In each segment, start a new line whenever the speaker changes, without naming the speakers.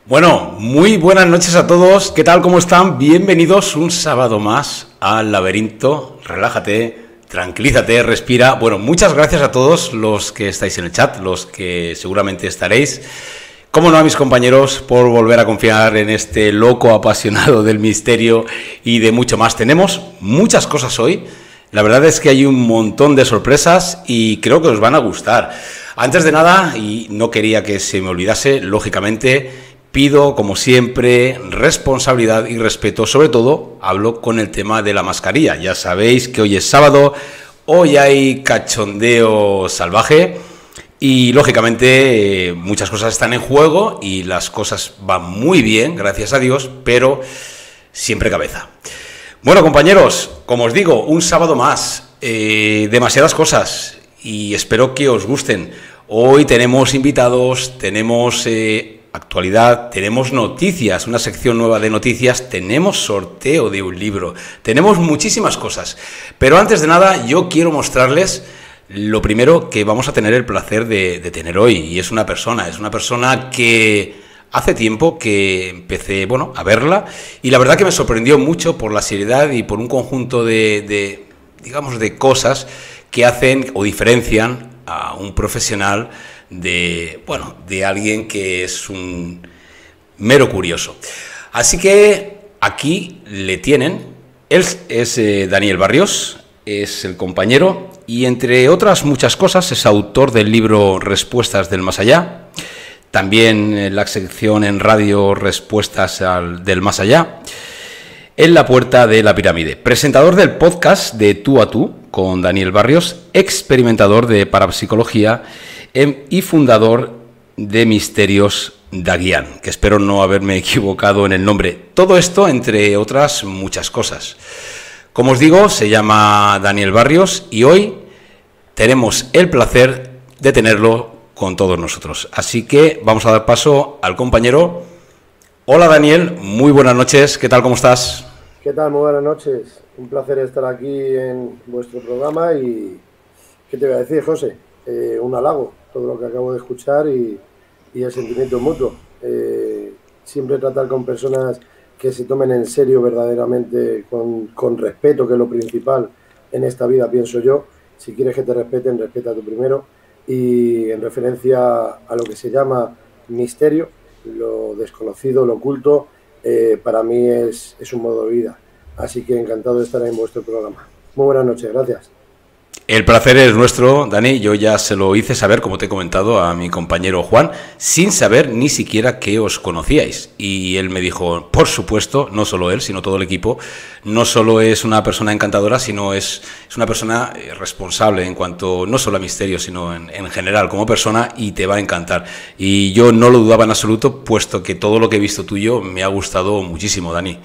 Bueno, muy buenas noches a todos. ¿Qué tal? ¿Cómo están? Bienvenidos un sábado más al Laberinto. Relájate, tranquilízate, respira. Bueno, muchas gracias a todos los que estáis en el chat, los que seguramente estaréis. Cómo no, a mis compañeros, por volver a confiar en este loco apasionado del misterio y de mucho más. Tenemos muchas cosas hoy. La verdad es que hay un montón de sorpresas y creo que os van a gustar. Antes de nada, y no quería que se me olvidase, lógicamente, pido, como siempre, responsabilidad y respeto. Sobre todo, hablo con el tema de la mascarilla. Ya sabéis que hoy es sábado, hoy hay cachondeo salvaje y, lógicamente, muchas cosas están en juego y las cosas van muy bien, gracias a Dios, pero siempre cabeza. Bueno, compañeros, como os digo, un sábado más, demasiadas cosas y espero que os gusten. Hoy tenemos invitados, tenemos actualidad, tenemos noticias, una sección nueva de noticias, tenemos sorteo de un libro, tenemos muchísimas cosas. Pero antes de nada, yo quiero mostrarles lo primero que vamos a tener el placer de tener hoy, y es una persona que hace tiempo que empecé, a verla, y la verdad que me sorprendió mucho por la seriedad y por un conjunto de cosas que hacen o diferencian a un profesional de alguien que es un mero curioso. Así que aquí le tienen. Él es Daniel Barrios, es el compañero, y entre otras muchas cosas es autor del libro Respuestas del Más Allá. También en la sección en radio Respuestas del Más Allá, en la Puerta de la Pirámide. Presentador del podcast de Tú a Tú con Daniel Barrios, experimentador de parapsicología y fundador de Misterios Daguián, que espero no haberme equivocado en el nombre. Todo esto entre otras muchas cosas. Como os digo, se llama Daniel Barrios y hoy tenemos el placer de tenerlo con todos nosotros. Así que vamos a dar paso al compañero. Hola Daniel, muy buenas noches, ¿qué tal, cómo estás?
¿Qué tal? Muy buenas noches, un placer estar aquí en vuestro programa y ¿qué te voy a decir, José? Un halago, todo lo que acabo de escuchar y el sentimiento mutuo. Siempre tratar con personas que se tomen en serio verdaderamente, con respeto, que es lo principal en esta vida, pienso yo. Si quieres que te respeten, respeta tú primero. Y en referencia a lo que se llama misterio, lo desconocido, lo oculto, para mí es un modo de vida. Así que encantado de estar en vuestro programa. Muy buenas noches, gracias.
El placer es nuestro, Dani. Yo ya se lo hice saber, como te he comentado, a mi compañero Juan, sin saber ni siquiera que os conocíais. Y él me dijo, por supuesto, no solo él, sino todo el equipo, no solo es una persona encantadora, sino es una persona responsable en cuanto no solo a misterio, sino en general, como persona, y te va a encantar. Y yo no lo dudaba en absoluto, puesto que todo lo que he visto tuyo me ha gustado muchísimo, Dani.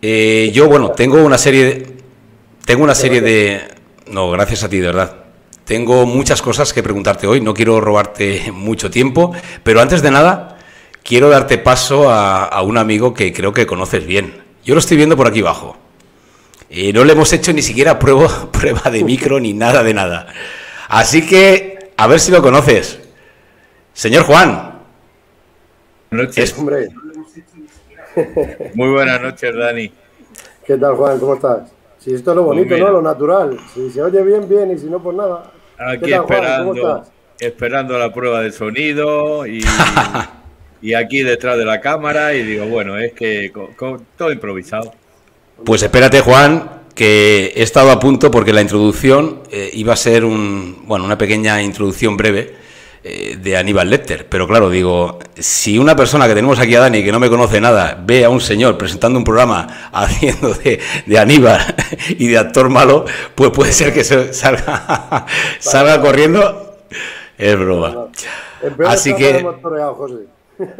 Tengo una serie de... No, gracias a ti, de verdad. Tengo muchas cosas que preguntarte hoy, no quiero robarte mucho tiempo, pero antes de nada, quiero darte paso a un amigo que creo que conoces bien. Yo lo estoy viendo por aquí abajo. No le hemos hecho ni siquiera prueba de micro ni nada de nada. Así que, a ver si lo conoces. Señor Juan.
Buenas noches.
Hombre.
Muy buenas noches, Dani.
¿Qué tal, Juan? ¿Cómo estás? Si esto es lo bonito, ¿no? Lo natural. Si se oye bien, bien, y si no, pues nada.
Aquí esperando la prueba de sonido y aquí detrás de la cámara y digo, bueno, es que todo improvisado.
Pues espérate, Juan, que he estado a punto porque la introducción iba a ser una pequeña introducción breve de Aníbal Lecter, pero claro, digo, si una persona que tenemos aquí a Dani, que no me conoce nada, ve a un señor presentando un programa haciendo de Aníbal y de actor malo, pues puede ser que salga corriendo. Es broma. Así que...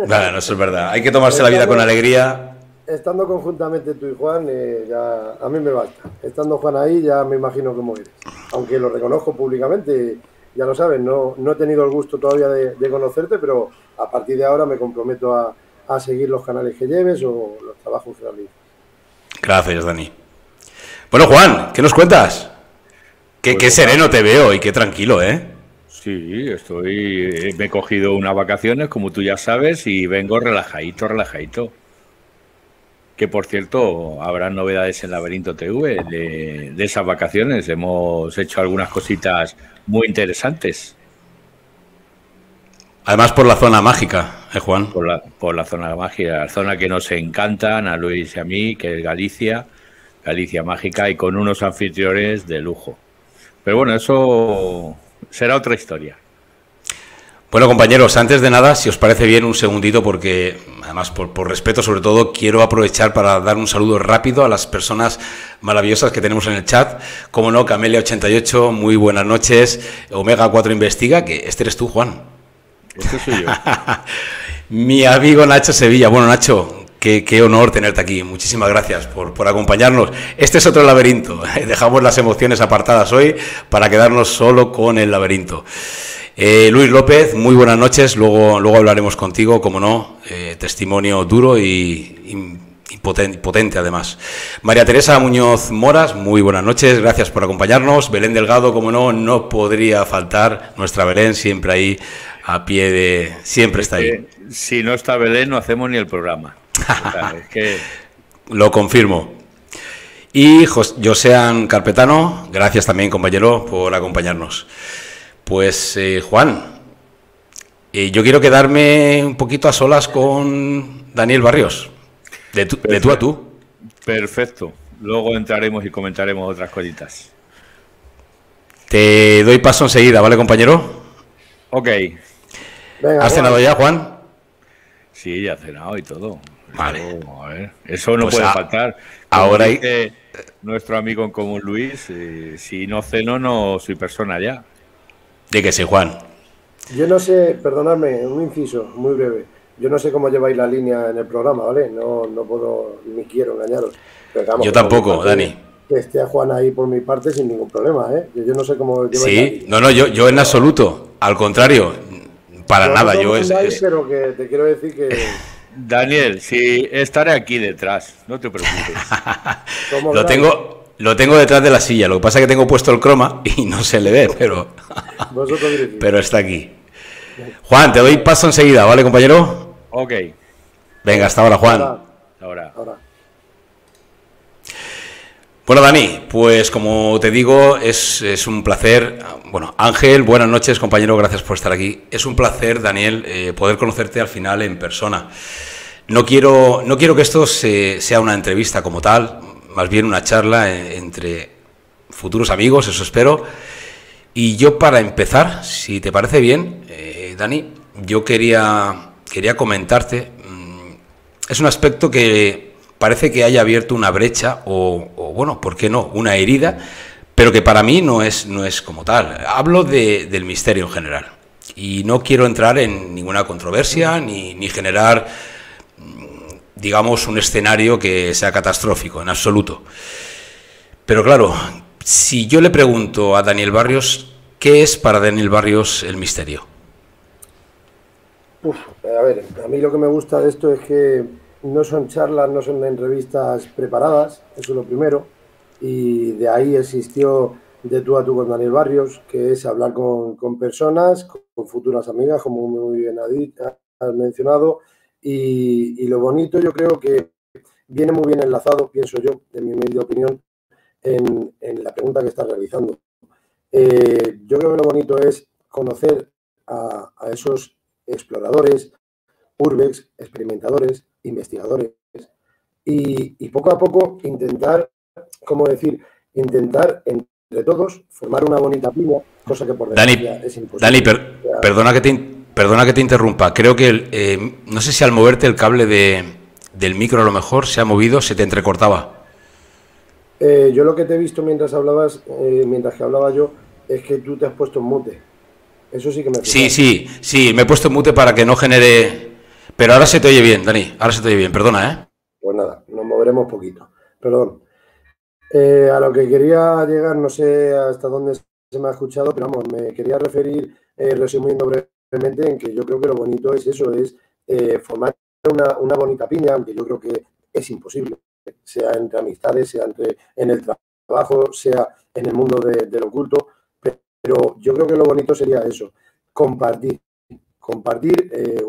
Vale, no, eso es verdad. Hay que tomarse la vida con alegría.
Estando conjuntamente tú y Juan, ya a mí me basta. Estando Juan ahí, ya me imagino cómo eres. Aunque lo reconozco públicamente, ya lo sabes, no he tenido el gusto todavía de conocerte, pero a partir de ahora me comprometo a seguir los canales que lleves o los trabajos que realizas.
Gracias, Dani. Bueno, Juan, ¿qué nos cuentas? Qué sereno te veo y qué tranquilo, ¿eh?
Sí, me he cogido unas vacaciones, como tú ya sabes, y vengo relajadito, relajadito. Que por cierto, habrá novedades en Laberinto TV de esas vacaciones. Hemos hecho algunas cositas muy interesantes.
Además por la zona mágica, Juan.
Por la zona mágica, la zona que nos encantan a Luis y a mí, que es Galicia, Galicia mágica, y con unos anfitriones de lujo. Pero bueno, eso será otra historia.
Bueno, compañeros, antes de nada, si os parece bien, un segundito, porque además por respeto sobre todo, quiero aprovechar para dar un saludo rápido a las personas maravillosas que tenemos en el chat. Como no, Camelia88, muy buenas noches. Omega 4 Investiga, que este eres tú, Juan.
Este soy yo.
Mi amigo Nacho Sevilla. Bueno, Nacho, qué honor tenerte aquí. Muchísimas gracias por acompañarnos. Este es otro laberinto. Dejamos las emociones apartadas hoy para quedarnos solo con el laberinto. Luis López, muy buenas noches, luego hablaremos contigo, como no, testimonio duro y potente además. María Teresa Muñoz Moras, muy buenas noches, gracias por acompañarnos. Belén Delgado, como no podría faltar, nuestra Belén siempre ahí, a pie de... siempre está ahí.
Si no está Belén no hacemos ni el programa. O sea, es que...
Lo confirmo. Y Josean Carpetano, gracias también, compañero, por acompañarnos. Pues, Juan, yo quiero quedarme un poquito a solas con Daniel Barrios, de tú a tú.
Perfecto. Luego entraremos y comentaremos otras cositas.
Te doy paso enseguida, ¿vale, compañero?
Ok.
Venga, ¿has cenado ya, Juan?
Sí, ya he cenado y todo.
Vale.
A ver, eso no pues puede faltar. Como
ahora
dice nuestro amigo en común Luis, si no ceno no soy persona ya.
¿De qué sé, Juan?
Yo no sé, perdonadme, un inciso muy breve. Yo no sé cómo lleváis la línea en el programa, ¿vale? No puedo ni quiero engañaros. Pero, vamos,
yo tampoco, Dani.
Que esté a Juan ahí por mi parte sin ningún problema, ¿eh? Yo no sé cómo lleváis
la
línea.
No, yo en absoluto. Al contrario, para nada. Yo
pero que te quiero decir que...
Daniel, sí, estaré aquí detrás, no te preocupes.
Lo tengo detrás de la silla, lo que pasa es que tengo puesto el croma y no se le ve, pero está aquí. Juan, te doy paso enseguida, ¿vale, compañero?
Ok.
Venga, hasta ahora, Juan.
Hasta ahora.
Bueno, Dani, pues como te digo, es un placer. Bueno, Ángel, buenas noches, compañero, gracias por estar aquí. Es un placer, Daniel, poder conocerte al final en persona. No quiero que esto sea una entrevista como tal, más bien una charla entre futuros amigos, eso espero. Y yo, para empezar, si te parece bien, Dani, yo quería comentarte, es un aspecto que parece que haya abierto una brecha o bueno, ¿por qué no?, una herida, pero que para mí no es como tal. Hablo del misterio en general y no quiero entrar en ninguna controversia ni generar, digamos, un escenario que sea catastrófico, en absoluto. Pero claro, si yo le pregunto a Daniel Barrios, ¿qué es para Daniel Barrios el misterio?
A ver, a mí lo que me gusta de esto es que no son charlas, no son entrevistas preparadas, eso es lo primero, y de ahí existió De tú a tú con Daniel Barrios, que es hablar con personas, con futuras amigas, como muy bien has mencionado, y lo bonito, yo creo que viene muy bien enlazado, pienso yo, en mi humilde opinión, en la pregunta que estás realizando. Yo creo que lo bonito es conocer a esos exploradores, urbex, experimentadores, investigadores, y poco a poco intentar, intentar entre todos formar una bonita piña, cosa que por desgracia es imposible.
Dani, perdona que te interrumpa. Creo que, no sé si al moverte el cable del micro a lo mejor se ha movido, se te entrecortaba.
Yo lo que te he visto mientras hablabas, mientras que hablaba yo, es que tú te has puesto en mute. Eso sí que me...
Sí, me he puesto en mute para que no genere... Pero ahora se te oye bien, Dani, ahora se te oye bien, perdona, ¿eh?
Pues nada, nos moveremos poquito, perdón. A lo que quería llegar, no sé hasta dónde se me ha escuchado, pero vamos, me quería referir, resumiendo brevemente, en que yo creo que lo bonito es eso, es formar una bonita piña, aunque yo creo que es imposible, sea entre amistades, sea en el trabajo, sea en el mundo del oculto, pero yo creo que lo bonito sería eso, compartir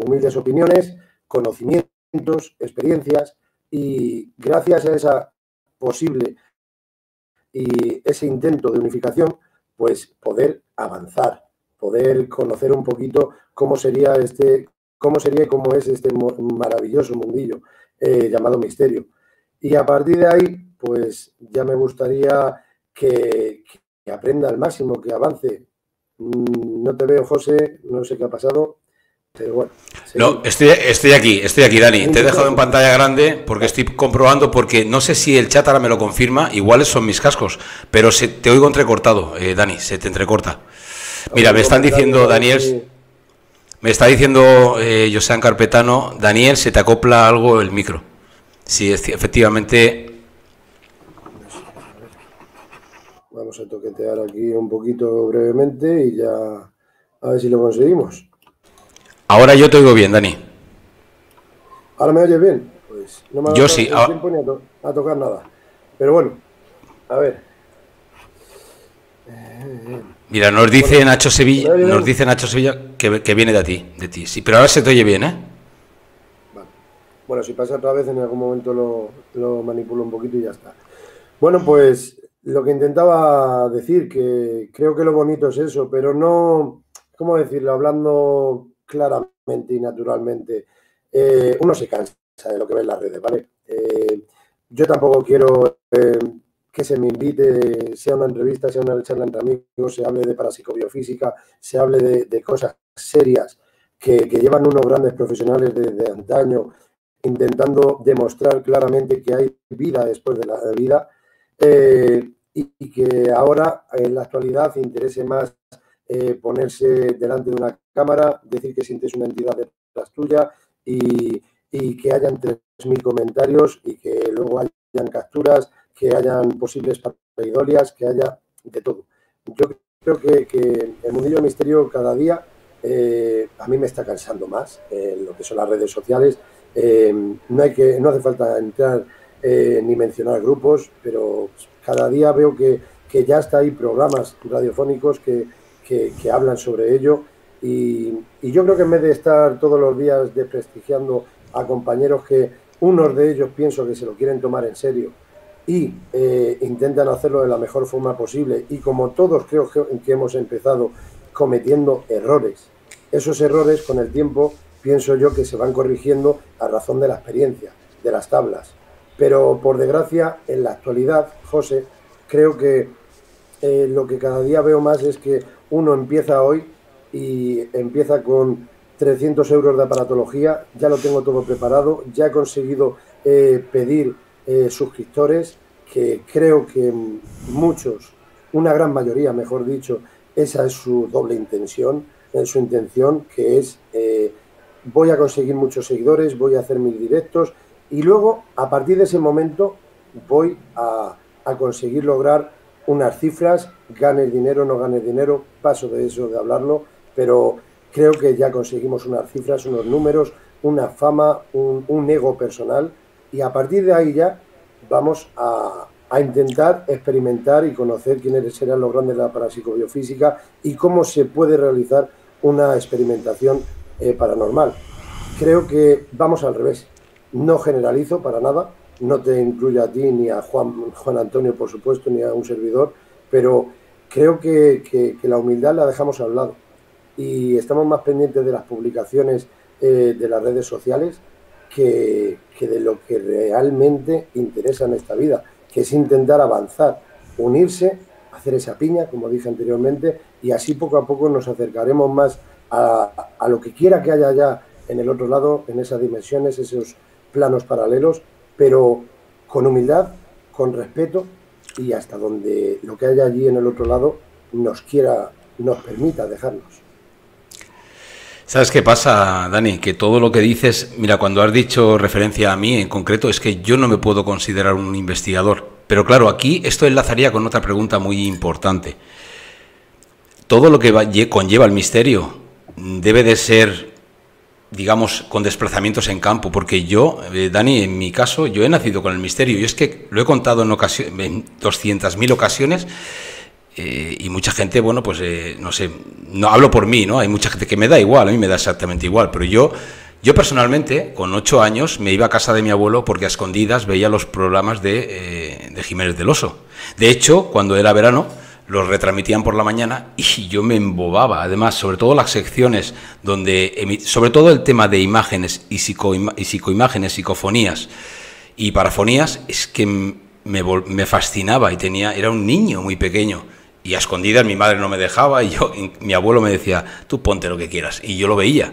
humildes opiniones, conocimientos, experiencias, y gracias a esa posible y ese intento de unificación, pues poder avanzar, poder conocer un poquito cómo sería y cómo es este maravilloso mundillo llamado misterio. Y a partir de ahí, pues ya me gustaría que aprenda al máximo, que avance. No te veo, José, no sé qué ha pasado, pero bueno.
No, estoy aquí, Dani. Te he dejado en pantalla grande porque estoy comprobando, porque no sé si el chat ahora me lo confirma, igual son mis cascos, pero te oigo entrecortado, Dani, se te entrecorta. Mira, me están diciendo, Daniel, me está diciendo Josean Carpetano, Daniel, se te acopla algo el micro. Sí, efectivamente.
Vamos a toquetear aquí un poquito brevemente y ya a ver si lo conseguimos.
Ahora yo te oigo bien, Dani.
¿Ahora me oyes bien? Pues no me ha
dado
tiempo ni a tocar nada. Pero bueno, a ver.
Mira, nos dice Nacho Sevilla, que viene de ti. Sí, pero ahora se te oye bien, ¿eh?
Vale. Bueno, si pasa otra vez, en algún momento lo manipulo un poquito y ya está. Bueno, pues lo que intentaba decir, que creo que lo bonito es eso, pero no, ¿cómo decirlo? Hablando claramente y naturalmente, uno se cansa de lo que ve en las redes, ¿vale? Yo tampoco quiero que se me invite, sea una entrevista, sea una charla entre amigos, se hable de parapsicobiofísica, se hable de cosas serias que llevan unos grandes profesionales de antaño, intentando demostrar claramente que hay vida después de la vida, y que ahora en la actualidad interese más ponerse delante de una cámara, decir que sientes una entidad detrás tuya y que hayan 3.000 comentarios y que luego hayan capturas, que hayan posibles pareidolias, que haya de todo. Yo creo que el mundillo del misterio cada día a mí me está cansando más lo que son las redes sociales. No hace falta entrar ni mencionar grupos, pero cada día veo que ya está hay programas radiofónicos que hablan sobre ello, y yo creo que en vez de estar todos los días desprestigiando a compañeros que unos de ellos pienso que se lo quieren tomar en serio y intentan hacerlo de la mejor forma posible, y como todos creo que hemos empezado cometiendo errores, esos errores con el tiempo pienso yo que se van corrigiendo a razón de la experiencia, de las tablas. Pero por desgracia, en la actualidad, José, creo que lo que cada día veo más es que uno empieza hoy y empieza con 300 euros de aparatología, ya lo tengo todo preparado, ya he conseguido pedir suscriptores, que creo que muchos, una gran mayoría, mejor dicho, esa es su doble intención, su intención, que es voy a conseguir muchos seguidores, voy a hacer mis directos, y luego, a partir de ese momento, voy a conseguir lograr unas cifras, ganes dinero, no ganes dinero, paso de eso de hablarlo, pero creo que ya conseguimos unas cifras, unos números, una fama, un ego personal, y a partir de ahí ya vamos a intentar experimentar y conocer quiénes serán los grandes de la parapsicobiofísica y cómo se puede realizar una experimentación paranormal. Creo que vamos al revés. No generalizo para nada, no te incluyo a ti ni a Juan Antonio, por supuesto, ni a un servidor, pero creo que la humildad la dejamos a un lado y estamos más pendientes de las publicaciones de las redes sociales que de lo que realmente interesa en esta vida, que es intentar avanzar, unirse, hacer esa piña, como dije anteriormente, y así poco a poco nos acercaremos más a lo que quiera que haya allá en el otro lado, en esas dimensiones, esos planos paralelos, pero con humildad, con respeto, y hasta donde lo que haya allí en el otro lado nos permita dejarnos.
¿Sabes qué pasa, Dani? Que todo lo que dices, mira, cuando has dicho referencia a mí en concreto, es que yo no me puedo considerar un investigador. Pero claro, aquí esto enlazaría con otra pregunta muy importante. Todo lo que conlleva el misterio debe de ser, digamos, con desplazamientos en campo, porque yo, Dani, en mi caso, yo he nacido con el misterio, y es que lo he contado en 200.000 ocasiones. y mucha gente, bueno, pues no sé, no hablo por mí, ¿no? Hay mucha gente que me da igual, a mí me da exactamente igual, pero yo personalmente, con 8 años, me iba a casa de mi abuelo porque a escondidas veía los programas de Jiménez del Oso. De hecho, cuando era verano, los retransmitían por la mañana y yo me embobaba. Además, sobre todo las secciones donde, sobre todo el tema de imágenes y psicoimágenes, psicofonías y parafonías, es que me fascinaba y era un niño muy pequeño. Y a escondidas mi madre no me dejaba y mi abuelo me decía, tú ponte lo que quieras. Y yo lo veía.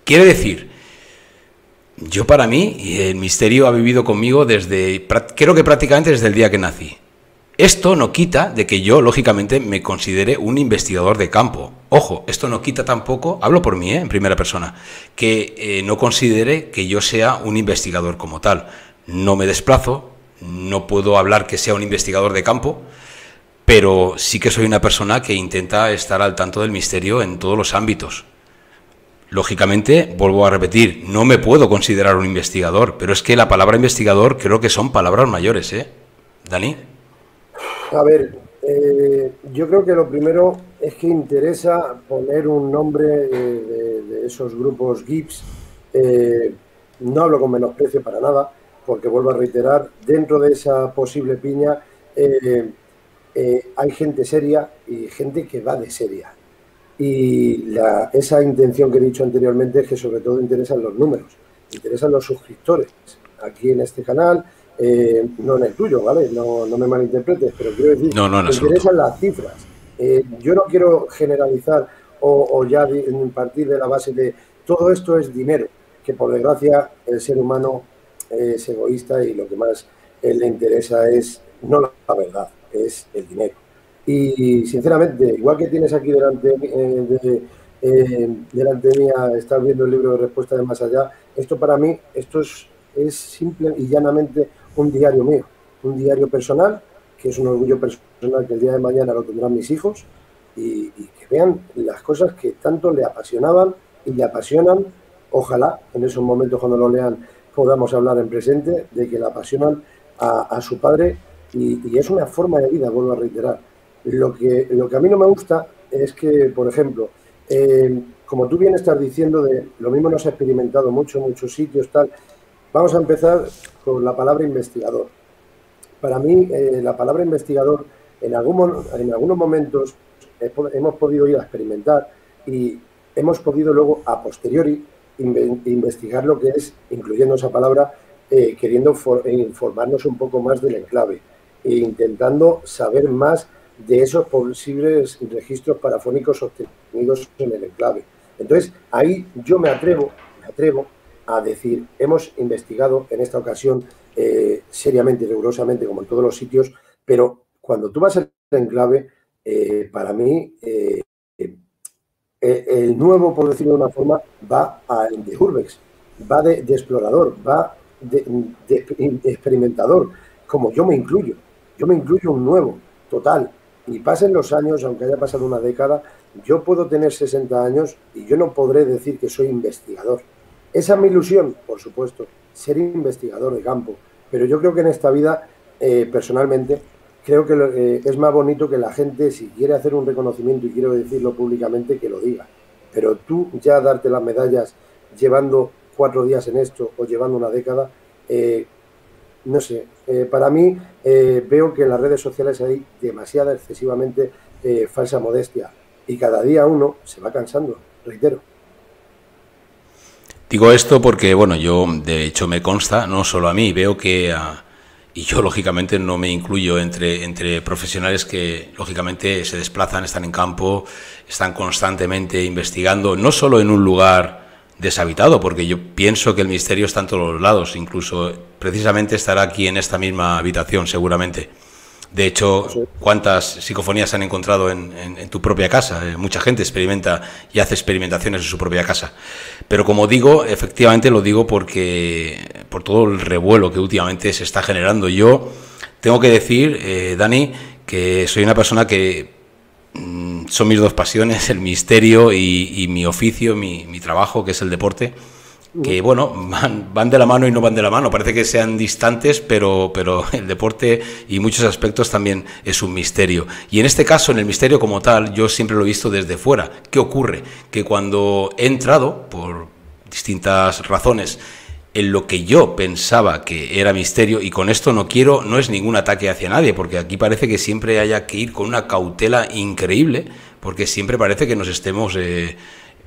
Quiere decir, yo para mí, el misterio ha vivido conmigo creo que prácticamente desde el día que nací. Esto no quita de que yo, lógicamente, me considere un investigador de campo. Ojo, esto no quita tampoco, hablo por mí, en primera persona, que no considere que yo sea un investigador como tal. No me desplazo, no puedo hablar que sea un investigador de campo, pero sí que soy una persona que intenta estar al tanto del misterio en todos los ámbitos. Lógicamente, vuelvo a repetir, no me puedo considerar un investigador, pero es que la palabra investigador creo que son palabras mayores, ¿eh? ¿Dani?
A ver, yo creo que lo primero es que interesa poner un nombre de esos grupos GIPS. No hablo con menosprecio para nada, porque vuelvo a reiterar, dentro de esa posible piña hay gente seria y gente que va de seria. Y esa intención que he dicho anteriormente es que sobre todo interesan los números, interesan los suscriptores aquí en este canal, no en el tuyo, ¿vale? No me malinterpretes, pero quiero decir que interesan las cifras. Yo no quiero generalizar o ya partir de la base de todo esto es dinero, que por desgracia el ser humano es egoísta y lo que más le interesa es no la verdad, es el dinero. Y sinceramente, igual que tienes aquí delante mía, estás viendo el libro de Respuesta de Más Allá, esto para mí, esto es simple y llanamente un diario mío, un diario personal, que es un orgullo personal que el día de mañana lo tendrán mis hijos y que vean las cosas que tanto le apasionaban y le apasionan. Ojalá en esos momentos cuando lo lean podamos hablar en presente de que le apasionan a su padre y es una forma de vida, vuelvo a reiterar. Lo que a mí no me gusta es que, por ejemplo, como tú bien estás diciendo, lo mismo nos ha experimentado mucho en muchos sitios, tal. Vamos a empezar con la palabra investigador. Para mí, la palabra investigador, en algunos momentos hemos podido ir a experimentar y hemos podido luego, a posteriori, investigar lo que es, incluyendo esa palabra, queriendo informarnos un poco más del enclave e intentando saber más de esos posibles registros parafónicos obtenidos en el enclave. Entonces, ahí yo me atrevo a decir, hemos investigado en esta ocasión seriamente, rigurosamente, como en todos los sitios, pero cuando tú vas al enclave, para mí, el nuevo, por decirlo de una forma, va de urbex, va de explorador, va de experimentador, como yo me incluyo un nuevo, total. Y pasen los años, aunque haya pasado una década, yo puedo tener 60 años y yo no podré decir que soy investigador. Esa es mi ilusión, por supuesto, ser investigador de campo. Pero yo creo que en esta vida, personalmente, creo que es más bonito que la gente, si quiere hacer un reconocimiento y quiero decirlo públicamente, que lo diga. Pero tú ya darte las medallas llevando 4 días en esto o llevando una década, no sé, para mí veo que en las redes sociales hay demasiada, excesivamente falsa modestia y cada día uno se va cansando, reitero.
Digo esto porque, bueno, yo de hecho me consta, no solo a mí, veo que, y yo lógicamente no me incluyo entre profesionales que lógicamente se desplazan, están en campo, están constantemente investigando, no solo en un lugar deshabitado, porque yo pienso que el misterio está en todos los lados, incluso precisamente estará aquí en esta misma habitación seguramente. De hecho, ¿cuántas psicofonías se han encontrado en tu propia casa? Mucha gente experimenta y hace experimentaciones en su propia casa. Pero como digo, efectivamente lo digo porque por todo el revuelo que últimamente se está generando. Yo tengo que decir, Dani, que soy una persona que son mis dos pasiones, el misterio y mi oficio, mi trabajo, que es el deporte. que bueno, van de la mano y no van de la mano. Parece que sean distantes, pero el deporte y muchos aspectos también es un misterio. Y en este caso, en el misterio como tal, yo siempre lo he visto desde fuera. ¿Qué ocurre? Que cuando he entrado, por distintas razones, en lo que yo pensaba que era misterio, y con esto no es ningún ataque hacia nadie, porque aquí parece que siempre haya que ir con una cautela increíble, porque siempre parece que nos estemos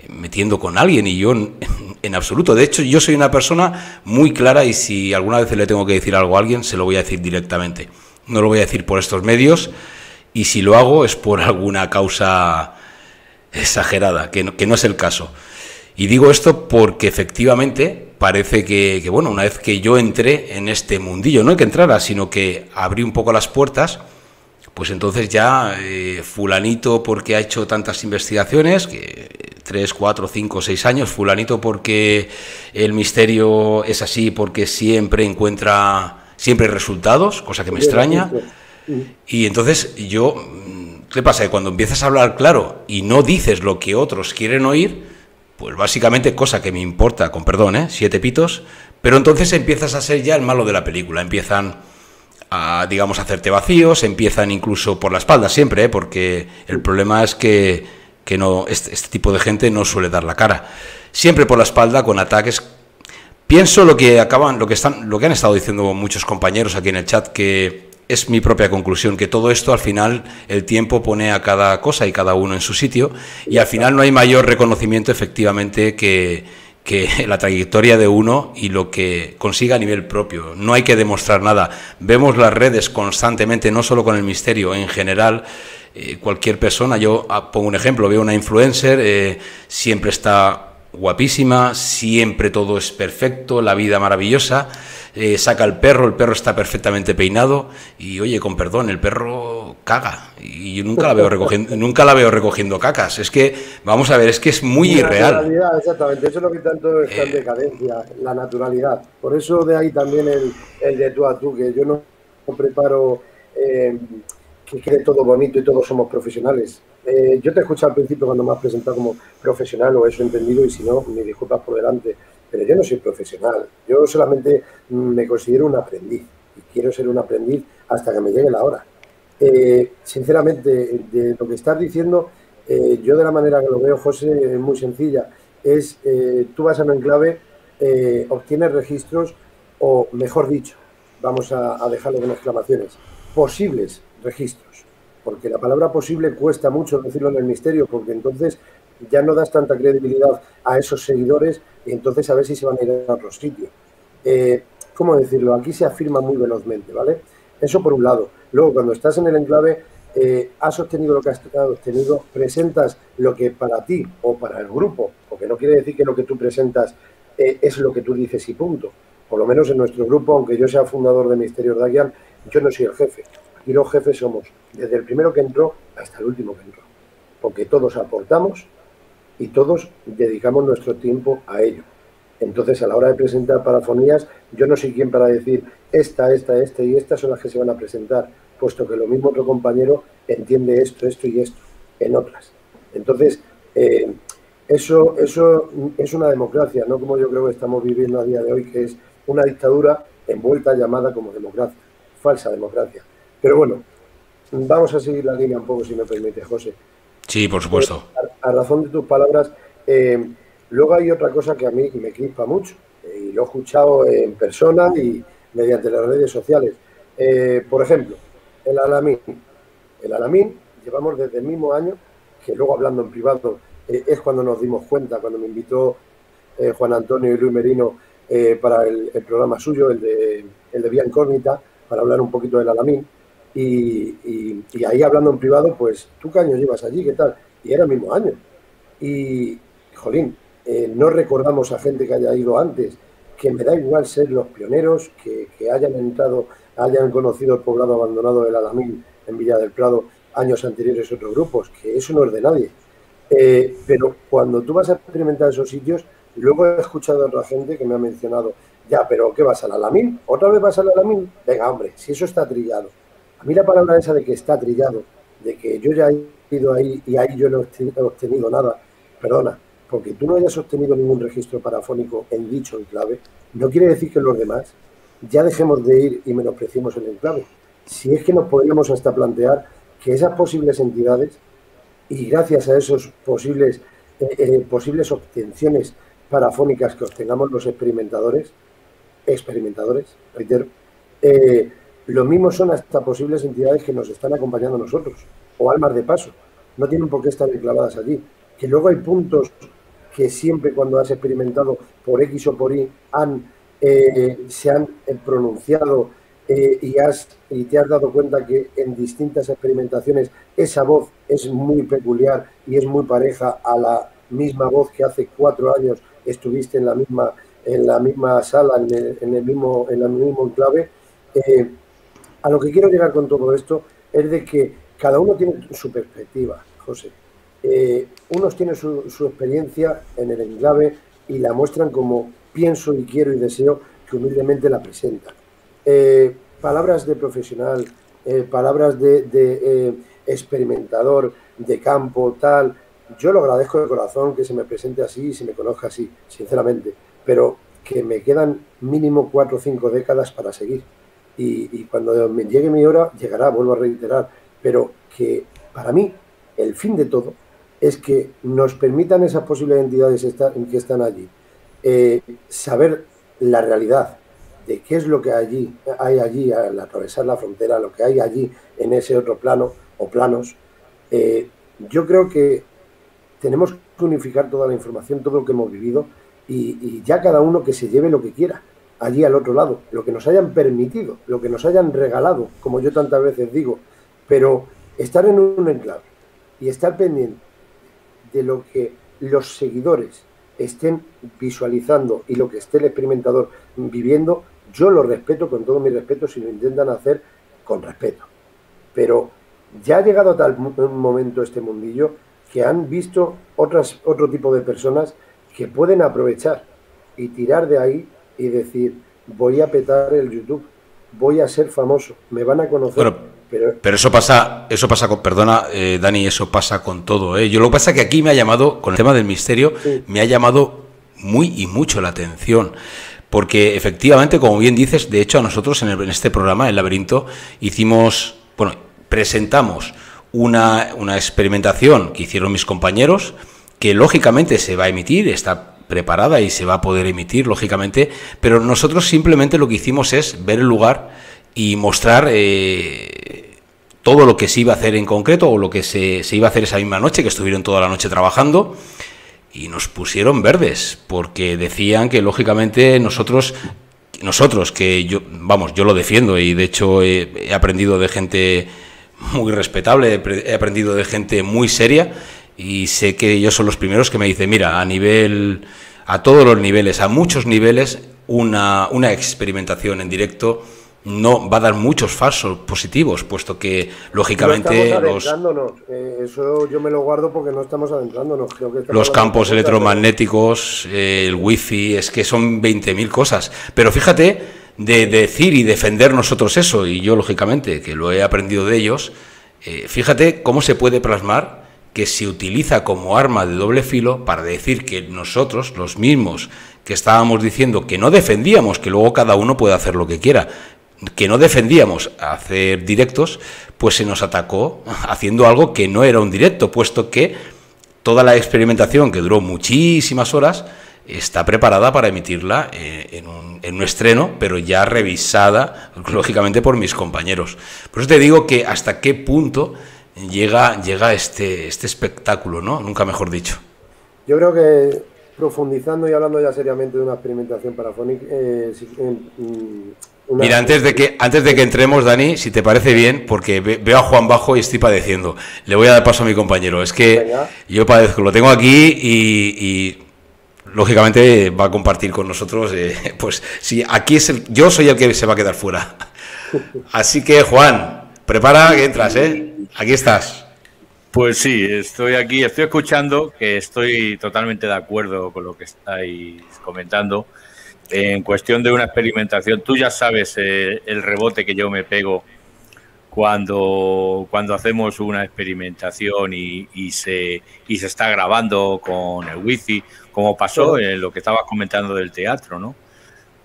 metiendo con alguien, y yo en absoluto. De hecho, yo soy una persona muy clara, y si alguna vez le tengo que decir algo a alguien, se lo voy a decir directamente. No lo voy a decir por estos medios, y si lo hago es por alguna causa exagerada, que no es el caso. Y digo esto porque efectivamente parece que, bueno, una vez que yo entré en este mundillo, no es que entrara, sino que abrí un poco las puertas, pues entonces ya fulanito porque ha hecho tantas investigaciones, que 3, 4, 5, 6 años, fulanito porque el misterio es así, porque siempre encuentra resultados, cosa que me extraña. Y entonces yo, ¿qué pasa? Que cuando empiezas a hablar claro y no dices lo que otros quieren oír, pues básicamente, cosa que me importa, con perdón, 7 pitos, pero entonces empiezas a ser ya el malo de la película. Empiezan a, digamos, hacerte vacíos, empiezan incluso por la espalda siempre, porque el problema es que no, este tipo de gente no suele dar la cara. Siempre por la espalda, con ataques. Pienso lo que han estado diciendo muchos compañeros aquí en el chat, que es mi propia conclusión, que todo esto al final el tiempo pone a cada cosa y cada uno en su sitio, y al final no hay mayor reconocimiento efectivamente que la trayectoria de uno y lo que consiga a nivel propio. No hay que demostrar nada. Vemos las redes constantemente, no solo con el misterio, en general. Cualquier persona, yo pongo un ejemplo, veo una influencer, siempre está guapísima, siempre todo es perfecto, la vida maravillosa, saca el perro está perfectamente peinado, y oye, con perdón, el perro caga, y yo nunca la veo recogiendo cacas. Es que, vamos a ver, es que es muy irreal.
Exactamente, eso es lo que tanto está en decadencia, la naturalidad. Por eso de ahí también el de tú a tú, que yo no preparo que quede todo bonito y todos somos profesionales. Yo te escuché al principio cuando me has presentado como profesional, o eso he entendido, y si no, me disculpas por delante, pero yo no soy profesional. Yo solamente me considero un aprendiz, y quiero ser un aprendiz hasta que me llegue la hora. Sinceramente, de lo que estás diciendo, yo de la manera que lo veo, José, es muy sencilla. Tú vas a un enclave, obtienes registros, o mejor dicho, vamos a dejarlo con exclamaciones, posibles registros, porque la palabra posible cuesta mucho decirlo en el misterio, porque entonces ya no das tanta credibilidad a esos seguidores, y entonces a ver si se van a ir a otro sitio. ¿Cómo decirlo? Aquí se afirma muy velozmente, ¿vale? Eso por un lado. Luego, cuando estás en el enclave, has obtenido lo que has obtenido, presentas lo que para ti o para el grupo, porque no quiere decir que lo que tú presentas es lo que tú dices y punto. Por lo menos en nuestro grupo, aunque yo sea fundador de Misterios Dagian, yo no soy el jefe. Aquí los jefes somos desde el primero que entró hasta el último que entró, porque todos aportamos y todos dedicamos nuestro tiempo a ello. Entonces, a la hora de presentar parafonías, yo no soy quien para decir esta y estas son las que se van a presentar, puesto que lo mismo otro compañero entiende esto y esto en otras. Entonces, eso es una democracia, no como yo creo que estamos viviendo a día de hoy, que es una dictadura envuelta llamada como democracia, falsa democracia. Pero bueno, vamos a seguir la línea un poco, si me permite, José.
Sí, por supuesto.
A razón de tus palabras, luego hay otra cosa que a mí me crispa mucho, y lo he escuchado en persona y mediante las redes sociales. Por ejemplo, el Alamín. El Alamín llevamos desde el mismo año, que luego hablando en privado, es cuando nos dimos cuenta, cuando me invitó Juan Antonio y Luis Merino para el programa suyo, el de Vía Incógnita, para hablar un poquito del Alamín. Y ahí hablando en privado, pues, ¿tú qué años llevas allí? ¿Qué tal? Y era el mismo año. Y, jolín, no recordamos a gente que haya ido antes, que me da igual ser los pioneros, que hayan entrado, hayan conocido el poblado abandonado del Alamín en Villa del Prado años anteriores otros grupos, que eso no es de nadie. Pero cuando tú vas a experimentar esos sitios, luego he escuchado a otra gente que me ha mencionado, ya, pero ¿qué vas al Alamín? ¿Otra vez vas al Alamín? Venga, hombre, si eso está trillado. A mí la palabra esa de que está trillado, de que yo ya he ido ahí y ahí yo no he obtenido nada, perdona, porque tú no hayas sostenido ningún registro parafónico en dicho enclave, no quiere decir que los demás ya dejemos de ir y menospreciemos el enclave. Si es que nos podríamos hasta plantear que esas posibles entidades, y gracias a esos posibles obtenciones parafónicas que obtengamos los experimentadores, reitero, lo mismo son hasta posibles entidades que nos están acompañando a nosotros, o almas de paso, no tienen por qué estar enclavadas allí. Que luego hay puntos que siempre cuando has experimentado por X o por Y se han pronunciado y te has dado cuenta que en distintas experimentaciones esa voz es muy peculiar y es muy pareja a la misma voz que hace 4 años estuviste en la misma sala, en el mismo enclave. A lo que quiero llegar con todo esto es de que cada uno tiene su perspectiva, José. Unos tienen su experiencia en el enclave y la muestran como pienso y quiero y deseo que humildemente la presentan. Palabras de profesional, palabras de experimentador, de campo, tal. Yo lo agradezco de corazón que se me presente así y se me conozca así, sinceramente, pero que me quedan mínimo 4 o 5 décadas para seguir. Y cuando me llegue mi hora, llegará, vuelvo a reiterar, pero que para mí el fin de todo es que nos permitan esas posibles entidades que están allí saber la realidad de qué es lo que hay allí al atravesar la frontera, lo que hay allí en ese otro plano o planos. Yo creo que tenemos que unificar toda la información, todo lo que hemos vivido y ya cada uno que se lleve lo que quiera allí al otro lado, lo que nos hayan permitido, lo que nos hayan regalado, como yo tantas veces digo, pero estar en un enclave y estar pendiente de lo que los seguidores estén visualizando y lo que esté el experimentador viviendo, yo lo respeto con todo mi respeto si lo intentan hacer con respeto. Pero ya ha llegado a tal momento este mundillo que han visto otro tipo de personas que pueden aprovechar y tirar de ahí y decir, voy a petar el YouTube, voy a ser famoso, me van a conocer.
Bueno, pero eso pasa perdona, Dani, eso pasa con todo, ¿eh? Yo lo que pasa es que aquí me ha llamado, con el tema del misterio, sí, me ha llamado muy y mucho la atención. Porque efectivamente, como bien dices, de hecho a nosotros en este programa, El Laberinto, presentamos una experimentación que hicieron mis compañeros, que lógicamente se va a emitir, está preparada y se va a poder emitir, lógicamente, pero nosotros simplemente lo que hicimos es ver el lugar y mostrar todo lo que se iba a hacer en concreto o lo que se iba a hacer esa misma noche, que estuvieron toda la noche trabajando, y nos pusieron verdes, porque decían que lógicamente nosotros que yo lo defiendo y de hecho he aprendido de gente muy respetable, he aprendido de gente muy seria y sé que ellos son los primeros que me dicen, mira, a todos los niveles, a muchos niveles, una experimentación en directo no va a dar muchos falsos positivos, puesto que lógicamente
eso yo me lo guardo porque no estamos adentrándonos. Creo que
los campos electromagnéticos, el wifi, es que son 20.000 cosas. Pero fíjate, de decir y defender nosotros eso, y yo lógicamente que lo he aprendido de ellos, fíjate cómo se puede plasmar que se utiliza como arma de doble filo para decir que nosotros, los mismos que estábamos diciendo que no defendíamos, que luego cada uno puede hacer lo que quiera, que no defendíamos hacer directos, pues se nos atacó haciendo algo que no era un directo, puesto que toda la experimentación, que duró muchísimas horas, está preparada para emitirla en un estreno, pero ya revisada, lógicamente, por mis compañeros. Por eso te digo que hasta qué punto llega este espectáculo, ¿no? Nunca mejor dicho.
Yo creo que, profundizando y hablando ya seriamente de una experimentación parafónica,
mira, antes de que entremos, Dani, si te parece bien, porque veo a Juan Bajo y estoy padeciendo. Le voy a dar paso a mi compañero. Es que venga, yo padezco, lo tengo aquí y lógicamente va a compartir con nosotros. Pues sí, aquí yo soy el que se va a quedar fuera. Así que, Juan, prepara que entras, ¿eh? Aquí estás.
Pues sí, estoy aquí, estoy escuchando, que estoy totalmente de acuerdo con lo que estáis comentando. En cuestión de una experimentación, tú ya sabes el rebote que yo me pego cuando hacemos una experimentación y se está grabando con el wifi, como pasó en lo que estabas comentando del teatro, ¿no?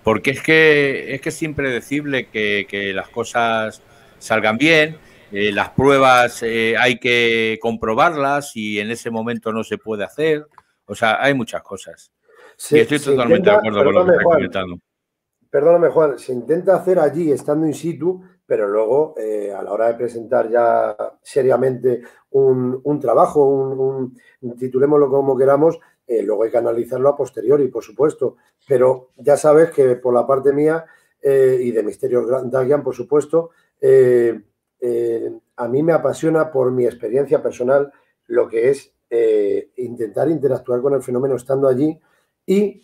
Porque es que es impredecible que las cosas salgan bien, las pruebas hay que comprobarlas y en ese momento no se puede hacer. O sea, hay muchas cosas. Y estoy totalmente de acuerdo con lo que estás comentando.
Perdóname, Juan, se intenta hacer allí estando in situ, pero luego a la hora de presentar ya seriamente un trabajo, titulémoslo como queramos, luego hay que analizarlo a posteriori, por supuesto. Pero ya sabes que por la parte mía y de Misterios Dagian, por supuesto, a mí me apasiona por mi experiencia personal lo que es intentar interactuar con el fenómeno estando allí y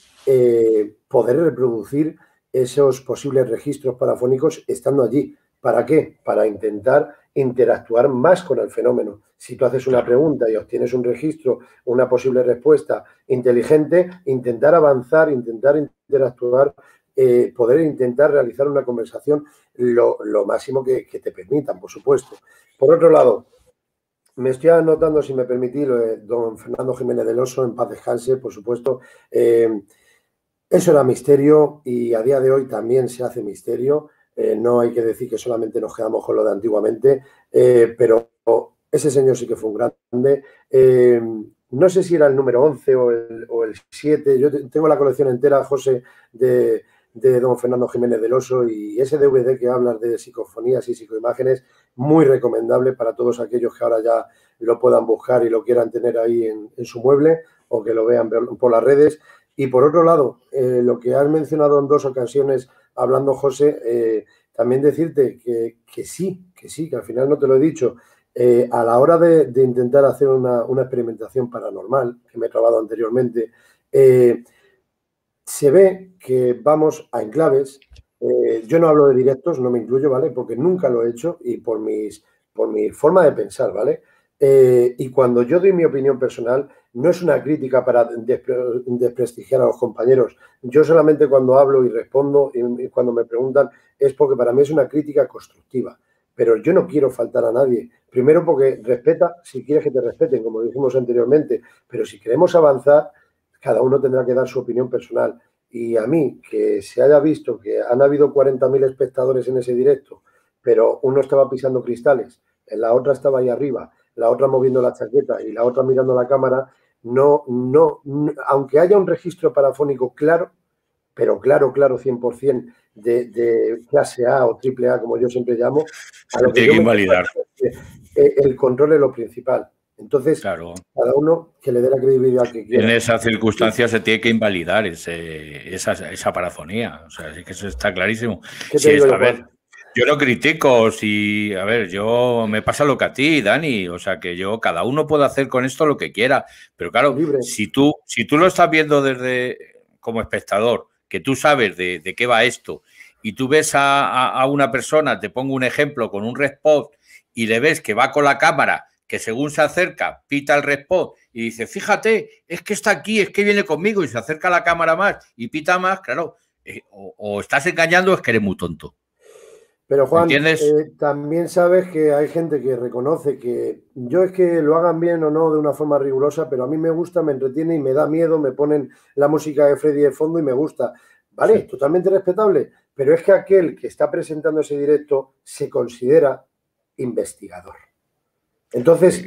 poder reproducir esos posibles registros parafónicos estando allí. ¿Para qué? Para intentar interactuar más con el fenómeno. Si tú haces una pregunta y obtienes un registro, una posible respuesta inteligente, intentar avanzar, intentar interactuar, poder intentar realizar una conversación lo máximo que te permitan, por supuesto. Por otro lado, me estoy anotando, si me permitís, lo de don Fernando Jiménez del Oso, en paz descanse, por supuesto. Eso era misterio y a día de hoy también se hace misterio. No hay que decir que solamente nos quedamos con lo de antiguamente, pero ese señor sí que fue un grande. No sé si era el número 11 o el 7. Yo tengo la colección entera, José, de don Fernando Jiménez del Oso, y ese DVD que hablas de psicofonías y psicoimágenes, muy recomendable para todos aquellos que ahora ya lo puedan buscar y lo quieran tener ahí en su mueble o que lo vean por las redes. Y por otro lado, lo que has mencionado en 2 ocasiones hablando, José, también decirte que sí, que al final no te lo he dicho, a la hora de intentar hacer una experimentación paranormal, que me he trabado anteriormente, se ve que vamos a enclaves. Yo no hablo de directos, no me incluyo, ¿vale? Porque nunca lo he hecho y por mi forma de pensar, ¿vale? Y cuando yo doy mi opinión personal, no es una crítica para desprestigiar a los compañeros. Yo solamente cuando hablo y respondo y cuando me preguntan es porque para mí es una crítica constructiva. Pero yo no quiero faltar a nadie. Primero porque respeta, si quieres que te respeten, como dijimos anteriormente. Pero si queremos avanzar, cada uno tendrá que dar su opinión personal. Y a mí, que se haya visto que han habido 40.000 espectadores en ese directo, pero uno estaba pisando cristales, la otra estaba ahí arriba, la otra moviendo la chaqueta y la otra mirando la cámara, no, aunque haya un registro parafónico claro, pero claro, 100% de clase A o triple A, como yo siempre llamo, a lo que
tiene que invalidar.
El control es lo principal. Entonces,
claro,
cada uno que le dé la credibilidad que quiera.
En esas circunstancias se tiene que invalidar esa parafonía. O sea, es que eso está clarísimo. Yo no critico, yo me pasa lo que a ti, Dani. O sea, que cada uno puede hacer con esto lo que quiera. Pero claro, libre. Si tú lo estás viendo como espectador, que tú sabes de qué va esto, y tú ves a una persona, te pongo un ejemplo, con un RedPod, y le ves que va con la cámara, que según se acerca, pita el RedPod y dice, fíjate, es que está aquí, es que viene conmigo, y se acerca a la cámara más y pita más, claro, o estás engañando o es que eres muy tonto.
Pero Juan, también sabes que hay gente que reconoce que yo es que lo hagan bien o no de una forma rigurosa, pero a mí me gusta, me entretiene y me da miedo, me ponen la música de Freddy de fondo y me gusta. Vale, sí. Totalmente respetable, pero es que aquel que está presentando ese directo se considera investigador. Entonces,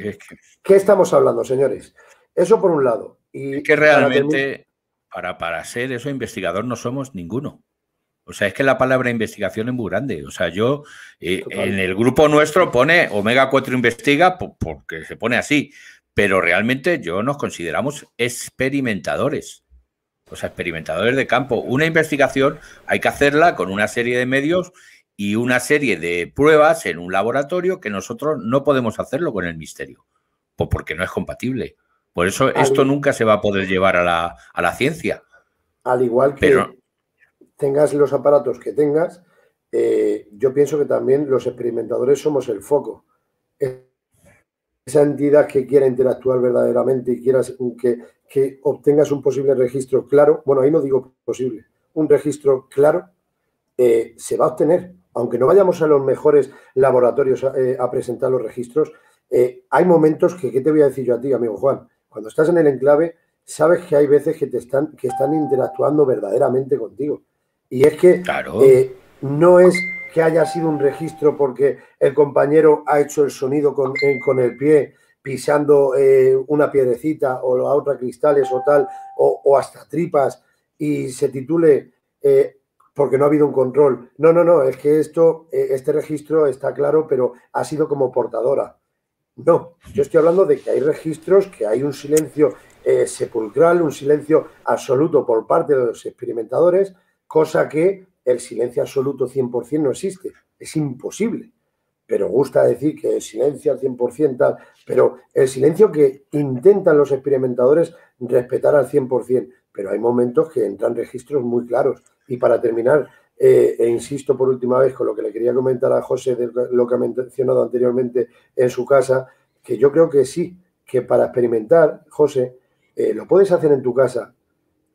¿qué estamos hablando, señores? Eso por un lado.
Y es que realmente, para ser eso, investigador no somos ninguno. O sea, es que la palabra investigación es muy grande. O sea, yo, en el grupo nuestro pone Omega 4 Investiga porque se pone así, pero realmente nos consideramos experimentadores. O sea, experimentadores de campo. Una investigación hay que hacerla con una serie de medios y una serie de pruebas en un laboratorio que nosotros no podemos hacerlo con el misterio, pues porque no es compatible. Por eso esto nunca se va a poder llevar a la ciencia.
Al igual que tengas los aparatos que tengas, yo pienso que también los experimentadores somos el foco. Esa entidad que quiera interactuar verdaderamente y quieras que obtengas un posible registro claro, bueno, ahí no digo posible, un registro claro, se va a obtener. aunque no vayamos a los mejores laboratorios a presentar los registros, hay momentos que, ¿qué te voy a decir yo a ti, amigo Juan? Cuando estás en el enclave, sabes que hay veces que están interactuando verdaderamente contigo. Y es que
Claro.
No es que haya sido un registro porque el compañero ha hecho el sonido con el pie pisando una piedrecita o la otra cristales o tal, o hasta tripas, y se titule porque no ha habido un control. No, es que este registro está claro, pero ha sido como portadora. No, yo estoy hablando de que hay registros, que hay un silencio sepulcral, un silencio absoluto por parte de los experimentadores, cosa que el silencio absoluto 100% no existe, es imposible. Pero gusta decir que el silencio al 100% tal, pero el silencio que intentan los experimentadores respetar al 100%, pero hay momentos que entran registros muy claros. Y para terminar, e insisto por última vez con lo que le quería comentar a José de lo que ha mencionado anteriormente en su casa, que yo creo que sí, que para experimentar, José, lo puedes hacer en tu casa,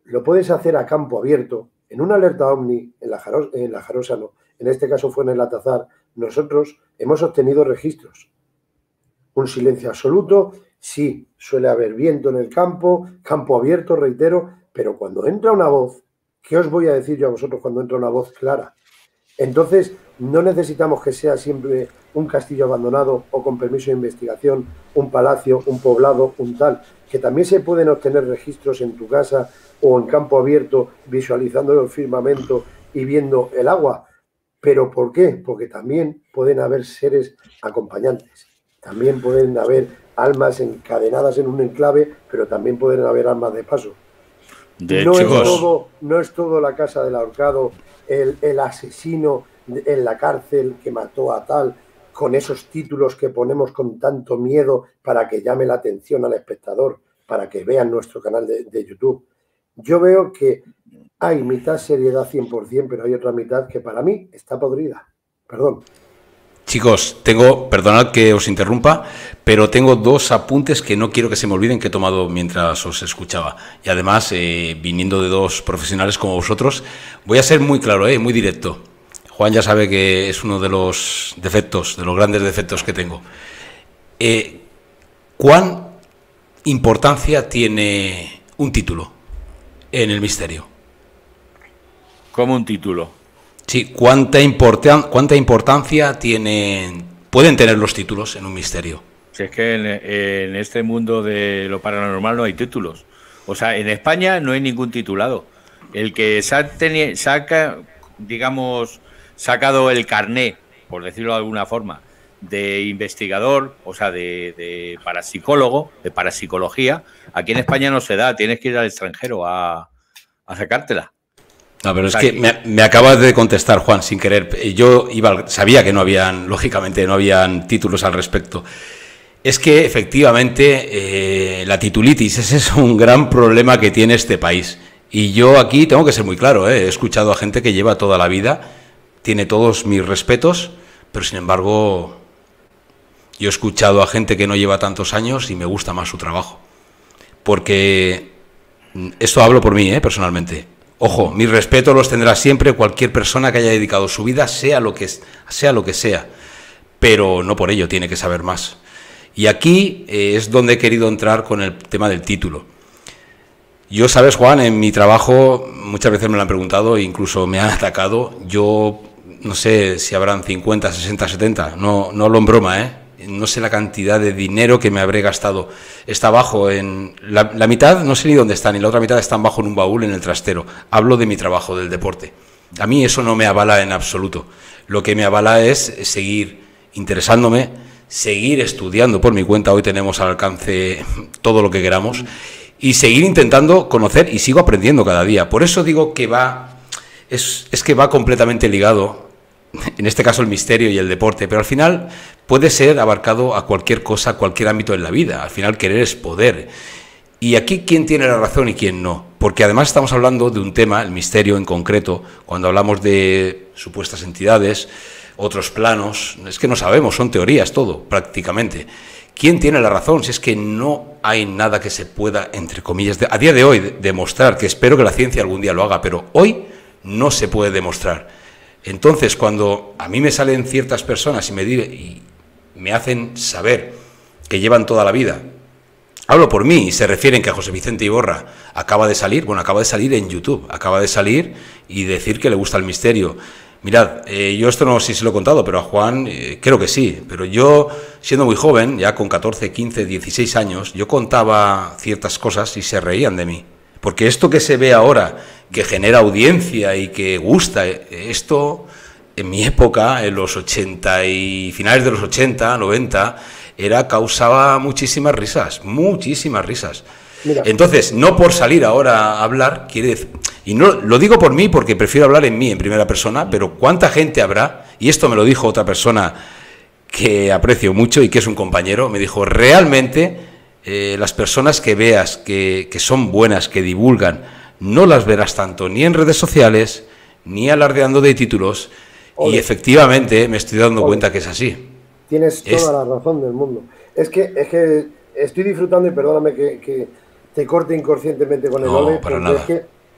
lo puedes hacer a campo abierto, en una alerta OVNI, en la Jarosa no, en este caso fue en el Atazar, nosotros hemos obtenido registros. Un silencio absoluto, sí, suele haber viento en el campo abierto, reitero, pero cuando entra una voz, ¿qué os voy a decir yo a vosotros cuando entra una voz clara? Entonces, no necesitamos que sea siempre un castillo abandonado o con permiso de investigación, un palacio, un poblado, un tal, que también se pueden obtener registros en tu casa o en campo abierto, visualizando el firmamento y viendo el agua. ¿Pero por qué? Porque también pueden haber seres acompañantes, también pueden haber almas encadenadas en un enclave, pero también pueden haber almas de paso. No es todo la casa del ahorcado, el asesino en la cárcel que mató a tal, con esos títulos que ponemos con tanto miedo para que llame la atención al espectador, para que vean nuestro canal de YouTube. Yo veo que hay mitad seriedad 100%, pero hay otra mitad que para mí está podrida. Perdón.
Chicos, perdonad que os interrumpa, pero tengo dos apuntes que no quiero que se me olviden que he tomado mientras os escuchaba. Y además, viniendo de dos profesionales como vosotros, voy a ser muy claro, muy directo. Juan ya sabe que es uno de los defectos, de los grandes defectos que tengo. ¿Cuán importancia tiene un título en el misterio?
¿Cómo un título?
Sí, ¿cuánta importancia pueden tener los títulos en un misterio?
Si es que en este mundo de lo paranormal no hay títulos. O sea, en España no hay ningún titulado. El que sacado el carné, por decirlo de alguna forma, de investigador, o sea, de parapsicólogo, de parapsicología, aquí en España no se da. Tienes que ir al extranjero a sacártela.
No, pero es que me acabas de contestar, Juan, sin querer. Yo sabía que lógicamente no habían títulos al respecto. Es que efectivamente la titulitis, ese es un gran problema que tiene este país. Y yo aquí tengo que ser muy claro, he escuchado a gente que lleva toda la vida, tiene todos mis respetos, pero sin embargo yo he escuchado a gente que no lleva tantos años y me gusta más su trabajo. Porque esto hablo por mí, personalmente. Ojo, mis respetos los tendrá siempre cualquier persona que haya dedicado su vida, sea lo que sea, pero no por ello tiene que saber más. Y aquí es donde he querido entrar con el tema del título. Yo, sabes, Juan, en mi trabajo muchas veces me lo han preguntado e incluso me han atacado. Yo no sé si habrán 50, 60, 70, no hablo en broma, no sé la cantidad de dinero que me habré gastado. Está abajo, la mitad, no sé ni dónde están, y la otra mitad están bajo en un baúl en el trastero. Hablo de mi trabajo, del deporte. A mí eso no me avala en absoluto. Lo que me avala es seguir interesándome, seguir estudiando por mi cuenta. Hoy tenemos al alcance todo lo que queramos y seguir intentando conocer, y sigo aprendiendo cada día. Por eso digo que es que va completamente ligado, en este caso el misterio y el deporte, pero al final puede ser abarcado a cualquier cosa, a cualquier ámbito en la vida. Al final querer es poder. Y aquí quién tiene la razón y quién no, porque además estamos hablando de un tema, el misterio en concreto, cuando hablamos de supuestas entidades, otros planos, es que no sabemos, son teorías todo, prácticamente. ¿Quién tiene la razón? Si es que no hay nada que se pueda, entre comillas, a día de hoy demostrar, que espero que la ciencia algún día lo haga, pero hoy no se puede demostrar. Entonces, cuando a mí me salen ciertas personas y me hacen saber que llevan toda la vida, hablo por mí y se refieren que a José Vicente Iborra acaba de salir en YouTube, acaba de salir y decir que le gusta el misterio. Mirad, yo esto no sé si se lo he contado, pero a Juan creo que sí, pero yo, siendo muy joven, ya con 14, 15, 16 años, yo contaba ciertas cosas y se reían de mí. Porque esto que se ve ahora, que genera audiencia y que gusta, esto en mi época, en los 80 y finales de los 80, 90, causaba muchísimas risas, muchísimas risas. Mira. Entonces, no por salir ahora a hablar, quiere decir, y no lo digo por mí porque prefiero hablar en mí, en primera persona, pero ¿cuánta gente habrá? Y esto me lo dijo otra persona que aprecio mucho y que es un compañero, me dijo, realmente las personas que veas que son buenas, que divulgan, no las verás tanto ni en redes sociales, ni alardeando de títulos, y efectivamente me estoy dando cuenta que es así.
Tienes toda la razón del mundo. Es que estoy disfrutando, y perdóname que te corte inconscientemente con el ole,
para nada.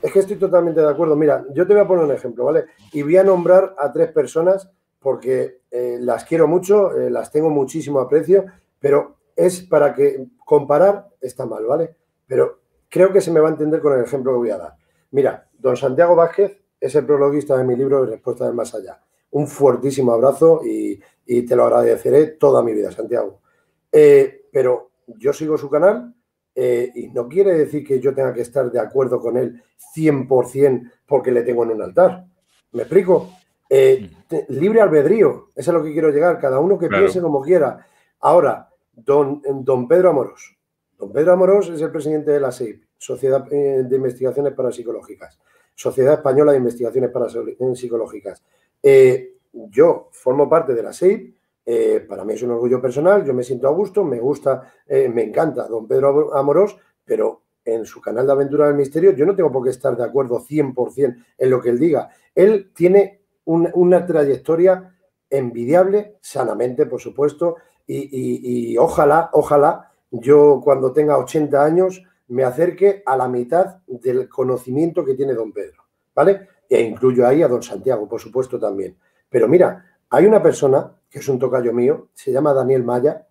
Es que estoy totalmente de acuerdo. Mira, yo te voy a poner un ejemplo, ¿vale? Y voy a nombrar a 3 personas porque las quiero mucho, las tengo muchísimo aprecio, pero es para que comparar está mal, ¿vale? Pero creo que se me va a entender con el ejemplo que voy a dar. Mira, don Santiago Vázquez es el prologuista de mi libro de Respuesta del Más Allá. Un fuertísimo abrazo y te lo agradeceré toda mi vida, Santiago. Pero yo sigo su canal y no quiere decir que yo tenga que estar de acuerdo con él 100% porque le tengo en un altar. ¿Me explico? Libre albedrío, eso es a lo que quiero llegar. Cada uno que piense como quiera. Ahora, don Pedro Amorós. Don Pedro Amorós es el presidente de la SEIP, Sociedad de Investigaciones Parapsicológicas, Sociedad Española de Investigaciones Parapsicológicas. Yo formo parte de la SEIP, para mí es un orgullo personal, yo me siento a gusto, me gusta, me encanta don Pedro Amorós, pero en su canal de Aventura del Misterio yo no tengo por qué estar de acuerdo 100% en lo que él diga. Él tiene una trayectoria envidiable, sanamente, por supuesto, y ojalá yo cuando tenga 80 años me acerque a la mitad del conocimiento que tiene don Pedro, ¿vale? E incluyo ahí a don Santiago, por supuesto, también. Pero mira, hay una persona que es un tocayo mío, se llama Daniel Maya,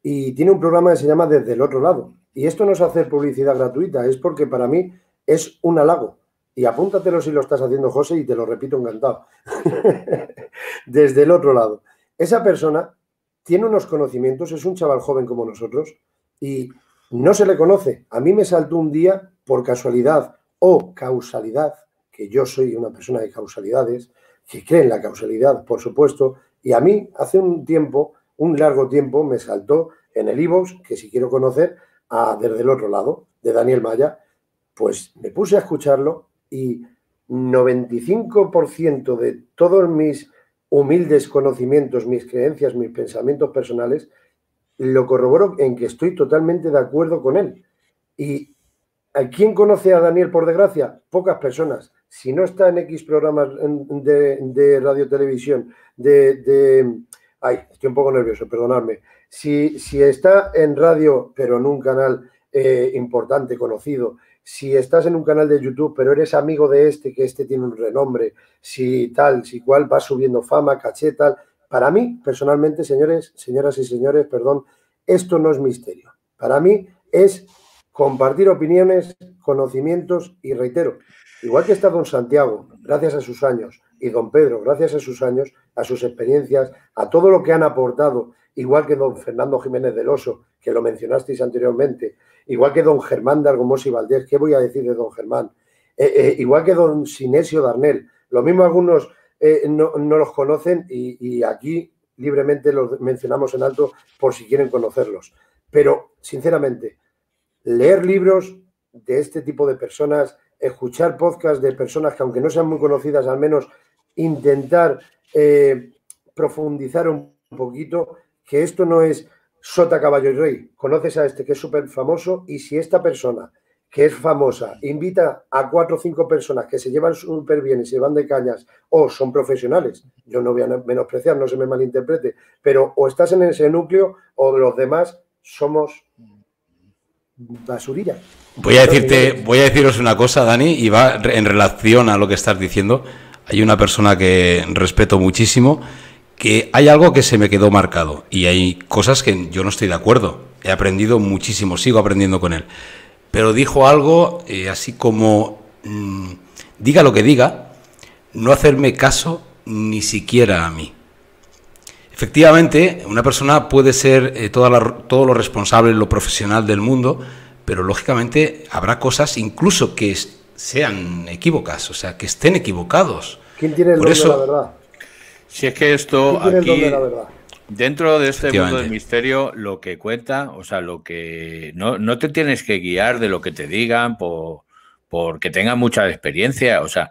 y tiene un programa que se llama Desde el Otro Lado. Y esto no es hacer publicidad gratuita, es porque para mí es un halago. Y apúntatelo si lo estás haciendo, José, y te lo repito encantado. Desde el Otro Lado. Esa persona tiene unos conocimientos, es un chaval joven como nosotros, y no se le conoce. A mí me saltó un día, por casualidad o causalidad, que yo soy una persona de causalidades, que cree en la causalidad, por supuesto, y a mí hace un tiempo, un largo tiempo, me saltó en el iVoox, que si quiero conocer, Desde el Otro Lado, de Daniel Maya, pues me puse a escucharlo y 95% de todos mis humildes conocimientos, mis creencias, mis pensamientos personales, lo corroboro en que estoy totalmente de acuerdo con él. ¿Y quién conoce a Daniel, por desgracia? Pocas personas. Si no está en X programas de radio-televisión, ay, estoy un poco nervioso, perdonadme. Si está en radio, pero en un canal importante, conocido, si estás en un canal de YouTube, pero eres amigo de que este tiene un renombre, si tal, si cual, vas subiendo fama, caché, tal. Para mí, personalmente, señoras y señores, perdón, esto no es misterio. Para mí es compartir opiniones, conocimientos y, reitero, igual que está don Santiago, gracias a sus años, y don Pedro, gracias a sus años, a sus experiencias, a todo lo que han aportado, igual que don Fernando Jiménez del Oso, que lo mencionasteis anteriormente, igual que don Germán de Argomós y Valdés, ¿qué voy a decir de don Germán? Igual que don Sinesio Darnel, lo mismo algunos no los conocen y aquí libremente los mencionamos en alto por si quieren conocerlos. Pero, sinceramente, leer libros de este tipo de personas, escuchar podcasts de personas que aunque no sean muy conocidas, al menos intentar profundizar un poquito, que esto no es sota, caballo y rey. Conoces a este que es súper famoso y si esta persona que es famosa invita a 4 o 5 personas que se llevan súper bien y se van de cañas o son profesionales, yo no voy a menospreciar, no se me malinterprete, pero o estás en ese núcleo o los demás somos basurilla.
Voy a deciros una cosa, Dani, y va en relación a lo que estás diciendo. hay una persona que respeto muchísimo, que hay algo que se me quedó marcado y hay cosas que yo no estoy de acuerdo. He aprendido muchísimo, sigo aprendiendo con él. Pero dijo algo así como, diga lo que diga, no hacerme caso ni siquiera a mí. Efectivamente, una persona puede ser todo lo responsable, lo profesional del mundo, pero lógicamente habrá cosas incluso que sean equívocas, o sea, que estén equivocados.
¿Quién tiene el don de la verdad?
Si es que esto
¿Quién tiene
aquí,
el don de la verdad?
dentro de este mundo del misterio, lo que cuenta, o sea, lo que no te tienes que guiar de lo que te digan porque tengan mucha experiencia, o sea,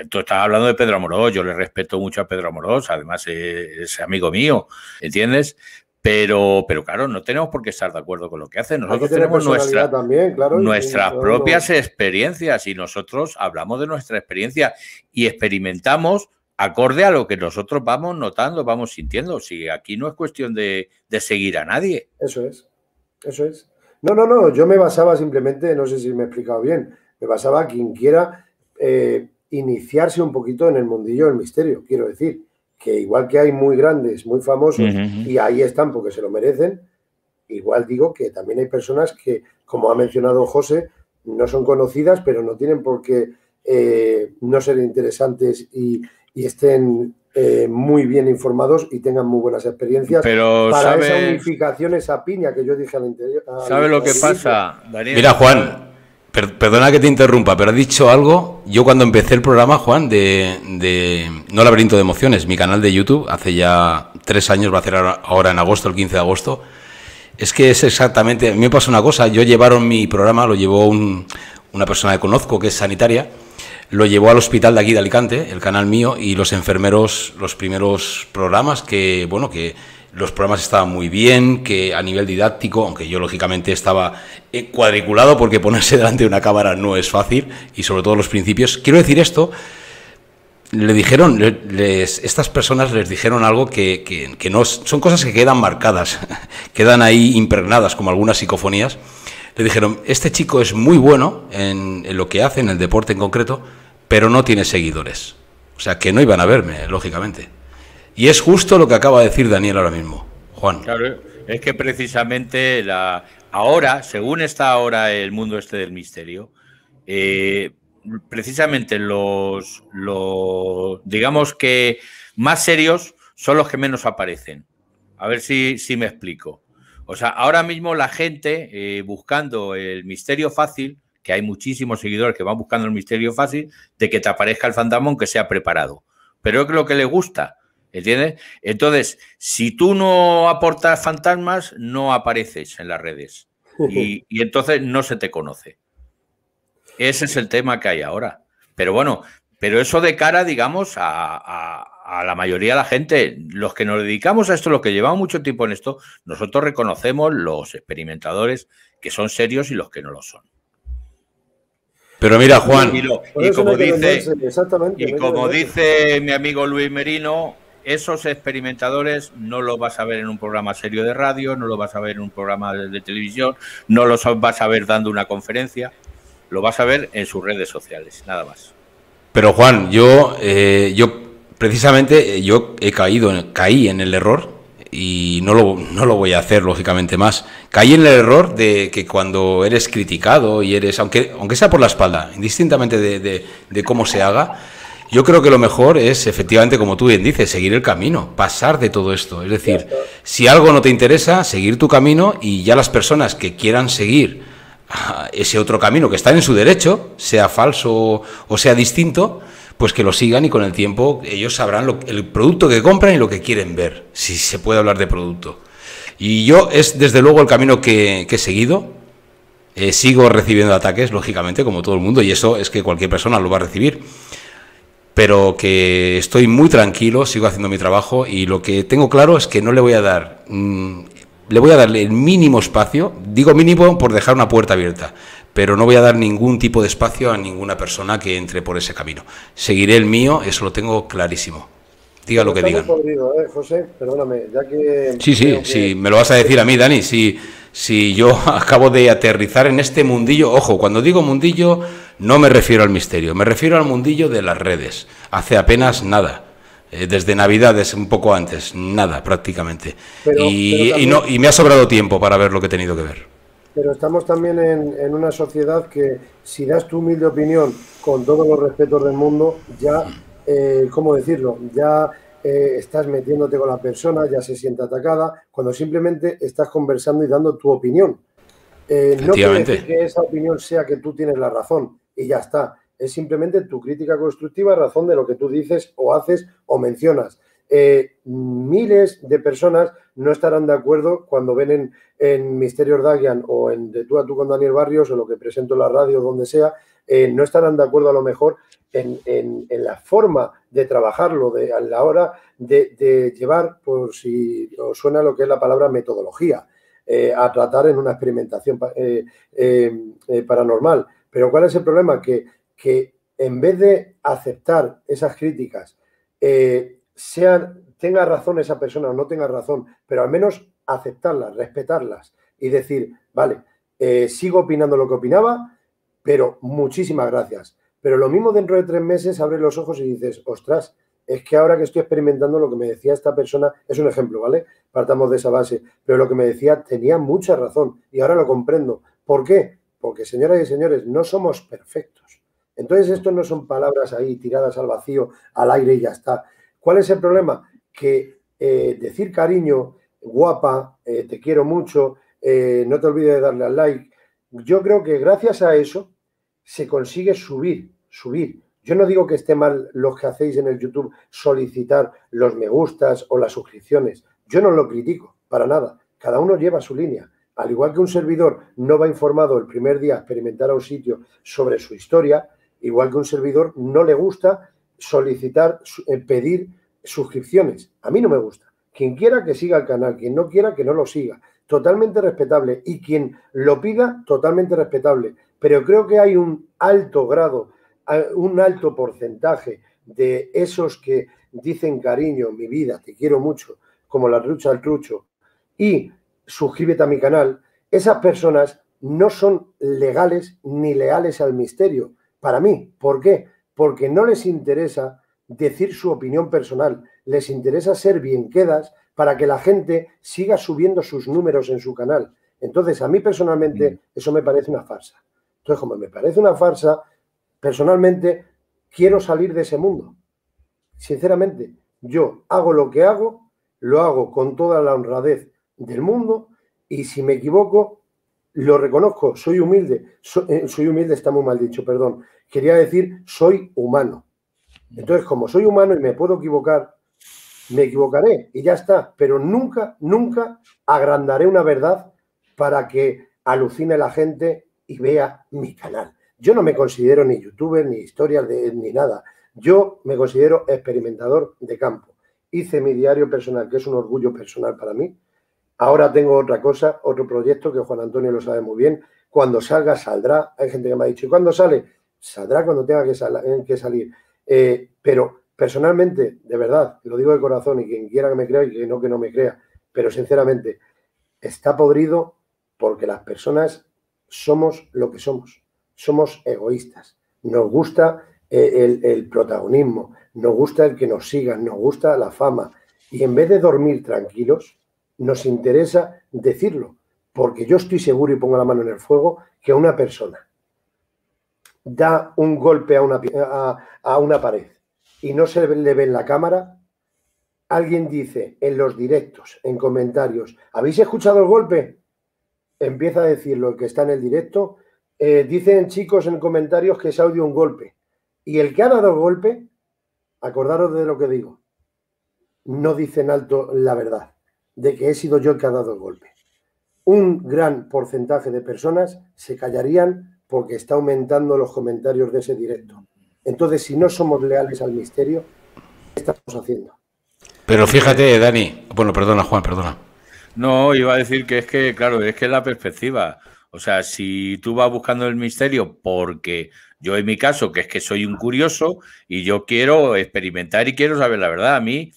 tú estás hablando de Pedro Amorós, yo le respeto mucho a Pedro Amorós, además es amigo mío, ¿entiendes? Pero claro, no tenemos por qué estar de acuerdo con lo que hacen. Nosotros tenemos nuestras propias experiencias y nosotros hablamos de nuestra experiencia y experimentamos acorde a lo que nosotros vamos notando, vamos sintiendo. Si aquí no es cuestión de seguir a nadie.
Eso es. No, yo me basaba simplemente, no sé si me he explicado bien, me basaba quien quiera iniciarse un poquito en el mundillo del misterio, quiero decir. Que igual que hay muy grandes, muy famosos, y ahí están porque se lo merecen, igual digo que también hay personas que, como ha mencionado José, no son conocidas, pero no tienen por qué no ser interesantes y estén muy bien informados y tengan muy buenas experiencias.
Pero
para esa unificación, esa piña que yo dije al interior.
¿Sabes lo que pasa, Daniel?
Mira, Juan, perdona que te interrumpa, pero has dicho algo. Yo cuando empecé el programa, Juan, No Laberinto de Emociones, mi canal de YouTube, hace ya 3 años, va a hacer ahora en agosto, el 15 de agosto, es que es exactamente, a mí me pasa una cosa, yo llevaron mi programa, lo llevó una persona que conozco, que es sanitaria, lo llevó al hospital de aquí de Alicante, el canal mío, y los enfermeros, los primeros programas, que los programas estaban muy bien, que a nivel didáctico, aunque yo lógicamente estaba cuadriculado porque ponerse delante de una cámara no es fácil, y sobre todo los principios. Quiero decir esto, estas personas les dijeron algo que no son cosas que quedan marcadas, quedan ahí impregnadas como algunas psicofonías. Le dijeron, este chico es muy bueno en lo que hace, en el deporte en concreto, pero no tiene seguidores. O sea, que no iban a verme, lógicamente. Y es justo lo que acaba de decir Daniel ahora mismo, Juan.
Claro, es que precisamente ahora, según está ahora el mundo este del misterio, precisamente los digamos que más serios son los que menos aparecen. A ver si me explico. O sea, ahora mismo la gente buscando el misterio fácil, que hay muchísimos seguidores que van buscando el misterio fácil, de que te aparezca el fantasma aunque sea preparado. Pero es lo que le gusta. ¿Entiendes? Entonces, si tú no aportas fantasmas, no apareces en las redes. Y entonces no se te conoce. Ese es el tema que hay ahora. Pero bueno, eso de cara, digamos, a la mayoría de la gente, los que nos dedicamos a esto, los que llevamos mucho tiempo en esto, nosotros reconocemos los experimentadores que son serios y los que no lo son.
Pero mira, Juan,
y como dice mi amigo Luis Merino, esos experimentadores no los vas a ver en un programa serio de radio, no los vas a ver en un programa de televisión, no los vas a ver dando una conferencia, lo vas a ver en sus redes sociales, nada más.
Pero Juan, yo precisamente caí en el error, y no lo voy a hacer lógicamente más. Caí en el error de que cuando eres criticado y eres, aunque sea por la espalda, indistintamente de cómo se haga, yo creo que lo mejor es, efectivamente, como tú bien dices, seguir el camino, pasar de todo esto. Es decir, si algo no te interesa, seguir tu camino, y ya las personas que quieran seguir ese otro camino, que están en su derecho, sea falso o sea distinto, pues que lo sigan, y con el tiempo ellos sabrán el producto que compran y lo que quieren ver, si se puede hablar de producto. Y yo es desde luego el camino que he seguido. Sigo recibiendo ataques, lógicamente, como todo el mundo, y eso es que cualquier persona lo va a recibir. Pero que estoy muy tranquilo, sigo haciendo mi trabajo, y lo que tengo claro es que no le voy a dar, le voy a darle el mínimo espacio, digo mínimo por dejar una puerta abierta, pero no voy a dar ningún tipo de espacio a ninguna persona que entre por ese camino. Seguiré el mío, eso lo tengo clarísimo. Diga lo que digan.
José, perdóname, ya que...
Sí, me lo vas a decir a mí, Dani, si yo acabo de aterrizar en este mundillo. Ojo, cuando digo mundillo, No me refiero al misterio, me refiero al mundillo de las redes. Hace apenas nada. Desde Navidades, un poco antes, nada prácticamente. Y me ha sobrado tiempo para ver lo que he tenido que ver.
Pero estamos también en una sociedad que, si das tu humilde opinión con todos los respetos del mundo, ya, ¿cómo decirlo? Ya estás metiéndote con la persona, ya se siente atacada, cuando simplemente estás conversando y dando tu opinión. No quiere decir que esa opinión sea que tú tienes la razón y ya está. Es simplemente tu crítica constructiva a razón de lo que tú dices o haces o mencionas. Miles de personas no estarán de acuerdo cuando ven en Misterios Dagian o en De tú a tú con Daniel Barrios o lo que presento en la radio, donde sea, no estarán de acuerdo a lo mejor en la forma de trabajarlo, a la hora de llevar, por si os suena lo que es la palabra metodología, a tratar en una experimentación paranormal. Pero ¿cuál es el problema? Que en vez de aceptar esas críticas, tenga razón esa persona o no tenga razón, pero al menos aceptarlas, respetarlas y decir, vale, sigo opinando lo que opinaba, pero muchísimas gracias. Pero lo mismo dentro de 3 meses abres los ojos y dices, ostras, es que ahora que estoy experimentando lo que me decía esta persona, es un ejemplo, ¿vale? Partamos de esa base, pero lo que me decía tenía mucha razón y ahora lo comprendo. ¿Por qué? Porque, señoras y señores, no somos perfectos. Entonces, esto no son palabras ahí tiradas al vacío, al aire y ya está. ¿Cuál es el problema? Que decir cariño, guapa, te quiero mucho, no te olvides de darle al like. Yo creo que gracias a eso se consigue subir. Yo no digo que esté mal lo que hacéis en el YouTube, solicitar los me gustas o las suscripciones. Yo no lo critico, para nada. Cada uno lleva su línea. Al igual que un servidor no va informado el primer día a experimentar a un sitio sobre su historia, igual que un servidor no le gusta solicitar, pedir suscripciones. A mí no me gusta. Quien quiera que siga el canal, quien no quiera que no lo siga. Totalmente respetable. Y quien lo pida, totalmente respetable. Pero creo que hay un alto grado, un alto porcentaje de esos que dicen cariño, mi vida, te quiero mucho, como la trucha al trucho, y suscríbete a mi canal. Esas personas no son legales ni leales al misterio. Para mí, ¿por qué? Porque no les interesa decir su opinión personal, les interesa ser bienquedas para que la gente siga subiendo sus números en su canal. Entonces, a mí personalmente eso me parece una farsa. Entonces, como me parece una farsa, personalmente quiero salir de ese mundo. Sinceramente, yo hago lo que hago, lo hago con toda la honradez del mundo y si me equivoco, lo reconozco, soy humilde. Soy humilde, está muy mal dicho, perdón. Quería decir, soy humano. Entonces, como soy humano y me puedo equivocar, me equivocaré y ya está. Pero nunca, nunca agrandaré una verdad para que alucine la gente y vea mi canal. Yo no me considero ni youtuber, ni historias ni nada. Yo me considero experimentador de campo. Hice mi diario personal, que es un orgullo personal para mí. Ahora tengo otra cosa, otro proyecto que Juan Antonio lo sabe muy bien. Cuando salga, saldrá. Hay gente que me ha dicho, ¿y cuándo sale? Saldrá cuando tenga que salir. Pero personalmente, de verdad, lo digo de corazón y quien quiera que me crea y que no me crea, pero sinceramente, está podrido porque las personas somos lo que somos. Somos egoístas. Nos gusta el protagonismo, nos gusta el que nos sigan, nos gusta la fama. Y en vez de dormir tranquilos, nos interesa decirlo, porque yo estoy seguro y pongo la mano en el fuego que una persona da un golpe a una pared y no se le ve en la cámara, alguien dice en los directos, en comentarios, ¿habéis escuchado el golpe? Empieza a decirlo el que está en el directo, dicen chicos en comentarios que es audio un golpe. Y el que ha dado el golpe, acordaros de lo que digo, no dice en alto la verdad de que he sido yo el que ha dado el golpe. Un gran porcentaje de personas se callarían porque está aumentando los comentarios de ese directo. Entonces, si no somos leales al misterio, ¿qué estamos haciendo?
Pero fíjate, Dani, bueno, perdona, Juan, perdona.
No, iba a decir que es que, claro, es que es la perspectiva. O sea, si tú vas buscando el misterio porque yo en mi caso, que es que soy un curioso y yo quiero experimentar y quiero saber la verdad, a mí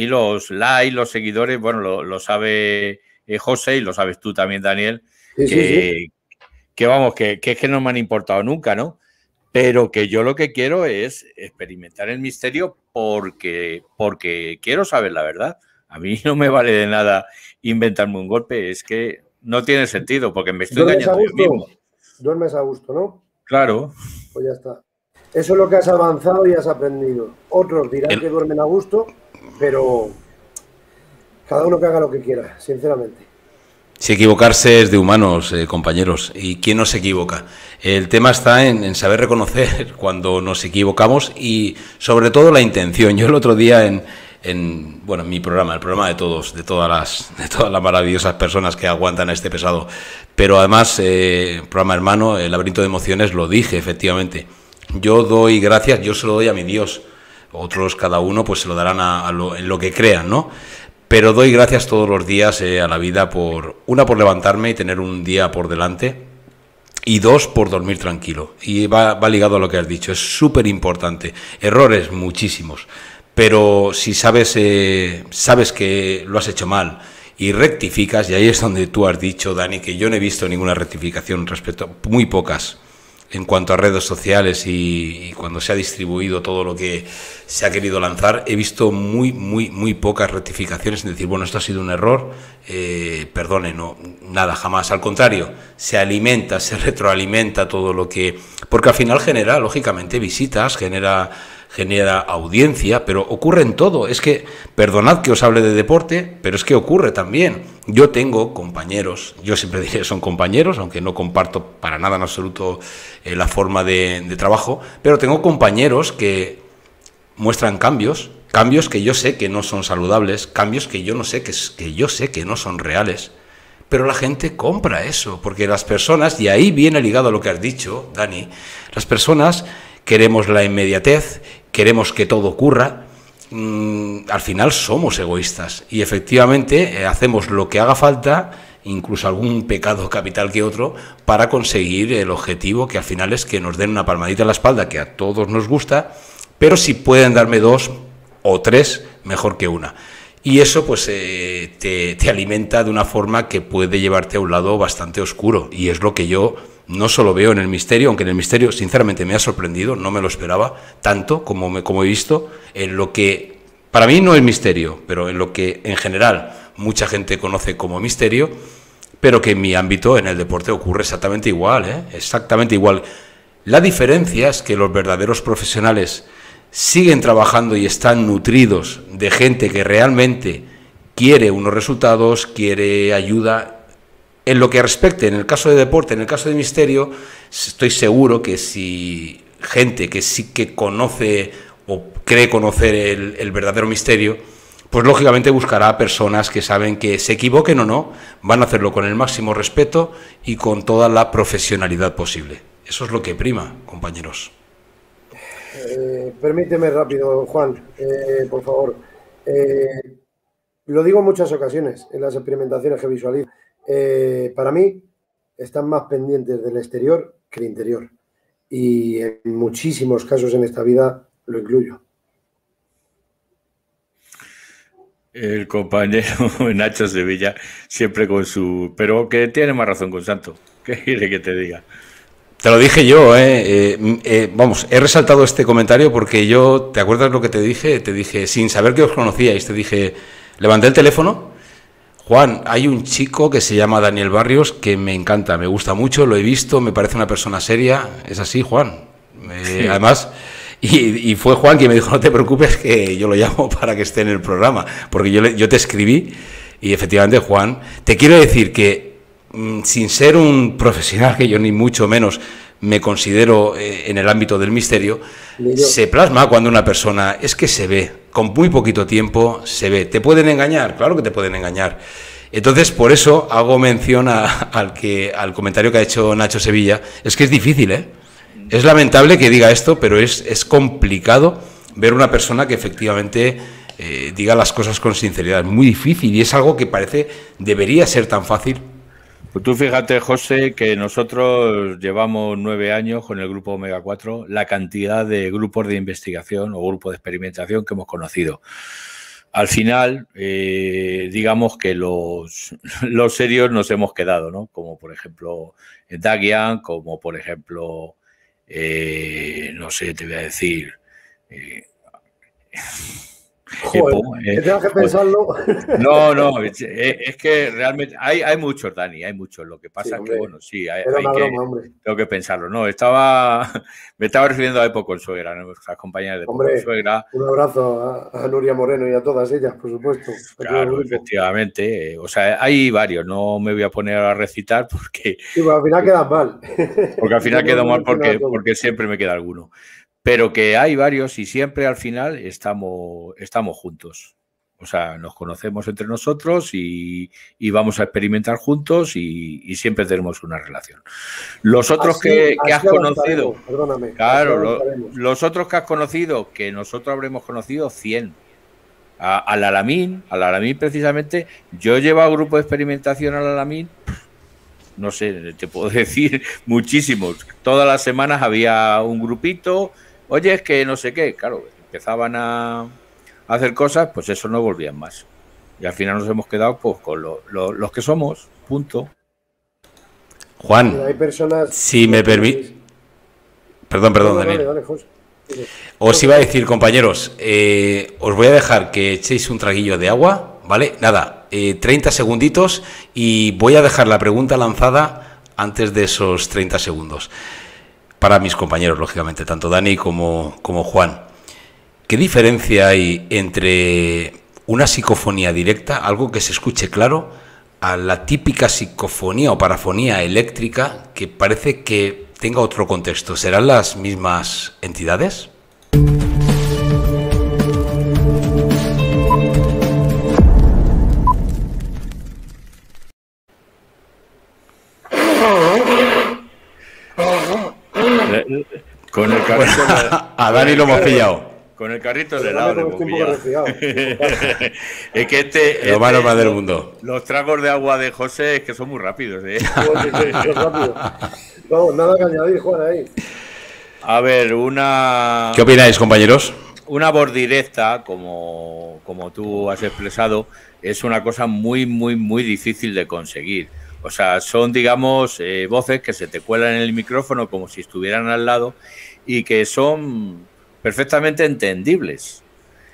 los likes, los seguidores, bueno, lo sabe José y lo sabes tú también, Daniel, sí. Que vamos, que es que no me han importado nunca, ¿no? Pero que yo lo que quiero es experimentar el misterio porque quiero saber la verdad. A mí no me vale de nada inventarme un golpe, es que no tiene sentido porque me estoy
¿Duermes a
engañando yo
gusto?
mismo.
Duermes a gusto, ¿no?
Claro.
Pues ya está. Eso es lo que has avanzado y has aprendido. Otros dirán que duermen a gusto, pero cada uno que haga lo que quiera, sinceramente.
Si equivocarse es de humanos, compañeros. ¿Y quién no se equivoca? El tema está en saber reconocer cuando nos equivocamos y sobre todo la intención. Yo el otro día en mi programa, el programa de todos, de todas las maravillosas personas que aguantan a este pesado, pero además, programa hermano, el laberinto de emociones, lo dije efectivamente. Yo doy gracias, yo se lo doy a mi Dios. Otros, cada uno, pues se lo darán en lo que crean, ¿no? Pero doy gracias todos los días a la vida por levantarme y tener un día por delante, y 2, por dormir tranquilo. Y va ligado a lo que has dicho, es súper importante. Errores, muchísimos. Pero si sabes que lo has hecho mal y rectificas, y ahí es donde tú has dicho, Dani, que yo no he visto ninguna rectificación respecto, muy pocas, en cuanto a redes sociales y cuando se ha distribuido todo lo que se ha querido lanzar, he visto muy pocas rectificaciones en decir, bueno, esto ha sido un error, perdone, no, nada, jamás. Al contrario, se alimenta, se retroalimenta todo lo que... Porque al final genera, lógicamente, visitas, genera audiencia, pero ocurre en todo. Es que, perdonad que os hable de deporte, pero es que ocurre también. Yo tengo compañeros, yo siempre diré son compañeros, aunque no comparto para nada en absoluto la forma de trabajo, pero tengo compañeros que muestran cambios que yo sé que no son saludables, cambios que yo sé que no son reales, pero la gente compra eso, porque las personas, y ahí viene ligado a lo que has dicho, Dani, las personas queremos la inmediatez, queremos que todo ocurra. Al final somos egoístas y efectivamente hacemos lo que haga falta, incluso algún pecado capital que otro, para conseguir el objetivo, que al final es que nos den una palmadita en la espalda, que a todos nos gusta, pero si pueden darme 2 o 3, mejor que una. Y eso pues te alimenta de una forma que puede llevarte a un lado bastante oscuro, y es lo que yo no solo veo en el misterio, aunque en el misterio sinceramente me ha sorprendido, no me lo esperaba tanto como he visto en lo que para mí no es misterio, pero en lo que en general mucha gente conoce como misterio, pero que en mi ámbito, en el deporte, ocurre exactamente igual, exactamente igual. La diferencia es que los verdaderos profesionales siguen trabajando y están nutridos de gente que realmente quiere unos resultados, quiere ayuda. En lo que respecte, en el caso de deporte, en el caso de misterio, estoy seguro que si gente que sí que conoce o cree conocer el verdadero misterio, pues lógicamente buscará personas que saben que se equivoquen o no, van a hacerlo con el máximo respeto y con toda la profesionalidad posible. Eso es lo que prima, compañeros.
Permíteme rápido, Juan, por favor. Lo digo en muchas ocasiones, en las experimentaciones que visualizo. Para mí, están más pendientes del exterior que del interior. Y en muchísimos casos en esta vida lo incluyo.
El compañero Nacho Sevilla, siempre con su... Pero que tiene más razón con Santo. ¿Qué quiere que te diga?
Te lo dije yo, vamos, he resaltado este comentario porque yo, ¿te acuerdas lo que te dije? Te dije, sin saber que os conocíais, te dije, levanté el teléfono, Juan, hay un chico que se llama Daniel Barrios que me encanta, me gusta mucho, lo he visto, me parece una persona seria, es así, Juan. Sí. Además, y fue Juan quien me dijo, no te preocupes que yo lo llamo para que esté en el programa, porque yo te escribí y efectivamente, Juan, te quiero decir que sin ser un profesional, que yo ni mucho menos me considero en el ámbito del misterio, se plasma cuando una persona, es que se ve, con muy poquito tiempo se ve. ¿Te pueden engañar? Claro que te pueden engañar. Entonces, por eso hago mención al comentario que ha hecho Nacho Sevilla. Es que es difícil, ¿eh? Es lamentable que diga esto, pero es complicado ver una persona que efectivamente diga las cosas con sinceridad. Es muy difícil y es algo que parece debería ser tan fácil.
Pues tú fíjate, José, que nosotros llevamos 9 años con el grupo Omega 4, la cantidad de grupos de investigación o grupos de experimentación que hemos conocido. Al final, digamos que los serios nos hemos quedado, ¿no? Como por ejemplo Dagian, como por ejemplo no sé, te voy a decir...
Joder, que tengas que pensarlo.
No, es que realmente hay muchos, Dani, hay muchos. Lo que pasa es que, bueno, sí, tengo que pensarlo. No, me estaba refiriendo a Epo Consuegra, nuestras compañeras de Epo Consuegra.
Un abrazo a Nuria Moreno y a todas ellas, por supuesto.
Claro, efectivamente. O sea, hay varios, no me voy a poner a recitar porque...
Sí, pues al final quedan mal.
Porque al final quedo mal porque siempre me queda alguno. Pero que hay varios y siempre al final estamos juntos. O sea, nos conocemos entre nosotros y vamos a experimentar juntos y siempre tenemos una relación. Los otros que has conocido,
perdóname,
claro, los otros que has conocido, que nosotros habremos conocido 100. Al Alamín precisamente, yo he llevado grupo de experimentación al Alamín, no sé, te puedo decir muchísimos. Todas las semanas había un grupito. Oye, es que no sé qué, claro, empezaban a hacer cosas, pues eso no volvían más. Y al final nos hemos quedado pues con los que somos, punto.
Juan, si me permite... Perdón, Daniel.
Dale, José.
Os iba a decir, compañeros, os voy a dejar que echéis un traguillo de agua, ¿vale? Nada, 30 segunditos y voy a dejar la pregunta lanzada antes de esos 30 segundos. Para mis compañeros, lógicamente, tanto Dani como Juan. ¿Qué diferencia hay entre una psicofonía directa, algo que se escuche claro, a la típica psicofonía o parafonía eléctrica que parece que tenga otro contexto? ¿Serán las mismas entidades?
Con el carrito
a Dani lo hemos pillado.
Con el carrito de helado le hemos pillado. Es que
lo malo más del mundo.
Los tragos de agua de José es que son muy rápidos, ¿eh?
No, nada que añadir, Juan, ahí.
A ver,
¿Qué opináis, compañeros?
Una voz directa, como tú has expresado, es una cosa muy, muy, muy difícil de conseguir. O sea, son, digamos, voces que se te cuelan en el micrófono como si estuvieran al lado y que son perfectamente entendibles.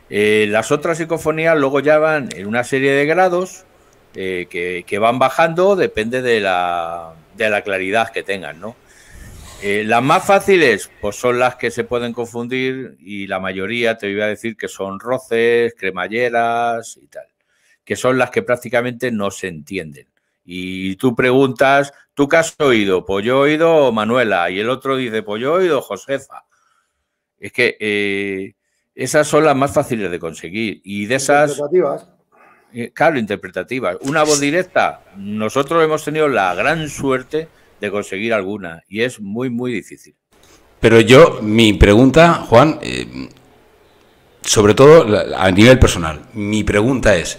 Las otras psicofonías luego ya van en una serie de grados que van bajando, depende de la claridad que tengan, ¿no? Las más fáciles pues son las que se pueden confundir y la mayoría te voy a decir que son roces, cremalleras y tal, que son las que prácticamente no se entienden. Y tú preguntas, ¿tú qué has oído? Pues yo he oído Manuela y el otro dice, pues yo he oído Josefa. Es que esas son las más fáciles de conseguir y de esas...
Interpretativas.
Claro, interpretativas. Una voz directa, nosotros hemos tenido la gran suerte de conseguir alguna y es muy, muy difícil.
Pero mi pregunta, Juan, sobre todo a nivel personal, mi pregunta es,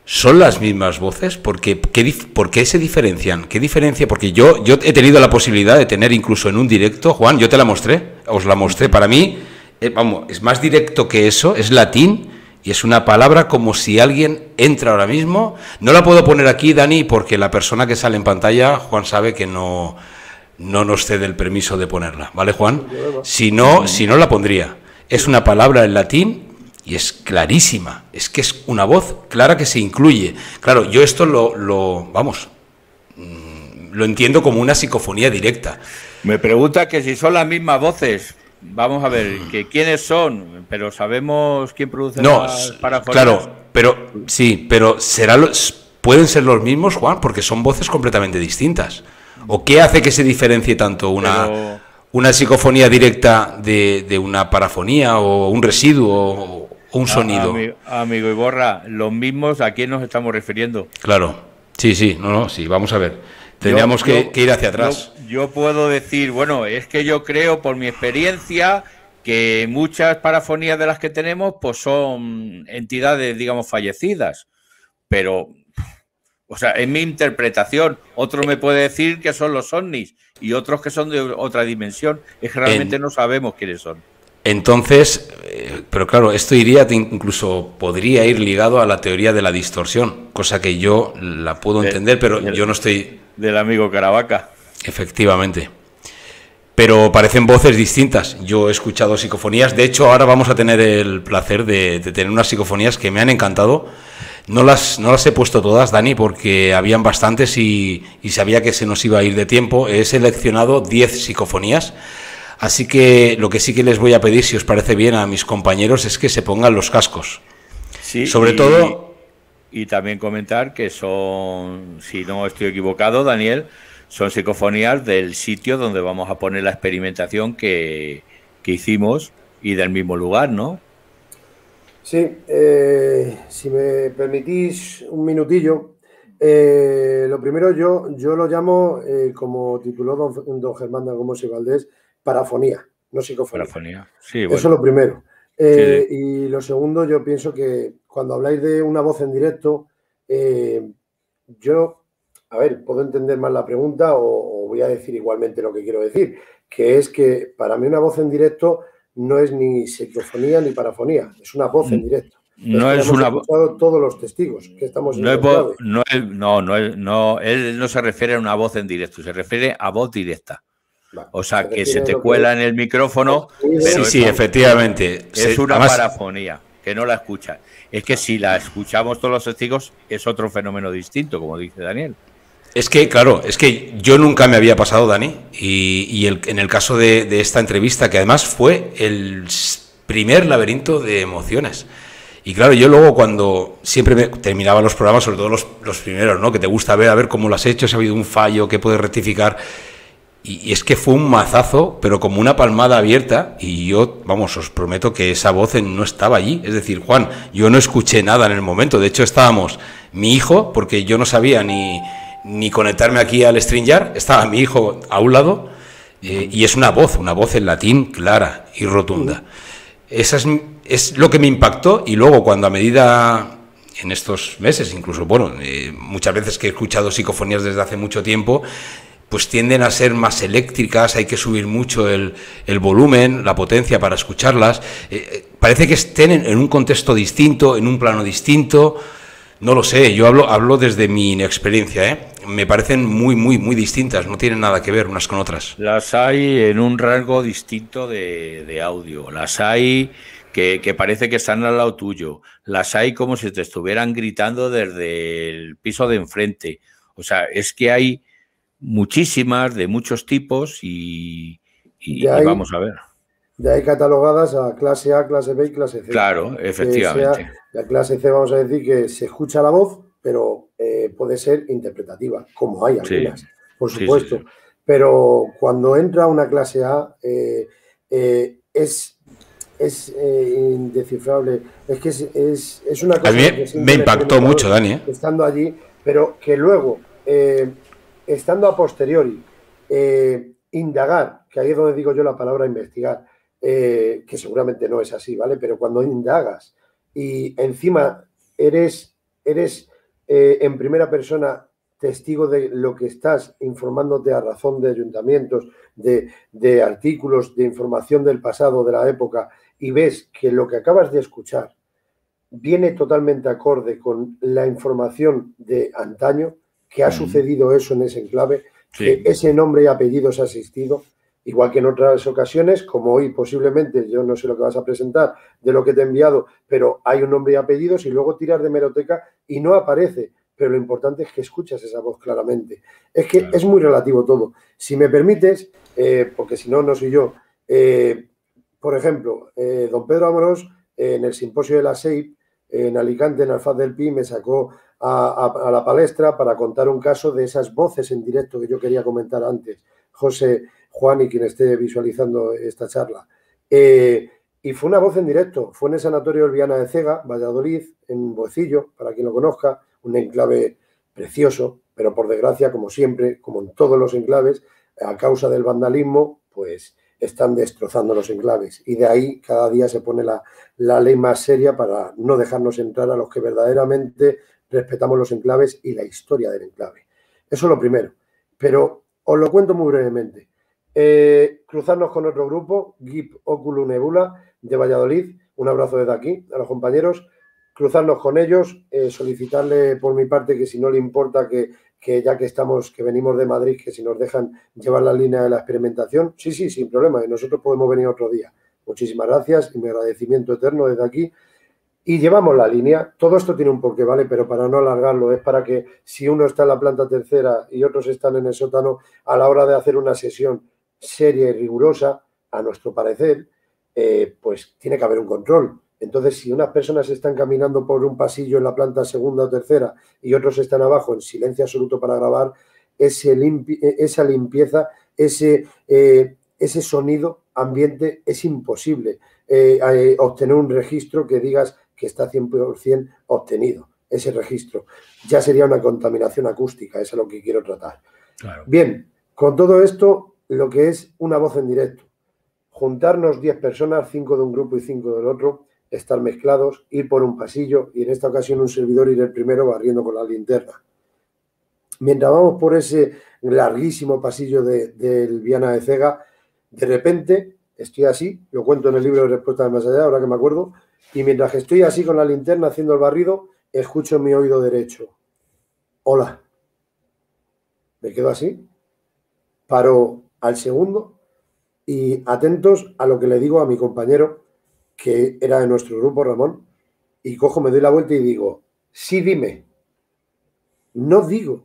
¿son las mismas voces? ¿Por qué se diferencian? ¿Qué diferencia? Porque yo he tenido la posibilidad de tener incluso en un directo, Juan, yo te la mostré, os la mostré, para mí, es más directo que eso, es latín y es una palabra como si alguien entra ahora mismo. No la puedo poner aquí, Dani, porque la persona que sale en pantalla, Juan sabe que no nos cede el permiso de ponerla, ¿vale, Juan? Si no la pondría. Es una palabra en latín y es clarísima, es que es una voz clara que se incluye. Claro, yo esto lo entiendo como una psicofonía directa.
Me pregunta que si son las mismas voces. Vamos a ver, que quiénes son, pero sabemos quién produce las parafonías.
Claro, pero sí, pero pueden ser los mismos, Juan, porque son voces completamente distintas. ¿O qué hace que se diferencie tanto una psicofonía directa de una parafonía o un residuo o un sonido?
Amigo Iborra, los mismos, ¿a quién nos estamos refiriendo?
Claro, sí, vamos a ver. Tendríamos que ir hacia atrás.
Yo puedo decir, bueno, es que yo creo por mi experiencia que muchas parafonías de las que tenemos pues son entidades, digamos, fallecidas. Pero, o sea, en mi interpretación, otro me puede decir que son los ovnis y otros que son de otra dimensión. Es que realmente no sabemos quiénes son.
Entonces, pero claro, esto incluso podría ir ligado a la teoría de la distorsión, cosa que yo la puedo entender, pero yo no estoy...
Del amigo Caravaca.
Efectivamente. pero parecen voces distintas. Yo he escuchado psicofonías, de hecho ahora vamos a tener el placer de tener unas psicofonías que me han encantado. No las he puesto todas, Dani, porque habían bastantes y sabía que se nos iba a ir de tiempo. He seleccionado 10 psicofonías, así que lo que sí que les voy a pedir, si os parece bien a mis compañeros, es que se pongan los cascos.
Sí,
sobre todo...
Y también comentar que son, si no estoy equivocado, Daniel, son psicofonías del sitio donde vamos a poner la experimentación que hicimos y del mismo lugar, ¿no?
Sí, si me permitís un minutillo, lo primero yo lo llamo, como tituló don Germán Gómez y Valdés, parafonía, no psicofonía.
Parafonía, sí, bueno.
Eso es lo primero.
Sí.
Y lo segundo, yo pienso que cuando habláis de una voz en directo, yo, a ver, puedo entender más la pregunta o voy a decir igualmente lo que quiero decir, que es que para mí una voz en directo no es ni psicofonía ni parafonía, es una voz en directo.
No es una
voz. Todos los testigos que estamos en
él no se refiere a una voz en directo, se refiere a voz directa. Vale, o sea, que se te cuela en el micrófono.
Pero sí, efectivamente.
Es una parafonía, que no la escuchas. Es que si la escuchamos todos los testigos, es otro fenómeno distinto, como dice Daniel.
Es que, claro, es que yo nunca me había pasado, Dani, en el caso de esta entrevista, que además fue el primer laberinto de emociones. Y claro, yo luego cuando siempre terminaba los programas, sobre todo los primeros, ¿no? Que te gusta ver, a ver cómo lo has hecho, si ha habido un fallo, qué puedes rectificar. Y es que fue un mazazo, pero como una palmada abierta, y yo, vamos, os prometo que esa voz no estaba allí. Es decir, Juan, yo no escuché nada en el momento. De hecho, estábamos mi hijo, porque yo no sabía ni conectarme aquí al StreamYard, estaba mi hijo a un lado, y es una voz en latín clara y rotunda. Esa es lo que me impactó, y luego cuando a medida, en estos meses, incluso, bueno, muchas veces que he escuchado psicofonías desde hace mucho tiempo, pues tienden a ser más eléctricas, hay que subir mucho el volumen, la potencia para escucharlas. Parece que estén en un contexto distinto, en un plano distinto. No lo sé, yo hablo desde mi inexperiencia, ¿eh? Me parecen muy, muy, muy distintas, no tienen nada que ver unas con otras.
Las hay en un rango distinto de audio, las hay que parece que están al lado tuyo, las hay como si te estuvieran gritando desde el piso de enfrente. O sea, es que hay muchísimas, de muchos tipos y vamos a ver.
Ya hay catalogadas a clase A, clase B y clase C.
Claro, efectivamente.
La clase C, vamos a decir que se escucha la voz, pero puede ser interpretativa, como hay algunas, por supuesto. Sí. Pero cuando entra una clase A, es indescifrable. Es que es una cosa...
A mí me impactó mucho, Dani.
Estando allí, pero que luego, estando a posteriori, indagar, que ahí es donde digo yo la palabra investigar, que seguramente no es así, ¿vale? Pero cuando indagas y encima eres en primera persona testigo de lo que estás informándote a razón de ayuntamientos, de artículos, de información del pasado, de la época, y ves que lo que acabas de escuchar viene totalmente acorde con la información de antaño, que ha sucedido eso en ese enclave, que ese nombre y apellidos ha existido, igual que en otras ocasiones, como hoy posiblemente, yo no sé lo que vas a presentar de lo que te he enviado, pero hay un nombre y apellidos y luego tiras de hemeroteca y no aparece, pero lo importante es que escuchas esa voz claramente. Es que es muy relativo todo. Si me permites, porque si no, no soy yo, por ejemplo, don Pedro Amorós, en el simposio de la SEIP, en Alicante, en Alfaz del Pi, me sacó a la palestra para contar un caso de esas voces en directo que yo quería comentar antes. José, Juan y quien esté visualizando esta charla. Y fue una voz en directo, fue en el Sanatorio El Viana de Cega, Valladolid, en Boecillo, para quien lo conozca, un enclave precioso, pero por desgracia, como siempre, como en todos los enclaves, a causa del vandalismo, pues están destrozando los enclaves. Y de ahí cada día se pone la ley más seria para no dejarnos entrar a los que verdaderamente respetamos los enclaves y la historia del enclave. Eso es lo primero. Pero os lo cuento muy brevemente. Cruzarnos con otro grupo, GIP Oculu Nebula, de Valladolid. Un abrazo desde aquí a los compañeros. Cruzarnos con ellos, solicitarle por mi parte que si no le importa que que ya que estamos, que venimos de Madrid, que si nos dejan llevar la línea de la experimentación, sí, sin problema, y nosotros podemos venir otro día. Muchísimas gracias y mi agradecimiento eterno desde aquí. Y llevamos la línea. Todo esto tiene un porqué, ¿vale? Pero para no alargarlo, es para que si uno está en la planta tercera y otros están en el sótano, a la hora de hacer una sesión seria y rigurosa, a nuestro parecer, pues tiene que haber un control. Entonces, si unas personas están caminando por un pasillo en la planta segunda o tercera y otros están abajo en silencio absoluto para grabar, esa limpieza, ese sonido ambiente, es imposible obtener un registro que digas que está 100% obtenido, ese registro. Ya sería una contaminación acústica, eso es lo que quiero tratar. Claro. Bien, con todo esto, lo que es una voz en directo. Juntarnos 10 personas, 5 de un grupo y 5 del otro, estar mezclados, ir por un pasillo y en esta ocasión un servidor ir el primero barriendo con la linterna. Mientras vamos por ese larguísimo pasillo del Viana de Cega, de repente estoy así, lo cuento en el libro de Respuestas de Más Allá, ahora que me acuerdo, y mientras que estoy así con la linterna haciendo el barrido, escucho en mi oído derecho: hola. Me quedo así, paro al segundo y atentos a lo que le digo a mi compañero, que era de nuestro grupo, Ramón, y cojo, me doy la vuelta y digo: sí, dime. No digo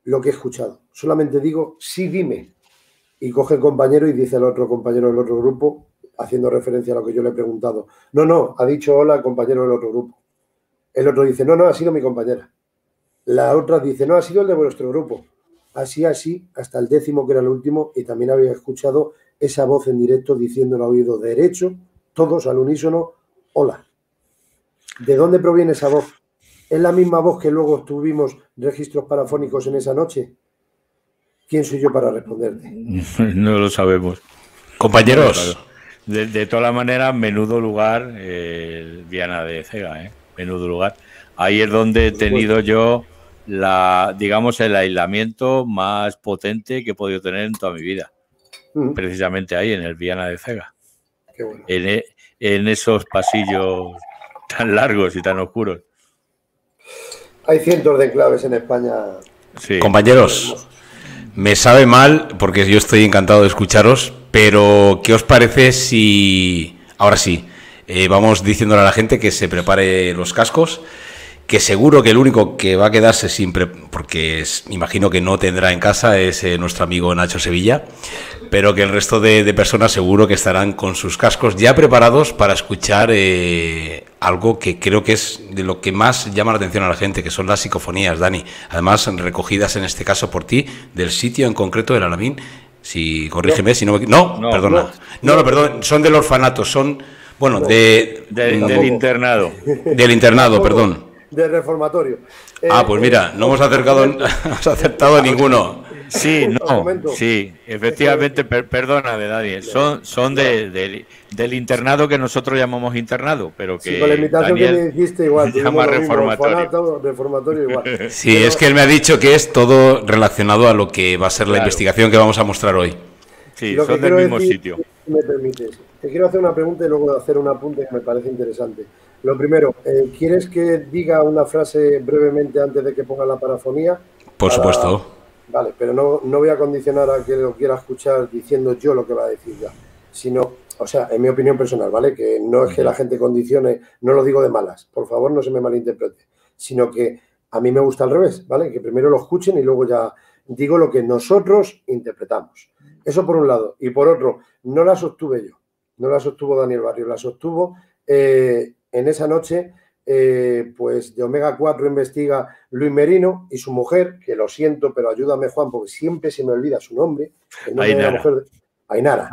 lo que he escuchado, solamente digo: sí, dime. Y coge el compañero y dice al otro compañero del otro grupo, haciendo referencia a lo que yo le he preguntado: no, ha dicho hola el compañero del otro grupo. El otro dice: no, ha sido mi compañera. La otra dice: no, ha sido el de vuestro grupo. Así, hasta el 10º, que era el último, y también había escuchado esa voz en directo diciendo al oído derecho, todos al unísono: hola. ¿De dónde proviene esa voz? ¿Es la misma voz que luego tuvimos registros parafónicos en esa noche? ¿Quién soy yo para responderte?
No lo sabemos.
Compañeros.
De todas las maneras, menudo lugar el Viana de Cega, menudo lugar. Ahí es donde he tenido yo digamos, el aislamiento más potente que he podido tener en toda mi vida. Precisamente ahí, en el Viana de Cega.
Qué bueno.
En esos pasillos tan largos y tan oscuros.
Hay cientos de enclaves en España.
Sí. Compañeros, me sabe mal porque yo estoy encantado de escucharos, pero ¿qué os parece si ahora sí vamos diciéndole a la gente que se prepare los cascos? Que seguro que el único que va a quedarse porque imagino que no tendrá en casa, es nuestro amigo Nacho Sevilla, pero que el resto de personas seguro que estarán con sus cascos ya preparados para escuchar algo que creo que es de lo que más llama la atención a la gente, que son las psicofonías, Dani. Además, recogidas en este caso por ti, del sitio en concreto del Alamín. Si, corrígeme, si no me... No, perdona. No, perdón, son del orfanato, son... Bueno,
del internado.
Del internado, perdón.
Del reformatorio.
Pues mira, no hemos acertado ninguno.
Sí, sí, efectivamente, perdóname, Daniel, son del internado que nosotros llamamos internado, pero que
con la invitación
Daniel
que me dijiste igual,
llama
reformatorio igual.
Sí, pero es que él me ha dicho que es todo relacionado a lo que va a ser la investigación que vamos a mostrar hoy.
Sí, son del mismo sitio.
Si me permites, te quiero hacer una pregunta y luego hacer un apunte que me parece interesante. Lo primero, ¿quieres que diga una frase brevemente antes de que ponga la parafonía?
Por supuesto.
Vale, pero no voy a condicionar a que lo quiera escuchar diciendo yo lo que va a decir ya, sino, o sea, en mi opinión personal, ¿vale? Que no es que la gente condicione, no lo digo de malas, por favor no se me malinterprete, sino que a mí me gusta al revés, ¿vale? Que primero lo escuchen y luego ya digo lo que nosotros interpretamos. Eso por un lado. Y por otro, no la sostuve yo, no la sostuvo Daniel Barrio, la sostuvo en esa noche, pues de Omega 4 investiga Luis Merino y su mujer, que lo siento, pero ayúdame, Juan, porque siempre se me olvida su nombre. Ainara.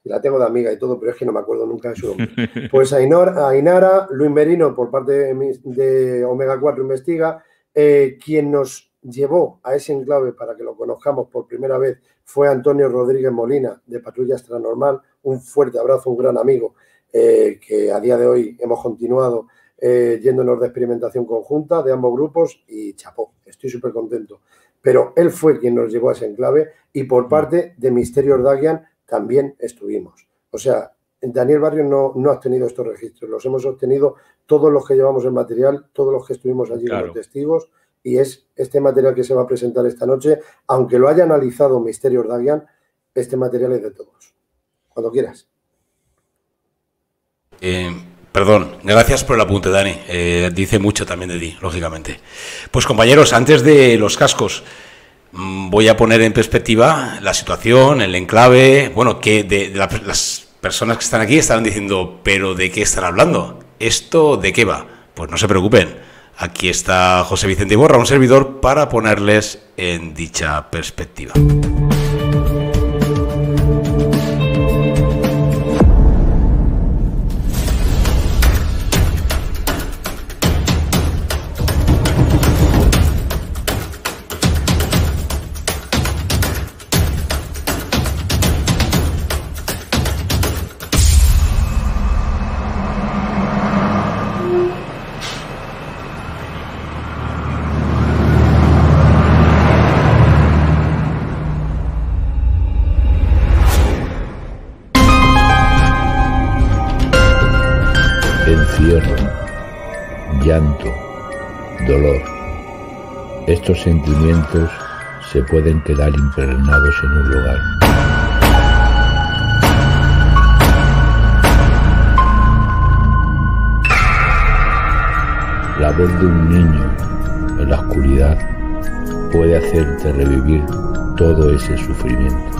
La tengo de amiga y todo, pero es que no me acuerdo nunca de su nombre. Pues Ainara, Luis Merino, por parte de Omega 4 investiga, quien nos llevó a ese enclave para que lo conozcamos por primera vez fue Antonio Rodríguez Molina, de Patrulla Extranormal. Un fuerte abrazo, un gran amigo, que a día de hoy hemos continuado yéndonos de experimentación conjunta de ambos grupos y chapó, estoy súper contento. Pero él fue quien nos llevó a ese enclave y por parte de Misterios Dagian también estuvimos. O sea, Daniel Barrio no ha obtenido estos registros, los hemos obtenido todos los que llevamos el material, todos los que estuvimos allí como testigos y es este material que se va a presentar esta noche. Aunque lo haya analizado Misterios Dagian, este material es de todos. Cuando quieras.
Perdón, gracias por el apunte, Dani. Dice mucho también de ti, lógicamente. Pues compañeros, antes de los cascos, voy a poner en perspectiva la situación, el enclave. Bueno, que las personas que están aquí estarán diciendo, ¿pero de qué están hablando? ¿Esto de qué va? Pues no se preocupen. Aquí está José Vicente Iborra, un servidor, para ponerles en dicha perspectiva.
Encierro, llanto, dolor. Estos sentimientos se pueden quedar impregnados en un lugar. La voz de un niño en la oscuridad puede hacerte revivir todo ese sufrimiento.